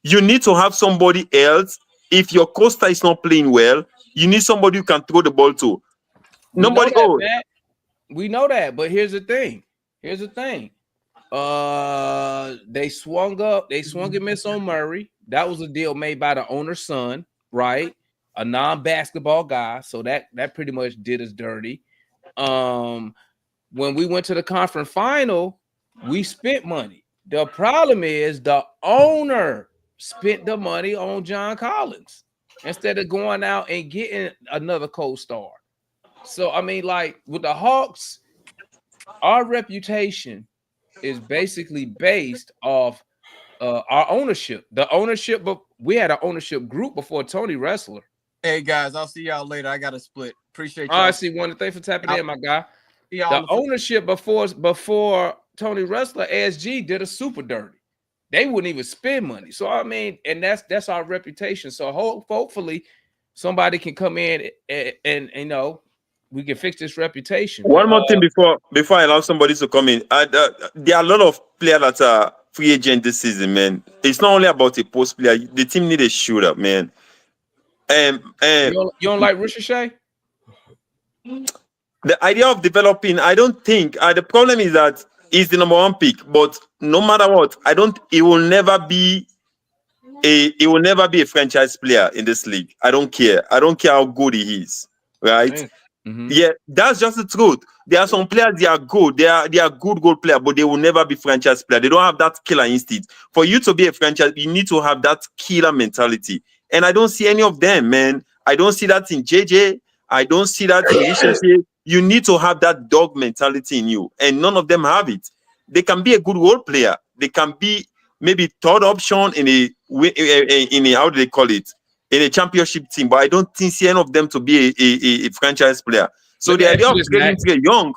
You need to have somebody else. If your co-star is not playing well, you need somebody you can throw the ball to. We know that, but here's the thing. They swung and missed on Murray. That was a deal made by the owner's son, right? A non-basketball guy. So that pretty much did us dirty. When we went to the conference final, we spent money. The problem is the owner spent the money on John Collins instead of going out and getting another co-star. So, I mean, like with the Hawks, our reputation is basically based off our ownership. The ownership, but we had an ownership group before Tony Wrestler. Hey, guys, I'll see y'all later. I got to split. Appreciate y'all. All right, see one. Thanks for tapping in, my guy. The ownership before Tony Wrestler, ASG did a super dirty. They wouldn't even spend money. So I mean, and that's our reputation. So hopefully somebody can come in and you know we can fix this reputation. One more thing before I allow somebody to come in. There are a lot of players that are free agent this season, man. It's not only about a post player. The team need a shooter, man. You don't like Ricochet? The idea of developing, I don't think. The problem is that he's the number one pick, but no matter what, he will never be a franchise player in this league. I don't care. I don't care how good he is, right? Mm-hmm. Yeah, that's just the truth. There are some players, they are good. They are good player, but they will never be franchise player. They don't have that killer instinct. For you to be a franchise, you need to have that killer mentality. And I don't see any of them, man. I don't see that in JJ. I don't see that in Ricochet. You need to have that dog mentality in you, and none of them have it. They can be a good role player. They can be maybe third option in a how do they call it, in a championship team, but I don't see any of them to be a franchise player. So the idea of getting Trae Young.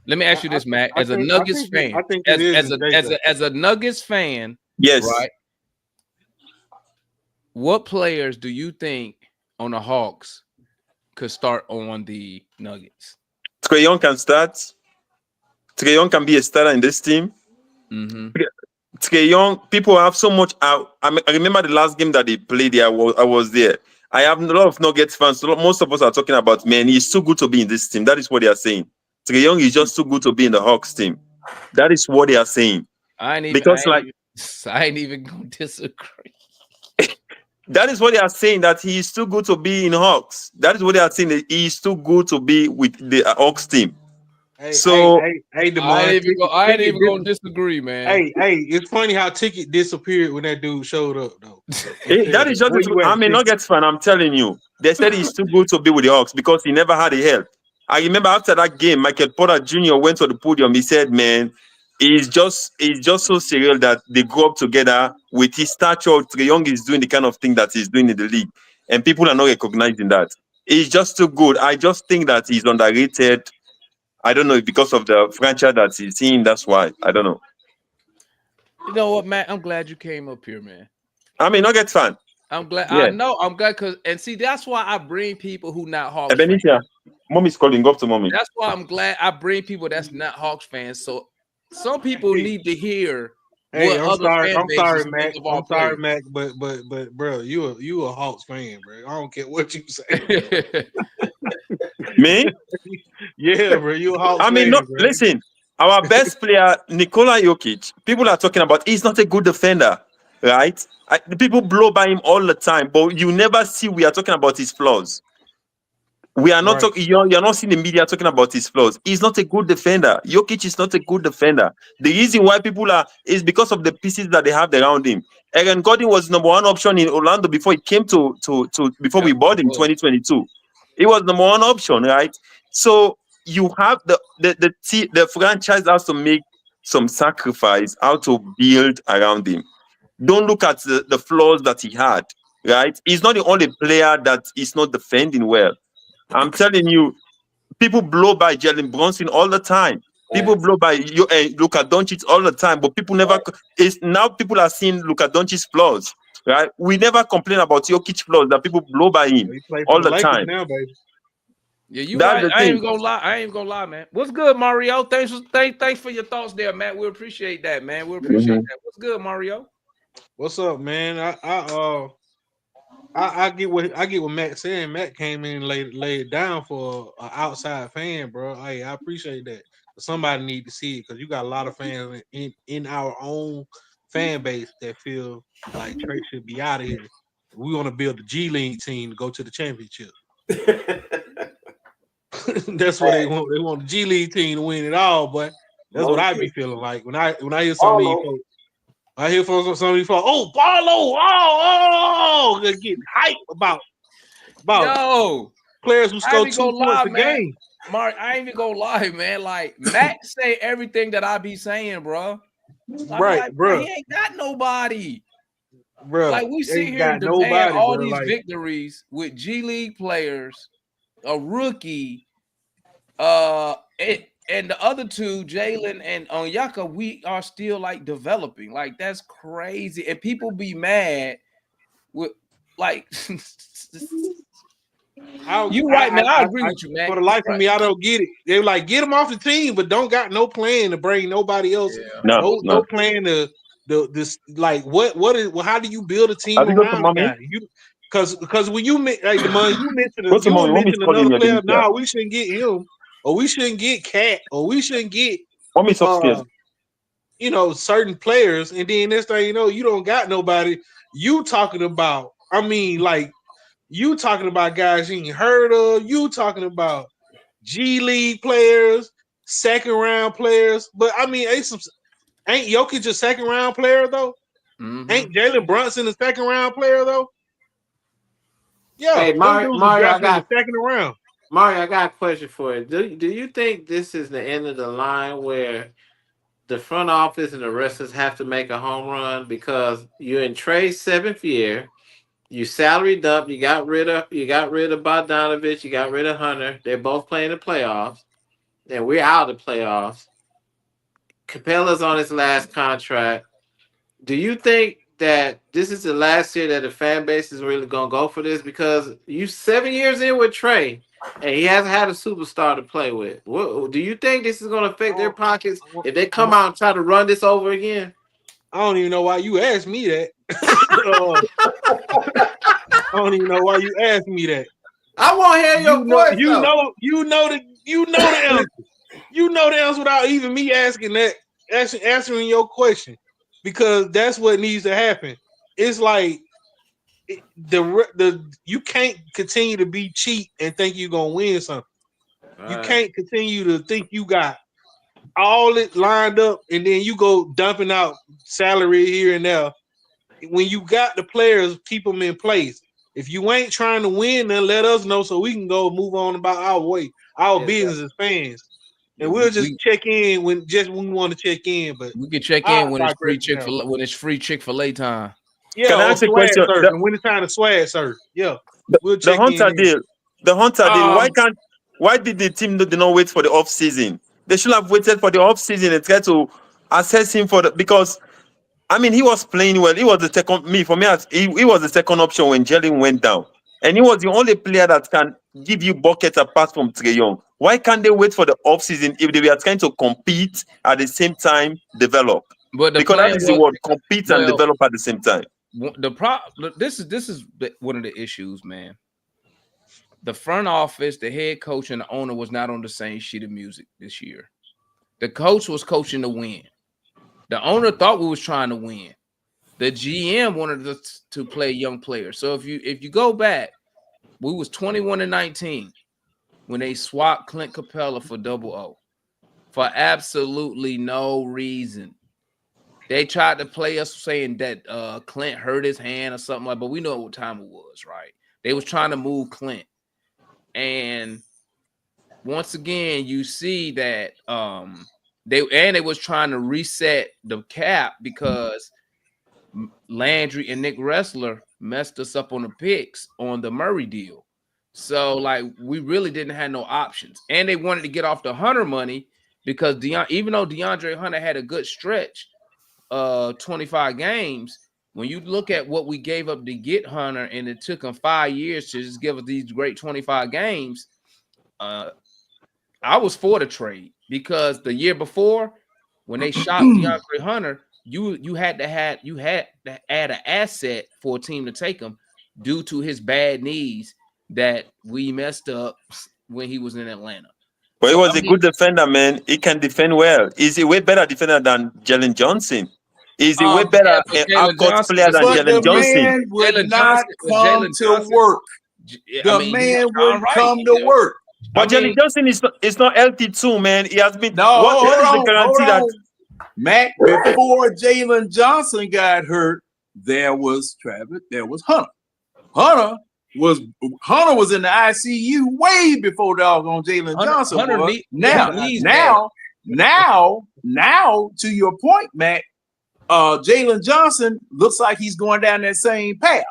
Let me ask you this, Matt. As a Nuggets fan, as a Nuggets fan, yes, right? What players do you think on the Hawks could start on the Nuggets? Trae Young can start. Trae Young can be a starter in this team. Mm-hmm. Trae Young, people have so much. I remember the last game that they played there. I was there. I have a lot of Nuggets fans. So most of us are talking about, man, he's too good to be in this team. That is what they are saying. Trae Young is just too good to be in the Hawks team. That is what they are saying. I ain't even gonna disagree. That is what they are saying, that he is too good to be in Hawks. That is what they are saying, that he is too good to be with the Hawks team. Hey, Demar, I ain't even gonna disagree, man. Hey, it's funny how Ticket disappeared when that dude showed up, though. That is just I'm a Nuggets fan, I'm telling you. They said he's too good to be with the Hawks because he never had a help. I remember after that game, Michael Porter Jr. went to the podium. He said, man, he's just so surreal that they grew up together. With his stature, Trae Young is doing the kind of thing that he's doing in the league, and people are not recognizing that. He's just too good. I just think that he's underrated. I don't know if because of the franchise that he's in, that's why. I don't know. You know what, Matt? I'm glad you came up here, man. I'm a Nuggets fan. I'm glad. Yeah. I'm glad see, that's why I bring people who not Hawks fans. Mommy's calling. Go up to mommy. That's why I'm glad I bring people that's not Hawks fans. So some people need to hear. Hey, I'm sorry, Mac. I'm sorry, Mac, but bro, you a Hawks fan, bro. I don't care what you say. Me? Yeah, bro, you a Hawks fan. No, bro. Listen, our best player, Nikola Jokic, people are talking about he's not a good defender, right? The people blow by him all the time, but you never see we are talking about his flaws. We are not talking. You're not seeing the media talking about his flaws. He's not a good defender. Jokic is not a good defender. The reason why people is because of the pieces that they have around him. Aaron Gordon was number one option in Orlando before he came before we bought him in 2022. He was number one option, right? So you have the franchise has to make some sacrifice how to build around him. Don't look at the flaws that he had, right? He's not the only player that is not defending well. I'm telling you, people blow by Jalen Brunson all the time. People blow by Luka Doncic all the time, but people never. Now people are seeing Luka Doncic's flaws, right? We never complain about Jokic flaws that people blow by him all the time. Now, baby. Yeah, you right. I ain't gonna lie, man. What's good, Mario? Thanks for your thoughts there, Matt. We appreciate that, man. We appreciate that. What's good, Mario? What's up, man? I get what Matt saying. Matt came in and laid it down for an outside fan, bro. Hey, I appreciate that. Somebody need to see it because you got a lot of fans in our own fan base that feel like Trey should be out of here. We want to build a G League team to go to the championship. That's what they want. They want the G League team to win it all, but that's what I be feeling like when I hear some of these folks. I hear from some of these folks, oh, Barlow, they're getting hype about players who score 2 points a game. Mark, I ain't even gonna lie, man. Like Matt say everything that I be saying, bro. Right, bro. He ain't got nobody, bro. Like we sit here and demand all these victories with G League players, a rookie, and the other two, Jalen and Onyeka, we are still like developing. Like that's crazy, and people be mad with like. You right, man. I agree with you, man. For the life of me, I don't get it. They're like, get them off the team, but don't got no plan to bring nobody else. Yeah. No plan to this like what is how do you build a team Have you got to around a mommy? guy? Because when you like the man you Go to mommy. Mommy's mentioned calling another you. player. Yeah. We shouldn't get him, or we shouldn't get Cat, or we shouldn't get Mommy's upstairs. certain players, and then this thing you don't got nobody. You talking about? I mean, like you talking about guys you ain't heard of. You talking about G League players, second round players. But I mean, ain't Jokic a second round player though? Mm-hmm. Ain't Jalen Brunson a second round player though? Yeah, Hey, Mario, I drafted in the second round. Mario, I got a question for you. Do you think this is the end of the line where the front office and the wrestlers have to make a home run because you're in Trey's 7th year, you salary dump, you got rid of Bogdanovich, you got rid of Hunter. They're both playing the playoffs, and we're out of the playoffs. Capella's on his last contract. Do you think that this is the last year that the fan base is really gonna go for this? Because you 7 years in with Trey, and he hasn't had a superstar to play with. Do you think this is gonna affect their pockets if they come out and try to run this over again? I don't even know why you asked me that. I don't even know why you asked me that. I want to hear your voice. You know the answer. You know the answer without even me asking that, answering your question, because that's what needs to happen. It's like you can't continue to be cheap and think you're gonna win something. You can't continue to think you got all it lined up and then you go dumping out salary here and there. When you got the players, keep them in place. If you ain't trying to win, then let us know so we can go move on about our way, our business as fans. And we'll just check in when we want to check in. But we can check in when it's free Chick-fil-A time. Yeah, Can I ask a question? And when it's time to swag surf, yeah. We'll check the Hunter in. deal. The Hunter deal. Why did the team not wait for the off season? They should have waited for the off season and try to assess him because I mean he was playing well. He was the second he was the second option when Jalen went down. And he was the only player that can give you buckets apart from Trae Young. Why can't they wait for the off season if they were trying to compete at the same time, develop? But because that is the word, compete and develop at the same time. This is one of the issues, man. The front office, the head coach, and the owner was not on the same sheet of music this year. The coach was coaching to win. The owner thought we was trying to win. The GM wanted us to play young players. So if you go back, we was 21-19 when they swapped Clint Capella for Double O for absolutely no reason. They tried to play us saying that Clint hurt his hand or something like, but we know what time it was, right? They was trying to move Clint. And once again, you see that they was trying to reset the cap because Landry and Nick Ressler messed us up on the picks on the Murray deal. So, like, we really didn't have no options. And they wanted to get off the Hunter money because even though DeAndre Hunter had a good stretch, 25 games, when you look at what we gave up to get Hunter and it took him 5 years to just give us these great 25 games, I was for the trade because the year before when they shot DeAndre Hunter, you had to add an asset for a team to take him due to his bad knees that we messed up when he was in Atlanta. But he was a good defender, man. He can defend well. He's a way better defender than Jalen Johnson. He's a way better out-court player than Jalen Johnson. Man would not come to work. The man would come to work. But Jalen Johnson is not healthy too, man. He has been. Hold on. Matt, before Jalen Johnson got hurt, there was Hunter. Hunter was in the ICU way before doggone Jalen Johnson was. Now, to your point, Matt, Jalen Johnson looks like he's going down that same path.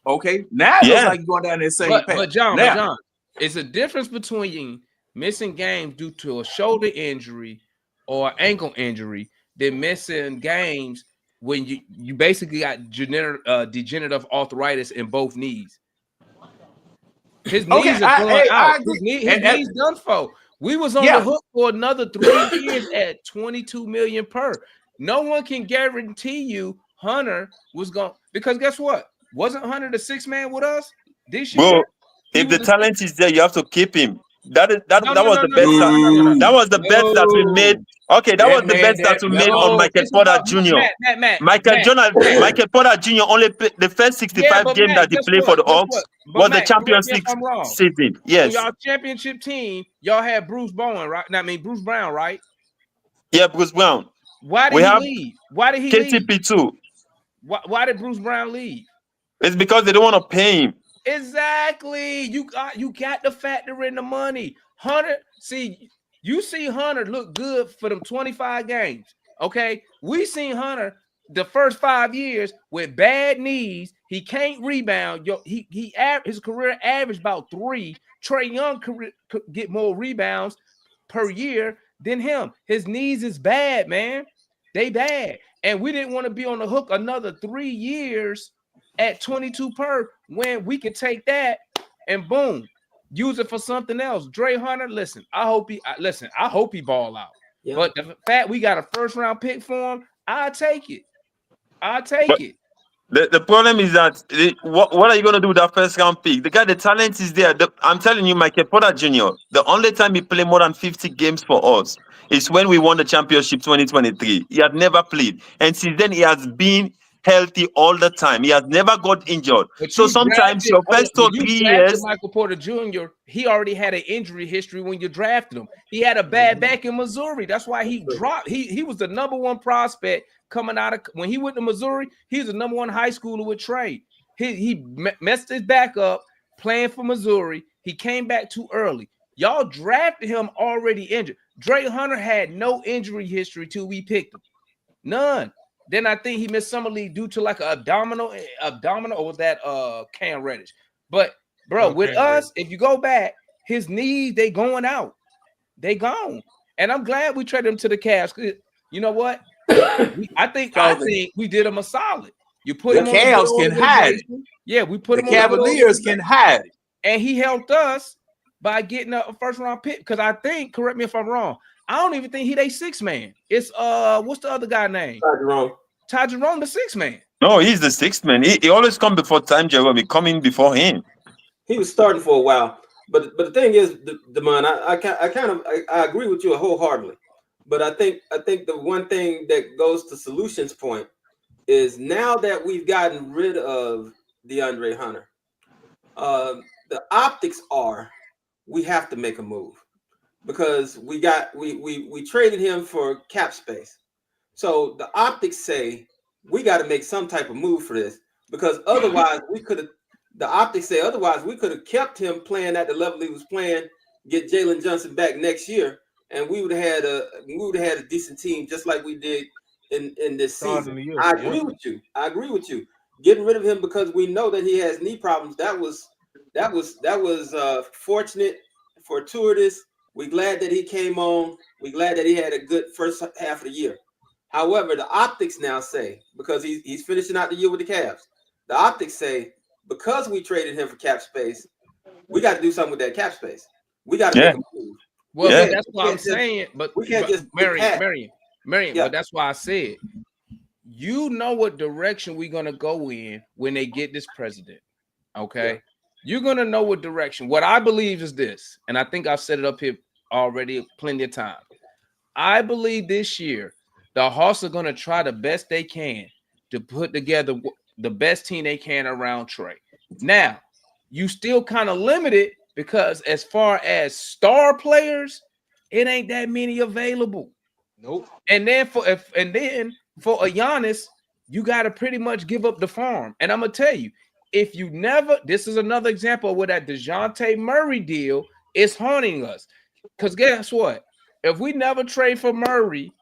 Okay, now it looks like he's going down that same path. But John, it's a difference between missing games due to a shoulder injury or ankle injury than missing games when you basically got degenerative arthritis in both knees. His knees are going out. His knees done for. We was on the hook for another 3 years at $22 million per. No one can guarantee you Hunter was going, because guess what? Wasn't Hunter the sixth man with us this year? Bro, He if was the the talent is there, you have to keep him. That no, was the bet that no. that was the bet that we made. Okay, that was the bet that we made on No. Michael It's Porter about Jr. Matt. Michael Porter Jr. only played the first Yeah, 65 but game Matt, that he played for the guess Hawks what? But was the Matt, correct Champions me if League I'm wrong. season. On Yes. y'all championship team, y'all had Bruce Bowen, right? I mean Bruce Brown, right? Yeah, Bruce Brown. Why did We he have leave? Why did he leave? KCP too. Why did Bruce Brown leave? It's because they don't want to pay him. Exactly. You got to factor in the money. Hunter, see, you see Hunter look good for them 25 games. Okay. We seen Hunter the first 5 years with bad knees. He can't rebound. His career average about 3. Trae Young could get more rebounds per year than him. His knees is bad, man. They bad. And we didn't want to be on the hook another 3 years at 22 per, when we could take that and boom, use it for something else. Dre Hunter, listen, I hope he ball out. Yeah. But the fact we got a first round pick for him, I'll take it. But the problem is that what are you going to do with that first round pick? The talent is there. I'm telling you, Michael Porter Jr., the only time he played more than 50 games for us is when we won the championship 2023. He had never played. And since then, he has been healthy all the time. He has never got injured. So sometimes your first 2 or 3 years. Michael Porter Jr., he already had an injury history when you drafted him. He had a bad back in Missouri. That's why he dropped. He was the number 1 prospect coming out of, when he went to Missouri, he was the number 1 high schooler with Trae. He messed his back up playing for Missouri. He came back too early. Y'all drafted him already injured. Dre Hunter had no injury history till we picked him. None. Then I think he missed summer league due to like an abdominal, or was that Cam Reddish? But bro, with us, if you go back, his knees, they going out. They gone. And I'm glad we traded him to the Cavs. You know what? I think we did him a solid. You put him on the Cavs can hide it. Yeah, we put him on the Cavaliers can hide it. And he helped us by getting a first round pick. Because I think, correct me if I'm wrong, I don't even think he they 6 man. It's what's the other guy name? Ty Jerome, the 6 man. No, he's the 6th man. He always come before time, Jerome. He come in before him. He was starting for a while, but the thing is, Damon, I agree with you wholeheartedly. But I think the one thing that goes to Solutions' point is now that we've gotten rid of DeAndre Hunter, the optics are we have to make a move because we traded him for cap space. So the optics say we got to make some type of move for this because otherwise we could have. The optics say otherwise we could have kept him playing at the level he was playing, get Jalen Johnson back next year, and we would have had a decent team just like we did in this season. I agree with you. Getting rid of him because we know that he has knee problems. That was fortunate, fortuitous. We're glad that he came on. We're glad that he had a good first half of the year. However, the optics now say, because he's finishing out the year with the Cavs, the optics say because we traded him for cap space, we got to do something with that cap space. We got to make a move. Well, that's what I'm saying. But we can't just Marion. But that's why I said, you know what direction we're gonna go in when they get this president. Okay, you're gonna know what direction. What I believe is this, and I think I've set it up here already plenty of time. I believe this year the Hawks are gonna try the best they can to put together the best team they can around Trae. Now, you still kind of limited because as far as star players, it ain't that many available. Nope. And then for a Giannis, you got to pretty much give up the farm. And I'm gonna tell you, if you never, this is another example of where that DeJounte Murray deal is haunting us. Because guess what? If we never trade for Murray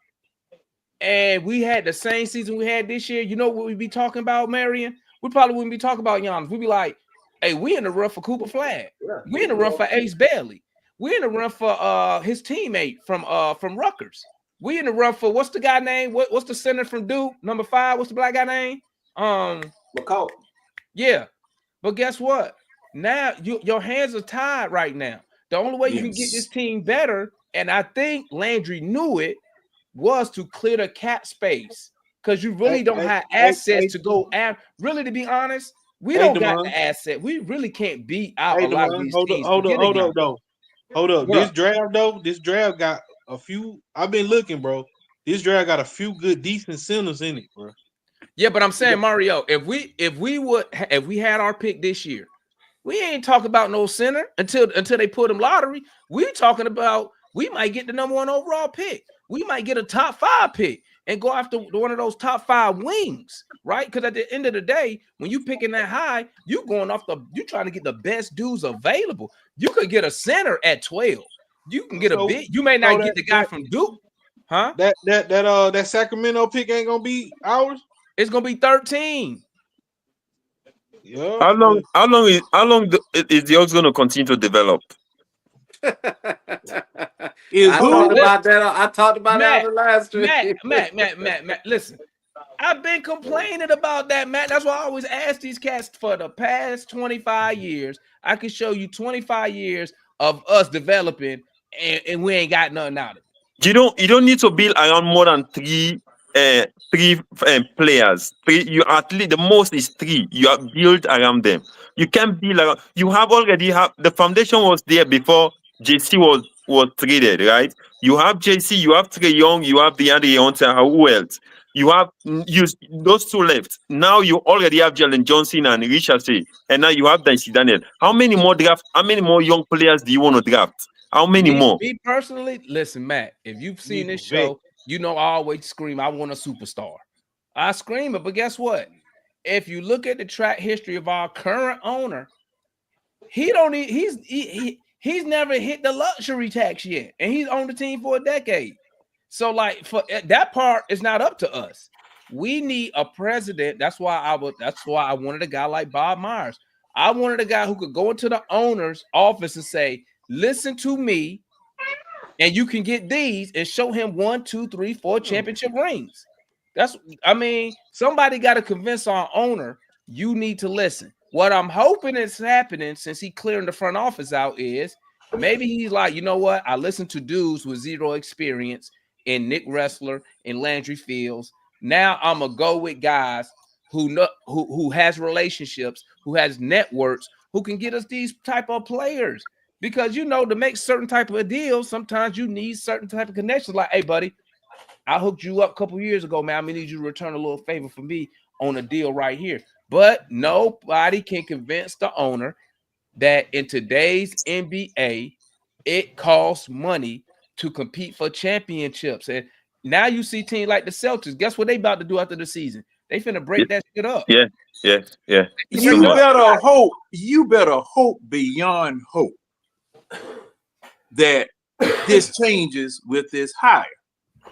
and we had the same season we had this year, you know what we'd be talking about, Marion? We probably wouldn't be talking about Giannis. We'd be like, hey, we in the run for Cooper Flag. We in the run for Ace Bailey. We in the run for his teammate from Rutgers. We in the run for what's the guy name? What's the center from Duke? Number 5. What's the black guy name? McCall. Yeah. But guess what? Now your hands are tied right now. The only way you can get this team better, and I think Landry knew it, was to clear the cap space because you really don't have assets to go and really, to be honest, we don't got the asset. We really can't beat out a lot of these teams. Hold up, though. Hold up. What This draft got a few. I've been looking, bro. This draft got a few good, decent centers in it, bro. Yeah, but I'm saying, Mario, if we had our pick this year, we ain't talking about no center until they put them lottery. We talking about we might get the number 1 overall pick. We might get a top 5 pick and go after one of those top 5 wings, right? Because at the end of the day, when you picking that high, you trying to get the best dudes available. You could get a center at 12. You can get a big. You may not get the guy from Duke, huh? That Sacramento pick ain't gonna be ours. It's gonna be 13. Yeah. How long is the Hawks going to continue to develop? I talked about that on the last stream. Matt, listen. I've been complaining about that, Matt. That's why I always ask these cats for the past 25 years. I can show you 25 years of us developing, and we ain't got nothing out of it. You don't need to build around more than three players. You at least the most is 3. You are built around them. You can't build around. You already have the foundation was there before JC was traded, right? You have JC, you have Trae Young, you have DeAndre Hunter. Who else? You have those 2 left. Now you already have Jalen Johnson and Richard Shea, and now you have Dicey Daniel. How many more young players do you want to draft? How many more? Me personally, listen, Matt. If you've seen this show, you know I always scream, I want a superstar. I scream it, but guess what? If you look at the track history of our current owner, he's never hit the luxury tax yet, and he's on the team for a decade. So, like, for that part is not up to us. We need a president. That's why I wanted a guy like Bob Myers. I wanted a guy who could go into the owner's office and say, "Listen to me, and you can get these," and show him 1, 2, 3, 4 championship rings. Somebody got to convince our owner, you need to listen. What I'm hoping is happening since he clearing the front office out is maybe he's like, you know what? I listened to dudes with 0 experience in Nick Wrestler and Landry Fields. Now I'm gonna go with guys who has relationships, who has networks, who can get us these type of players. Because to make certain type of deals, sometimes you need certain type of connections. Like, hey, buddy, I hooked you up a couple years ago, man. I'm gonna need you to return a little favor for me on a deal right here. But nobody can convince the owner that in today's NBA, it costs money to compete for championships. And now you see teams like the Celtics. Guess what they about to do after the season? They finna break that shit up. Yeah. You better hope beyond hope that this changes with this hire.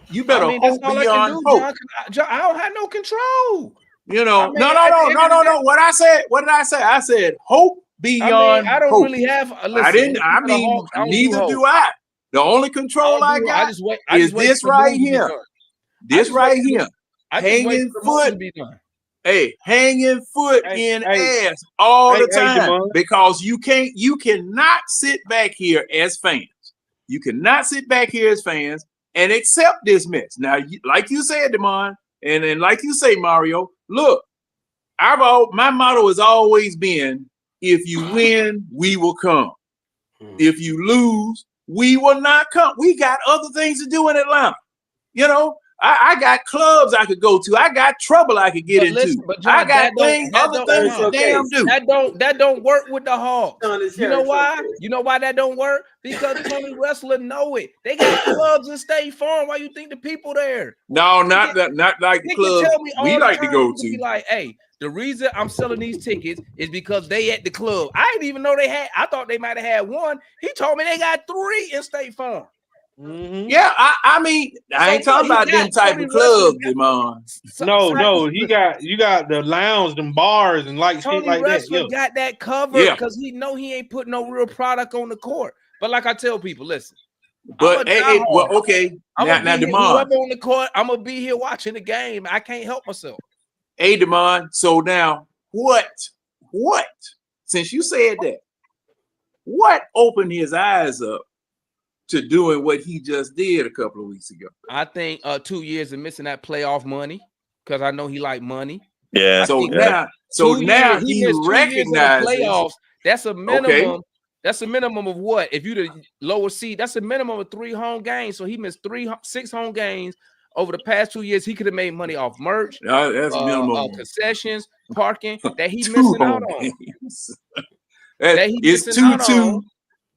You better hope beyond hope. John, I don't have no control. No. What did I say? I said hope beyond I don't hope. really have. Neither do I. The only control I got is this right here. This right here. Hanging foot. Hey, hanging foot in ass all the time because you cannot sit back here as fans. You cannot sit back here as fans and accept this mess. Now, like you said, Damon, and like you say, Mario, look, my motto has always been, if you win, we will come. If you lose, we will not come. We got other things to do in Atlanta. I got clubs I could go to. I got trouble I could get into. John, I got other things to damn do. That don't work with the Hawks. You know why? You know why that don't work? Because Tony Wrestler know it. They got clubs in State Farm. Why you think the people there? No, not like the clubs we like to go to. Be like, hey, the reason I'm selling these tickets is because they at the club. I didn't even know they had. I thought they might have had 1. He told me they got 3 in State Farm. Mm-hmm. Yeah, I mean, I ain't talking about them type of clubs, Demon. No, you got the lounge, them bars, and shit like that. Tony got that covered because he ain't putting no real product on the court. But like I tell people, listen. But okay. Now, Demon, whoever on the court, I'm gonna be here watching the game. I can't help myself. Hey, Demon. So now, what? Since you said that, what opened his eyes up to doing what he just did a couple of weeks ago. I think 2 years of missing that playoff money because I know he like money. Yeah. So yeah. now he he missed 2 years in the recognizes. playoffs. That's a minimum. Okay. That's a minimum of what? If you the lower seed, that's a minimum of 3 home games. So he missed 6 home games over the past 2 years. He could have made money off merch, That's minimum concessions, parking that he 2 missing out home on. games. That he It's missing out on. 2-2.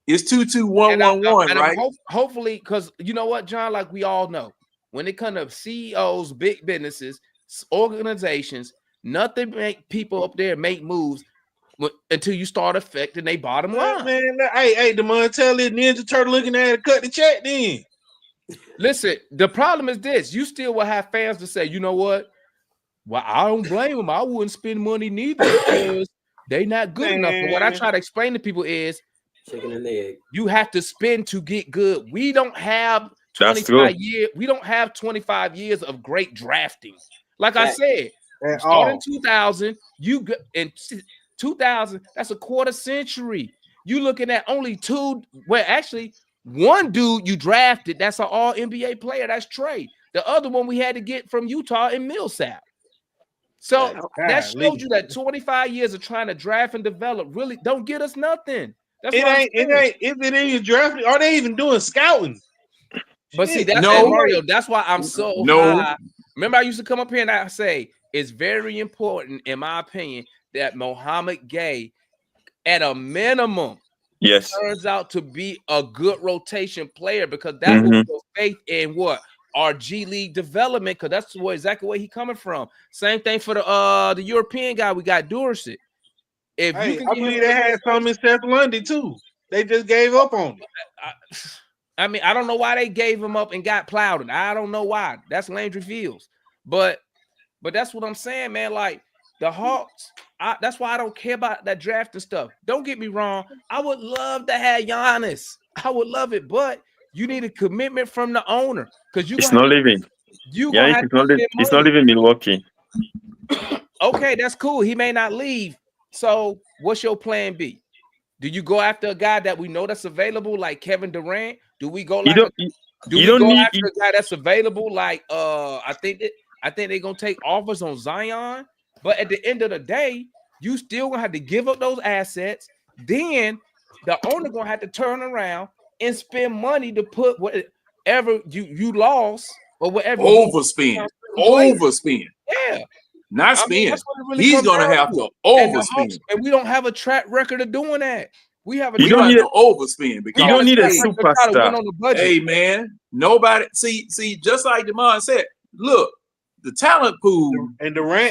It's 2-2-1-1-1, right? Hopefully, because you know what, John, like we all know, when it comes to CEOs, big businesses, organizations, nothing make people up there make moves until you start affecting their bottom line. Man, hey, the Montelli Ninja Turtle looking at it, cut the check then. Listen, the problem is this: you still will have fans to say, you know what? Well, I don't blame them. I wouldn't spend money neither because they not good enough. But what I try to explain to people is chicken and egg. You have to spend to get good. We don't have 25 years. We don't have 25 years of great drafting. Like I said, starting 2000, you in 2000, that's a quarter century. You looking at only 2, well, actually, one dude you drafted, that's an all NBA player, that's Trey. The other one we had to get from Utah in Millsap. So that shows you that 25 years of trying to draft and develop really don't get us nothing. That's Is it in drafting? Are they even doing scouting? But see, that's Mario. That's why I'm so high. Remember, I used to come up here and I say it's very important, in my opinion, that Mohamed Gay, at a minimum, turns out to be a good rotation player because that's what puts faith in what our G League development, because that's exactly where he coming from. Same thing for the European guy we got, Dorsett. If you can I believe they had some in Seth Lundy too. They just gave up on it. I mean, I don't know why they gave him up and got Plowden. I don't know why. That's Landry Fields. But that's what I'm saying, man. Like the Hawks, that's why I don't care about that draft and stuff. Don't get me wrong. I would love to have Giannis. I would love it, but you need a commitment from the owner because it's not leaving. It's not leaving Milwaukee. Okay, that's cool. He may not leave. So what's your plan B? Do you go after a guy that we know that's available, like Kevin Durant? Do we go like after a guy that's available? Like I think they're gonna take offers on Zion, but at the end of the day, you still gonna have to give up those assets. Then the owner gonna have to turn around and spend money to put whatever you lost or whatever overspend. Yeah. Not spend. He's gonna have to overspend, and we don't have a track record of doing that. We have a you don't need to overspend because you don't need a superstar. Hey man, nobody see just like Demond said. Look, the talent pool and Durant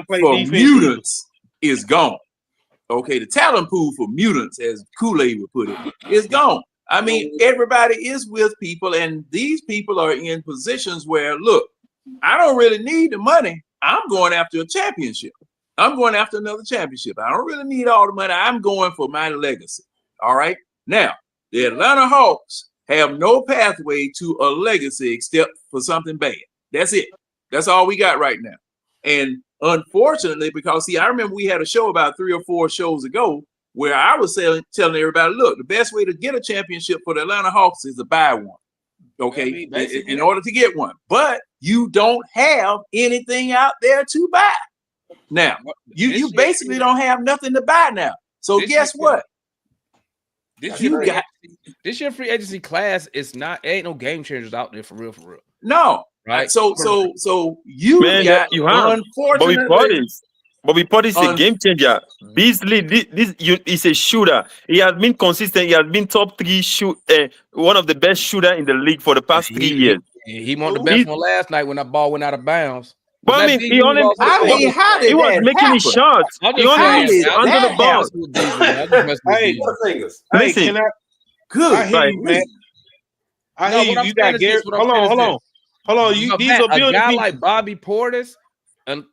for mutants is gone. Okay, the talent pool for mutants, as Kool-Aid would put it, is gone. I mean, everybody is with people, and these people are in positions where, look, I don't really need the money. I'm going after a championship. I'm going after another championship. I don't really need all the money. I'm going for my legacy. All right. Now, the Atlanta Hawks have no pathway to a legacy except for something bad. That's it. That's all we got right now. And unfortunately, because see, I remember we had a show about 3 or 4 shows ago where I was telling everybody, look, the best way to get a championship for the Atlanta Hawks is to buy one. Okay, in order to get one, but you don't have anything out there to buy. Now, you basically don't have nothing to buy now. So guess what? This year free agency class is not ain't no game changers out there for real. No, right? So you got unfortunately. Bobby Portis is a game changer. Beasley, is a shooter. He has been consistent. He has been top 3 one of the best shooter in the league for the past 3 years. He won the best one last night when that ball went out of bounds. But I mean, he was making his shots. He only was under the ball. Hey, can I? Good. I hear you, man. I hear you. You got Gary. Hold on. These are building a guy people. like Bobby Portis, and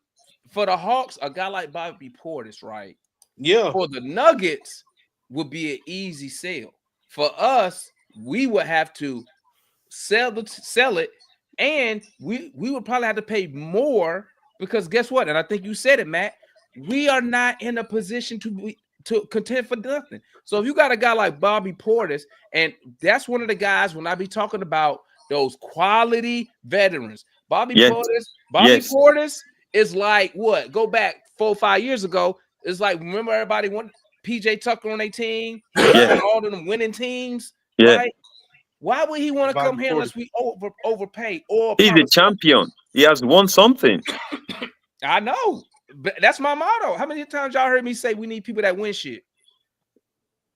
for the Hawks, a guy like Bobby Portis, right? Yeah. For the Nuggets, would be an easy sale. For us, we would have to sell it, and we would probably have to pay more because guess what? And I think you said it, Matt. We are not in a position to contend for nothing. So if you got a guy like Bobby Portis, and that's one of the guys when I be talking about those quality veterans, Bobby Yes. Yes. Portis is like what? Go back 4 or 5 years ago. It's like remember everybody wanted PJ Tucker on their team. He was Yeah. on all of them winning teams, Yeah. right? Why would he want to Bobby come here Portis. unless we overpay or He's a promise? champion. He has won something. I know, but that's my motto. How many times y'all heard me say we need people that win shit?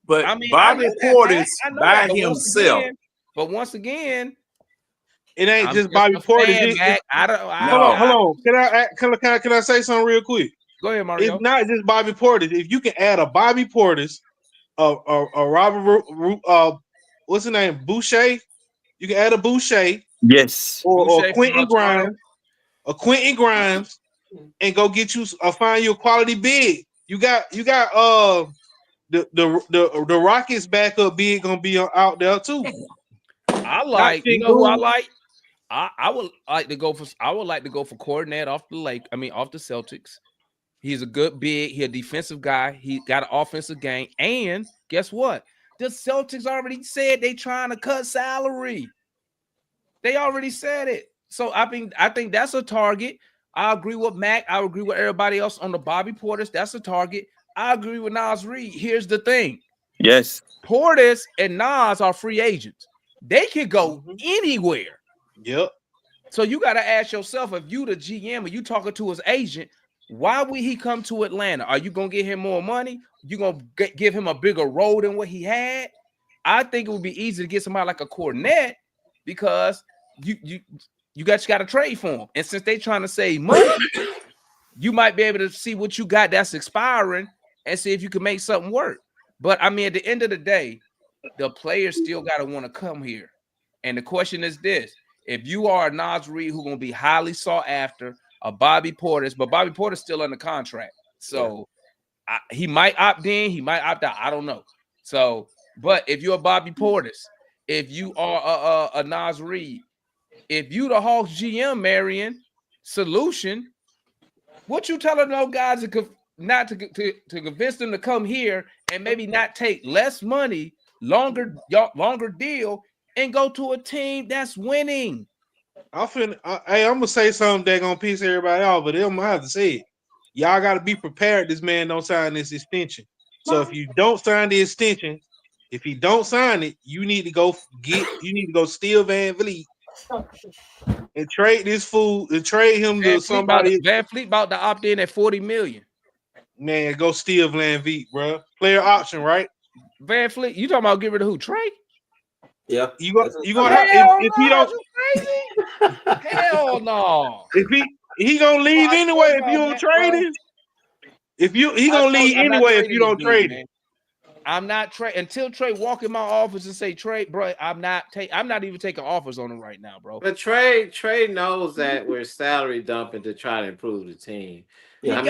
But I mean, Bobby I know Portis that, I know by that, himself. once again, It ain't I'm just just Bobby a Portis. fan, Mac. Hold on. Can I say something real quick? Go ahead, Mario. It's not just Bobby Portis. If you can add a Bobby Portis, a Robert, what's his name, Boucher. You can add a Boucher. Yes. Or Boucher Quentin from Toronto. Grimes, and go get you find you a quality big. You got the Rockets backup big gonna be out there too. I like, you know who I like? I would like to go for Cornet off the Celtics. He's a good big, he a defensive guy, he got an offensive game, and guess what? The Celtics already said they trying to cut salary. They already said it. So I think that's a target. I agree with Mac. I agree with everybody else on the Bobby Portis. That's a target. I agree with Nas Reed. Here's the thing. Yes. Portis and Nas are free agents. They can go anywhere. Yep. So you got to ask yourself, if you the GM or you talking to his agent, why would he come to Atlanta? Are you going to get him more money? You going to give him a bigger role than what he had? I think it would be easy to get somebody like a Cornet because you got to trade for him. And since they trying to save money, you might be able to see what you got that's expiring and see if you can make something work. But I mean, at the end of the day, the players still got to want to come here. And the question is this: if you are a Nas Reed who's going to be highly sought after, a Bobby Portis, but Bobby Portis still under contract, so he might opt in, he might opt out. I don't know. So, but if you're a Bobby Portis, if you are a Nas Reed, if you the Hawks GM, Marion, solution, what you telling those guys to convince them to come here and maybe not take less money, longer deal, and go to a team that's winning? Hey, I'm gonna say something that gonna piss everybody off, but I'm gonna have to say it. Y'all got to be prepared. This man don't sign this extension. So if you don't sign the extension, if he don't sign it, you need to go steal Van Vliet and trade this fool and trade him to somebody. Van Fleet about to opt in at $40 million. Man, go steal Van Vliet, bro. Player option, right? Van Fleet, you talking about get rid of who? Trey? Yeah. You gonna have if he don't. You crazy? Hell no. If he gonna leave anyway if you don't trade him. He gonna leave anyway if you don't trade him. I'm not trading until Trey walk in my office and say, Trey, bro, I'm not even taking offers on him right now, bro. But Trey knows that we're salary dumping to try to improve the team. Yeah. We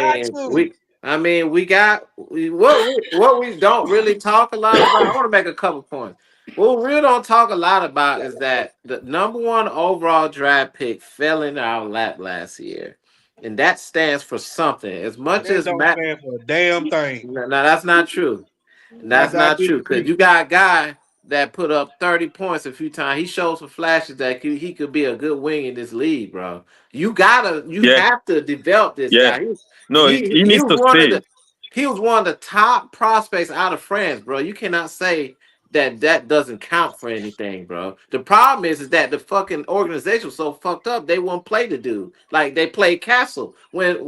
got what we don't really talk a lot about. I want to make a couple points. What we really don't talk a lot about is that the number 1 overall draft pick fell in our lap last year. And that stands for something. As much that as don't stand for a damn thing. No, that's not true. That's not true. Because you got a guy that put up 30 points a few times. He shows some flashes that he could be a good wing in this league, bro. You have to develop this guy. He needs to stay. He was one of the top prospects out of France, bro. You cannot say that doesn't count for anything, bro. The problem is that the fucking organization was so fucked up they won't play the dude. Like they played Castle. When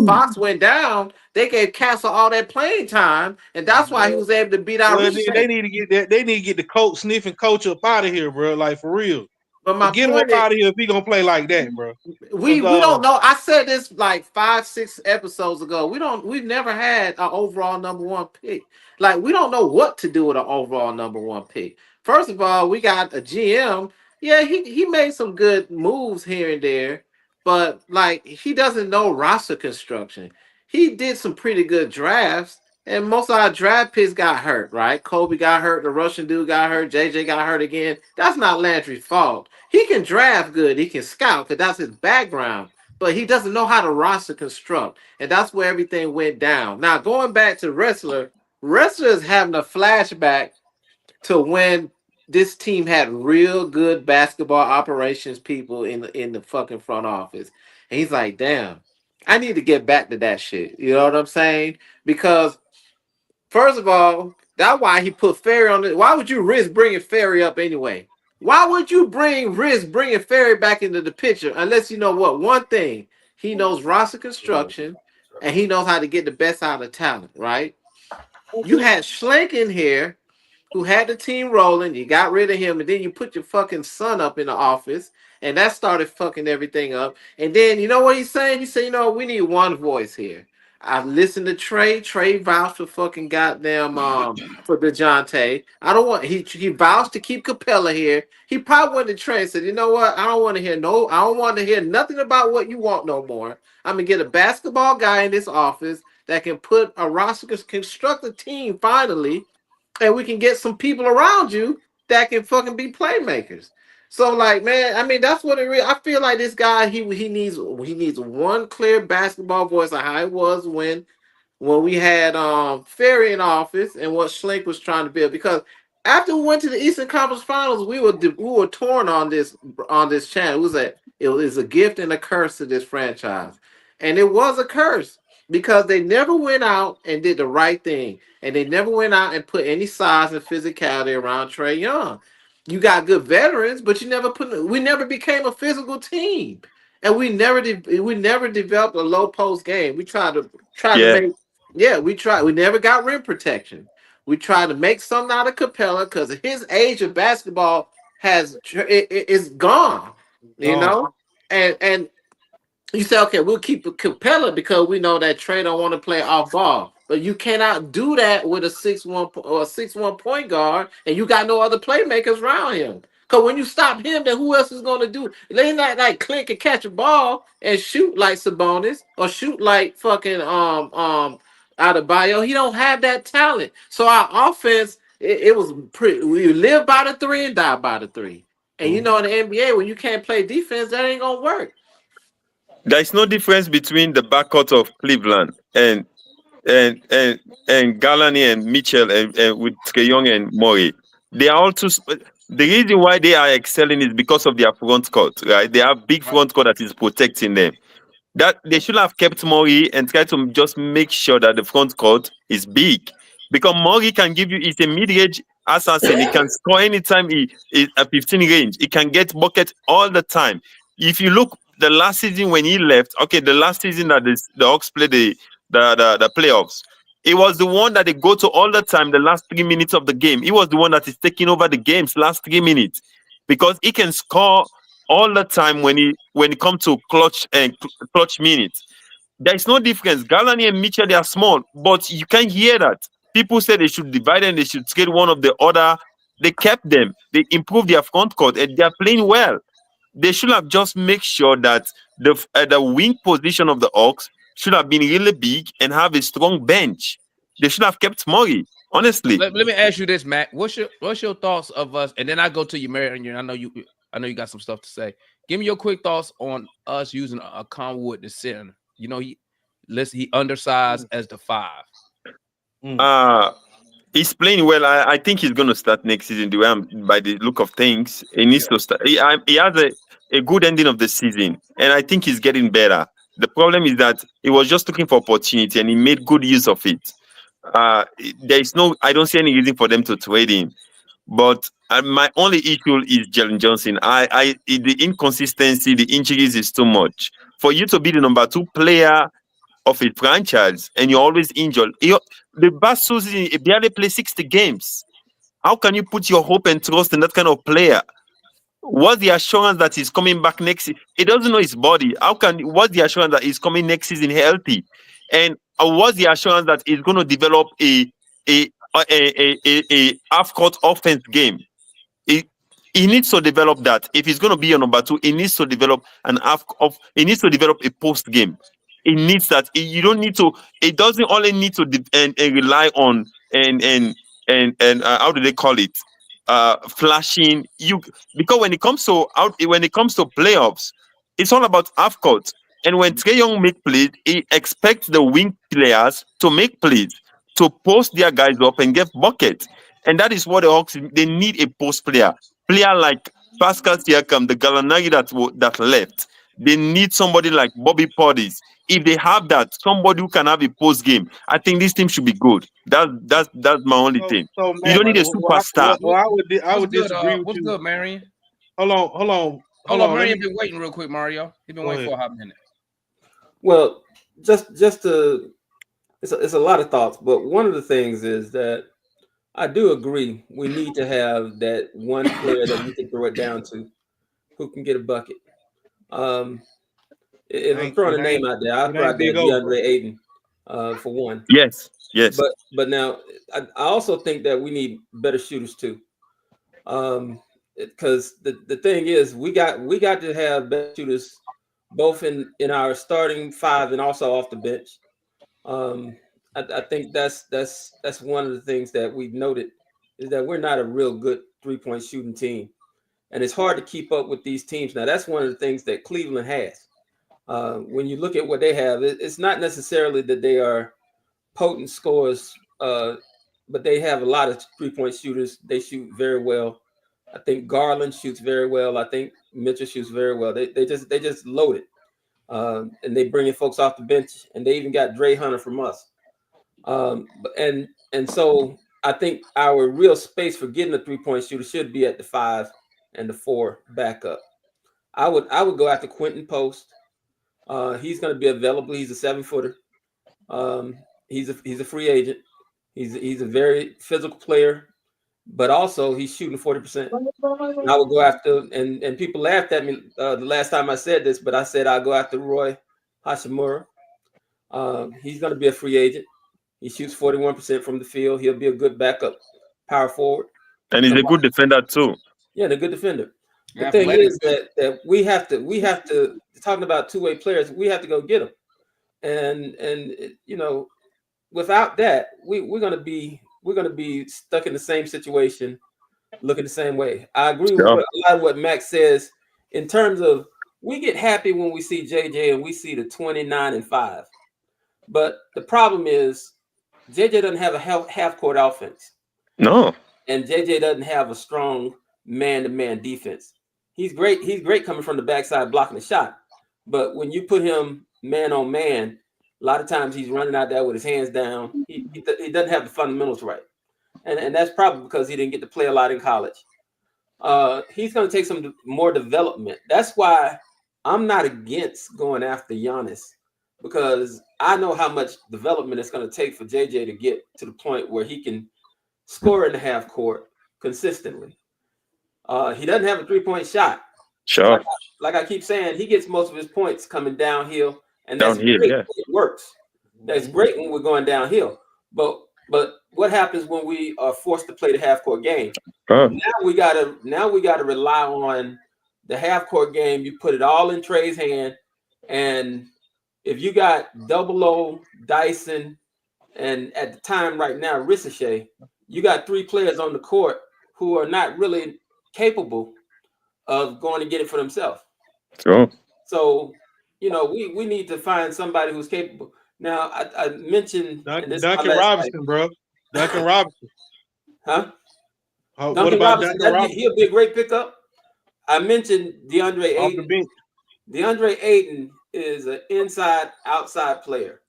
Fox went down, they gave Castle all that playing time, and that's why he was able to beat out. They need to get that. They need to get the coach sniffing coach up out of here, bro. Like for real. But get him up out of here if he gonna play like that, bro. We don't know. I said this like 5-6 episodes ago. We've never had an overall number 1 pick. Like we don't know what to do with an overall number 1 pick. First of all, we got a GM. Yeah, he made some good moves here and there, but like he doesn't know roster construction. He did some pretty good drafts, and most of our draft picks got hurt, right? Kobe got hurt, the Russian dude got hurt, JJ got hurt again. That's not Landry's fault. He can draft good, he can scout, because that's his background. but he doesn't know how to roster construct, and that's where everything went down. Now going back to wrestler is having a flashback to when this team had real good basketball operations people in the fucking front office, and he's like, damn, I need to get back to that shit. You know what I'm saying? Because first of all, that's why he put Ferry on it. Why would you risk bringing Ferry up anyway? Why would you risk bringing Ferry back into the picture unless you know what one thing he knows roster construction and he knows how to get the best out of talent, right? You had Schlenk in here who had the team rolling. You got rid of him, and then you put your fucking son up in the office, and that started fucking everything up. And then you know what he's saying? He said, you know, we need one voice here. I listened to Trey. Trey vouched for fucking goddamn for DeJounte. I don't want he vouched to keep Capella here. He probably went to Trey and said, you know what? I don't want to hear nothing about what you want no more. I'm gonna get a basketball guy in this office that can put a roster, construct a team finally, and we can get some people around you that can fucking be playmakers. So like, man, I mean, that's what it really. I feel like this guy, he needs one clear basketball voice of how it was when we had Ferry in office and what Schlink was trying to build. Because after we went to the Eastern Conference Finals, we were torn on this channel. It was a gift and a curse to this franchise, and it was a curse because they never went out and did the right thing, and they never went out and put any size and physicality around Trey Young. You got good veterans, but we never became a physical team, and we never developed a low post game. We tried to Yeah. make yeah, we tried. We never got rim protection. We tried to make something out of Capella because his age of basketball is gone. You know, and you say, okay, we'll keep Capella because we know that Trey don't want to play off ball. But you cannot do that with a 6'1" or a 6'1" point guard, and you got no other playmakers around him. Because when you stop him, then who else is going to do? They not like Clint can catch a ball and shoot like Sabonis or shoot like fucking out of bio. He don't have that talent. So our offense, it was pretty. We live by the three and die by the three. And you know in the NBA, when you can't play defense, that ain't gonna work. There is no difference between the backcourt of Cleveland and and and Galani and Mitchell and with Trae Young and Murray. They are all too. The reason why they are excelling is because of their front court, right? They have big front court that is protecting them. That they should have kept Murray and try to just make sure that the front court is big, because Murray can give you. He's a mid-range assassin. He can score anytime he is at 15 range. He can get bucket all the time. If you look the last season when he left, okay, the last season that the Hawks played the playoffs, it was the one that they go to all the time. The last 3 minutes of the game, he was the one that is taking over the game's last 3 minutes because he can score all the time when it comes to clutch minutes. There is no difference. Galani and Mitchell, they are small, but you can hear that. People say they should divide them, they should trade one of the other. They kept them. They improved their front court, and they are playing well. They should have just make sure that the wing position of the Hawks should have been really big and have a strong bench. They should have kept Murray. Honestly, Let me ask you this, Matt. What's your thoughts of us? And then I go to you, Mary, and I know you got some stuff to say. Give me your quick thoughts on us using a Conwood the center. You know, he undersized as the 5. He's playing well. I think he's going to start next season. By the look of things, he needs to start. He has a good ending of the season, and I think he's getting better. The problem is that he was just looking for opportunity, and he made good use of it. I don't see any reason for them to trade him. But my only issue is Jalen Johnson. The inconsistency, the injuries is too much. For you to be the number 2 player of a franchise and you're always injured. The best season, he barely play 60 games. How can you put your hope and trust in that kind of player? What's the assurance that he's coming back next season? He doesn't know his body. What's the assurance that he's coming next season healthy? And what's the assurance that he's going to develop a half-court offense game? He needs to develop that. If he's going to be a number 2, he needs to develop he needs to develop a post game. He needs that. You don't need to. It doesn't only need to and rely on and how do they call it? Flashing because when it comes to playoffs, it's all about half court. And when Trey Young make plays, he expects the wing players to make plays, to post their guys up and get buckets. And that is what the Hawks, they need a post player. Player like Pascal Siakam, the Gallinari that left. They need somebody like Bobby Portis. If they have that, somebody who can have a post game, I think this team should be good. That's my only thing. So You Matt, don't need a superstar. I would What's good? disagree with What's you. good, Marion? Hold on. Let Marion me been waiting real quick, Mario. He been Go waiting ahead. for a hot minute. Well, just to it's a lot of thoughts, but one of the things is that I do agree we need to have that one player that we can throw it down to who can get a bucket. Um, if I'm throwing a name out there, I'll it throw ain't out there Big O. DeAndre Ayton for one. Yes, yes. But now I also think that we need better shooters too. Because the thing is we got to have better shooters both in our starting five and also off the bench. I think that's one of the things that we've noted is that we're not a real good 3-point shooting team, and it's hard to keep up with these teams. Now that's one of the things that Cleveland has. When you look at what they have, it's not necessarily that they are potent scorers, but they have a lot of 3-point shooters. They shoot very well. I think Garland shoots very well. I think Mitchell shoots very well. They just load it, and they bring in folks off the bench, and they even got Dre Hunter from us. And so I think our real space for getting a 3-point shooter should be at the 5 and the 4 backup. I would go after Quentin Post. He's going to be available. He's a 7-footer. He's a free agent. He's a very physical player, but also he's shooting 40%. And I would go after, and people laughed at me the last time I said this, but I said I'll go after Roy Hachimura. He's going to be a free agent. He shoots 41% from the field. He'll be a good backup power forward. And he's a good defender too. Yeah, and a good defender. The thing is that we have to talking about two-way players, we have to go get them. And without that, we're gonna be stuck in the same situation, looking the same way. I agree with a lot of what Max says in terms of we get happy when we see JJ and we see the 29-5. But the problem is JJ doesn't have a half-court offense. No. And JJ doesn't have a strong man-to-man defense. He's great coming from the backside blocking the shot. But when you put him man on man, a lot of times he's running out there with his hands down. He doesn't have the fundamentals right. And that's probably because he didn't get to play a lot in college. He's going to take some more development. That's why I'm not against going after Giannis, because I know how much development it's going to take for JJ to get to the point where he can score in the half court consistently. He doesn't have a 3-point shot. Sure. Like I keep saying, he gets most of his points coming downhill, and that's Downhill, great. yeah. It works. That's great when we're going downhill. But what happens when we are forced to play the half court game? Now we gotta rely on the half court game. You put it all in Trey's hand, and if you got Double O, Dyson, and at the time right now Ricochet, you got 3 players on the court who are not really capable of going to get it for themselves. Sure. So, we need to find somebody who's capable. Now, I mentioned Duncan Robinson, bro. Duncan Robinson. Huh? What about Duncan Robinson? He'll be a great pickup. I mentioned DeAndre Ayton. DeAndre Ayton is an inside-outside player.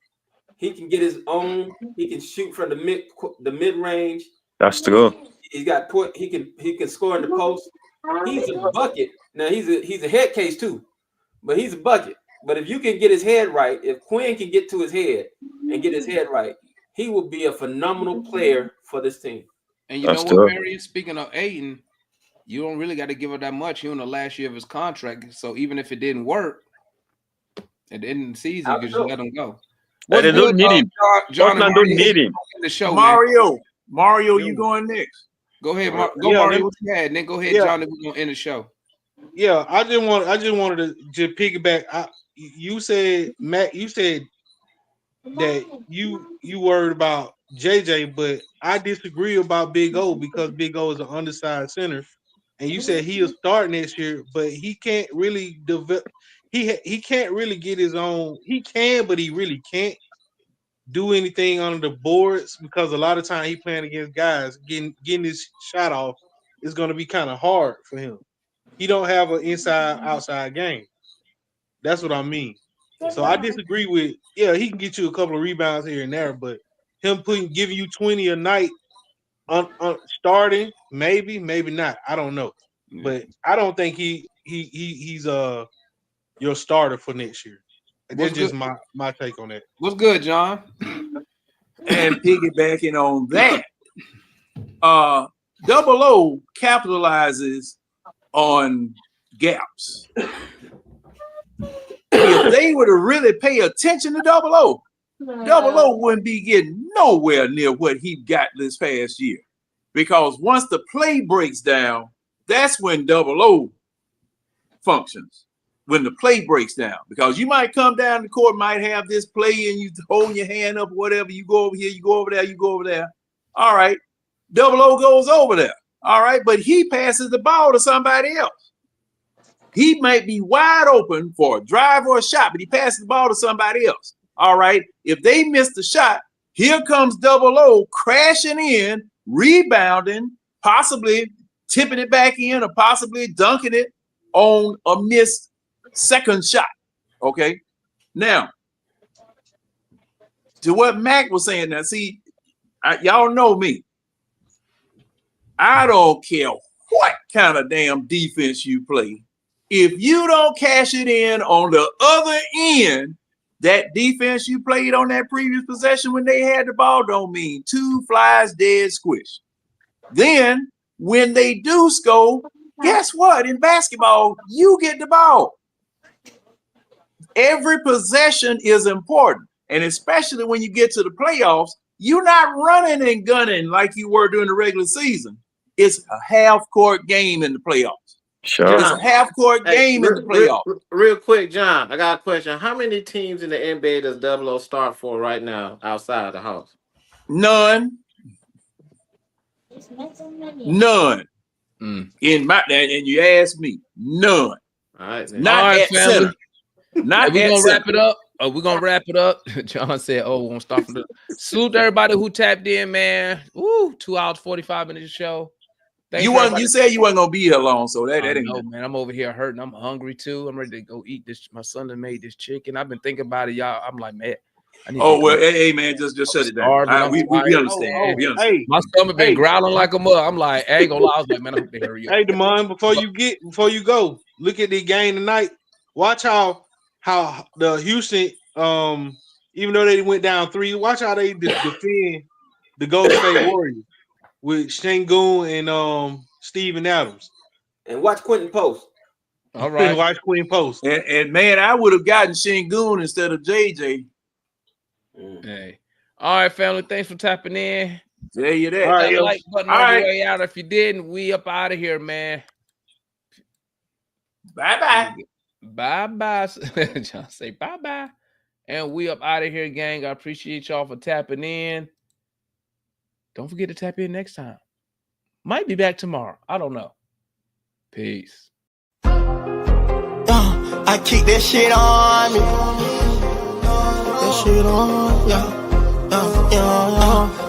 He can get his own. He can shoot from the mid range. That's true. He can score in the post. He's a bucket. Now he's a head case too, but he's a bucket. But if you can get his head right, if Quinn can get to his head and get his head right, he will be a phenomenal player for this team. And you know what, Marion? Speaking of Ayton, you don't really got to give up that much. He on the last year of his contract, so even if it didn't work at the end of the season, you can just let him go. They don't need him. Portland don't need him. The show, Mario, you going next? Go ahead, Mario. What you had? Then go ahead, John. Then we're gonna end the show. Yeah, I just wanted to piggyback. You said, Matt, you said that you worried about JJ, but I disagree about Big O because Big O is an undersized center, and you said he'll start next year, but he can't really develop. He can't really get his own. He can, but he really can't do anything on the boards because a lot of time he playing against guys getting his shot off is going to be kind of hard for him. He don't have an inside outside game. That's what I mean. So I disagree with he can get you a couple of rebounds here and there, but him giving you 20 a night on starting, maybe not. I don't know. But I don't think he's your starter for next year. That's just my take on that. What's good, John? And piggybacking on that, Double O capitalizes on gaps. If they were to really pay attention to Double O wouldn't be getting nowhere near what he got this past year. Because once the play breaks down, that's when Double O functions. When the play breaks down, because you might come down the court, might have this play and you hold your hand up, whatever, you go over here, you go over there, you go over there. All right. Double O goes over there. All right. But he passes the ball to somebody else. He might be wide open for a drive or a shot, but he passes the ball to somebody else. All right. If they miss the shot, here comes Double O crashing in, rebounding, possibly tipping it back in or possibly dunking it on a missed second shot. Okay. Now, to what Mac was saying, now see, y'all know me. I don't care what kind of damn defense you play. If you don't cash it in on the other end, that defense you played on that previous possession when they had the ball don't mean two flies dead squish. Then when they do score, guess what? In basketball, you get the ball. Every possession is important. And especially when you get to the playoffs, you're not running and gunning like you were during the regular season. It's a half-court game in the playoffs. Sure. It's a half-court game in the playoffs. Real quick, John, I got a question. How many teams in the NBA does Double O start for right now outside the house? None. None. In my and you asked me, none. All right, not all right, at family. center. Not we're gonna center. wrap it up. We're gonna wrap it up. John said, "Oh, we're gonna start from the salute to everybody who tapped in, man. Woo, 2 hours 45 minutes show. Thanks You said you weren't gonna be here long, so that ain't no, man. I'm over here hurting. I'm hungry too. I'm ready to go eat this. My son done made this chicken. I've been thinking about it, y'all. I'm like, man. Hey, man, just shut it down. We understand. We understand. Hey, my stomach been growling like a mug. I'm like, I ain't gonna lie. I was like, man, I'm gonna hurry up. Hey, Damon, before you go, look at the game tonight. Watch how the Houston, even though they went down 3, watch how they defend the Golden State Warriors with Şengün and Steven Adams. And watch Quentin Post. All right. Watch Quentin Post. And man, I would have gotten Şengün instead of JJ. Hey. All right, family. Thanks for tapping in. Tell you that. All right, the like button on right. the way out. If you didn't, we up out of here, man. Bye-bye. Bye-bye. John say bye-bye. And we up out of here, gang. I appreciate y'all for tapping in. Don't forget to tap in next time. Might be back tomorrow. I don't know. Peace. I keep that shit on me. That shit on, yeah.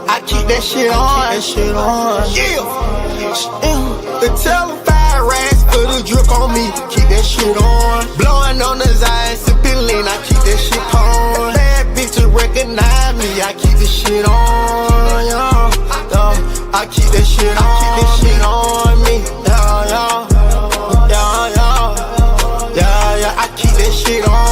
I keep that shit on. That shit on. Yeah. The telephone racks for the drip on me. Keep that shit on. Blowing on the Zion, sipping lean. I keep that shit on. Bad bitch to recognize me. I keep the shit on, yeah. I keep that shit on. Keep that shit on me. Yeah. I keep that shit on.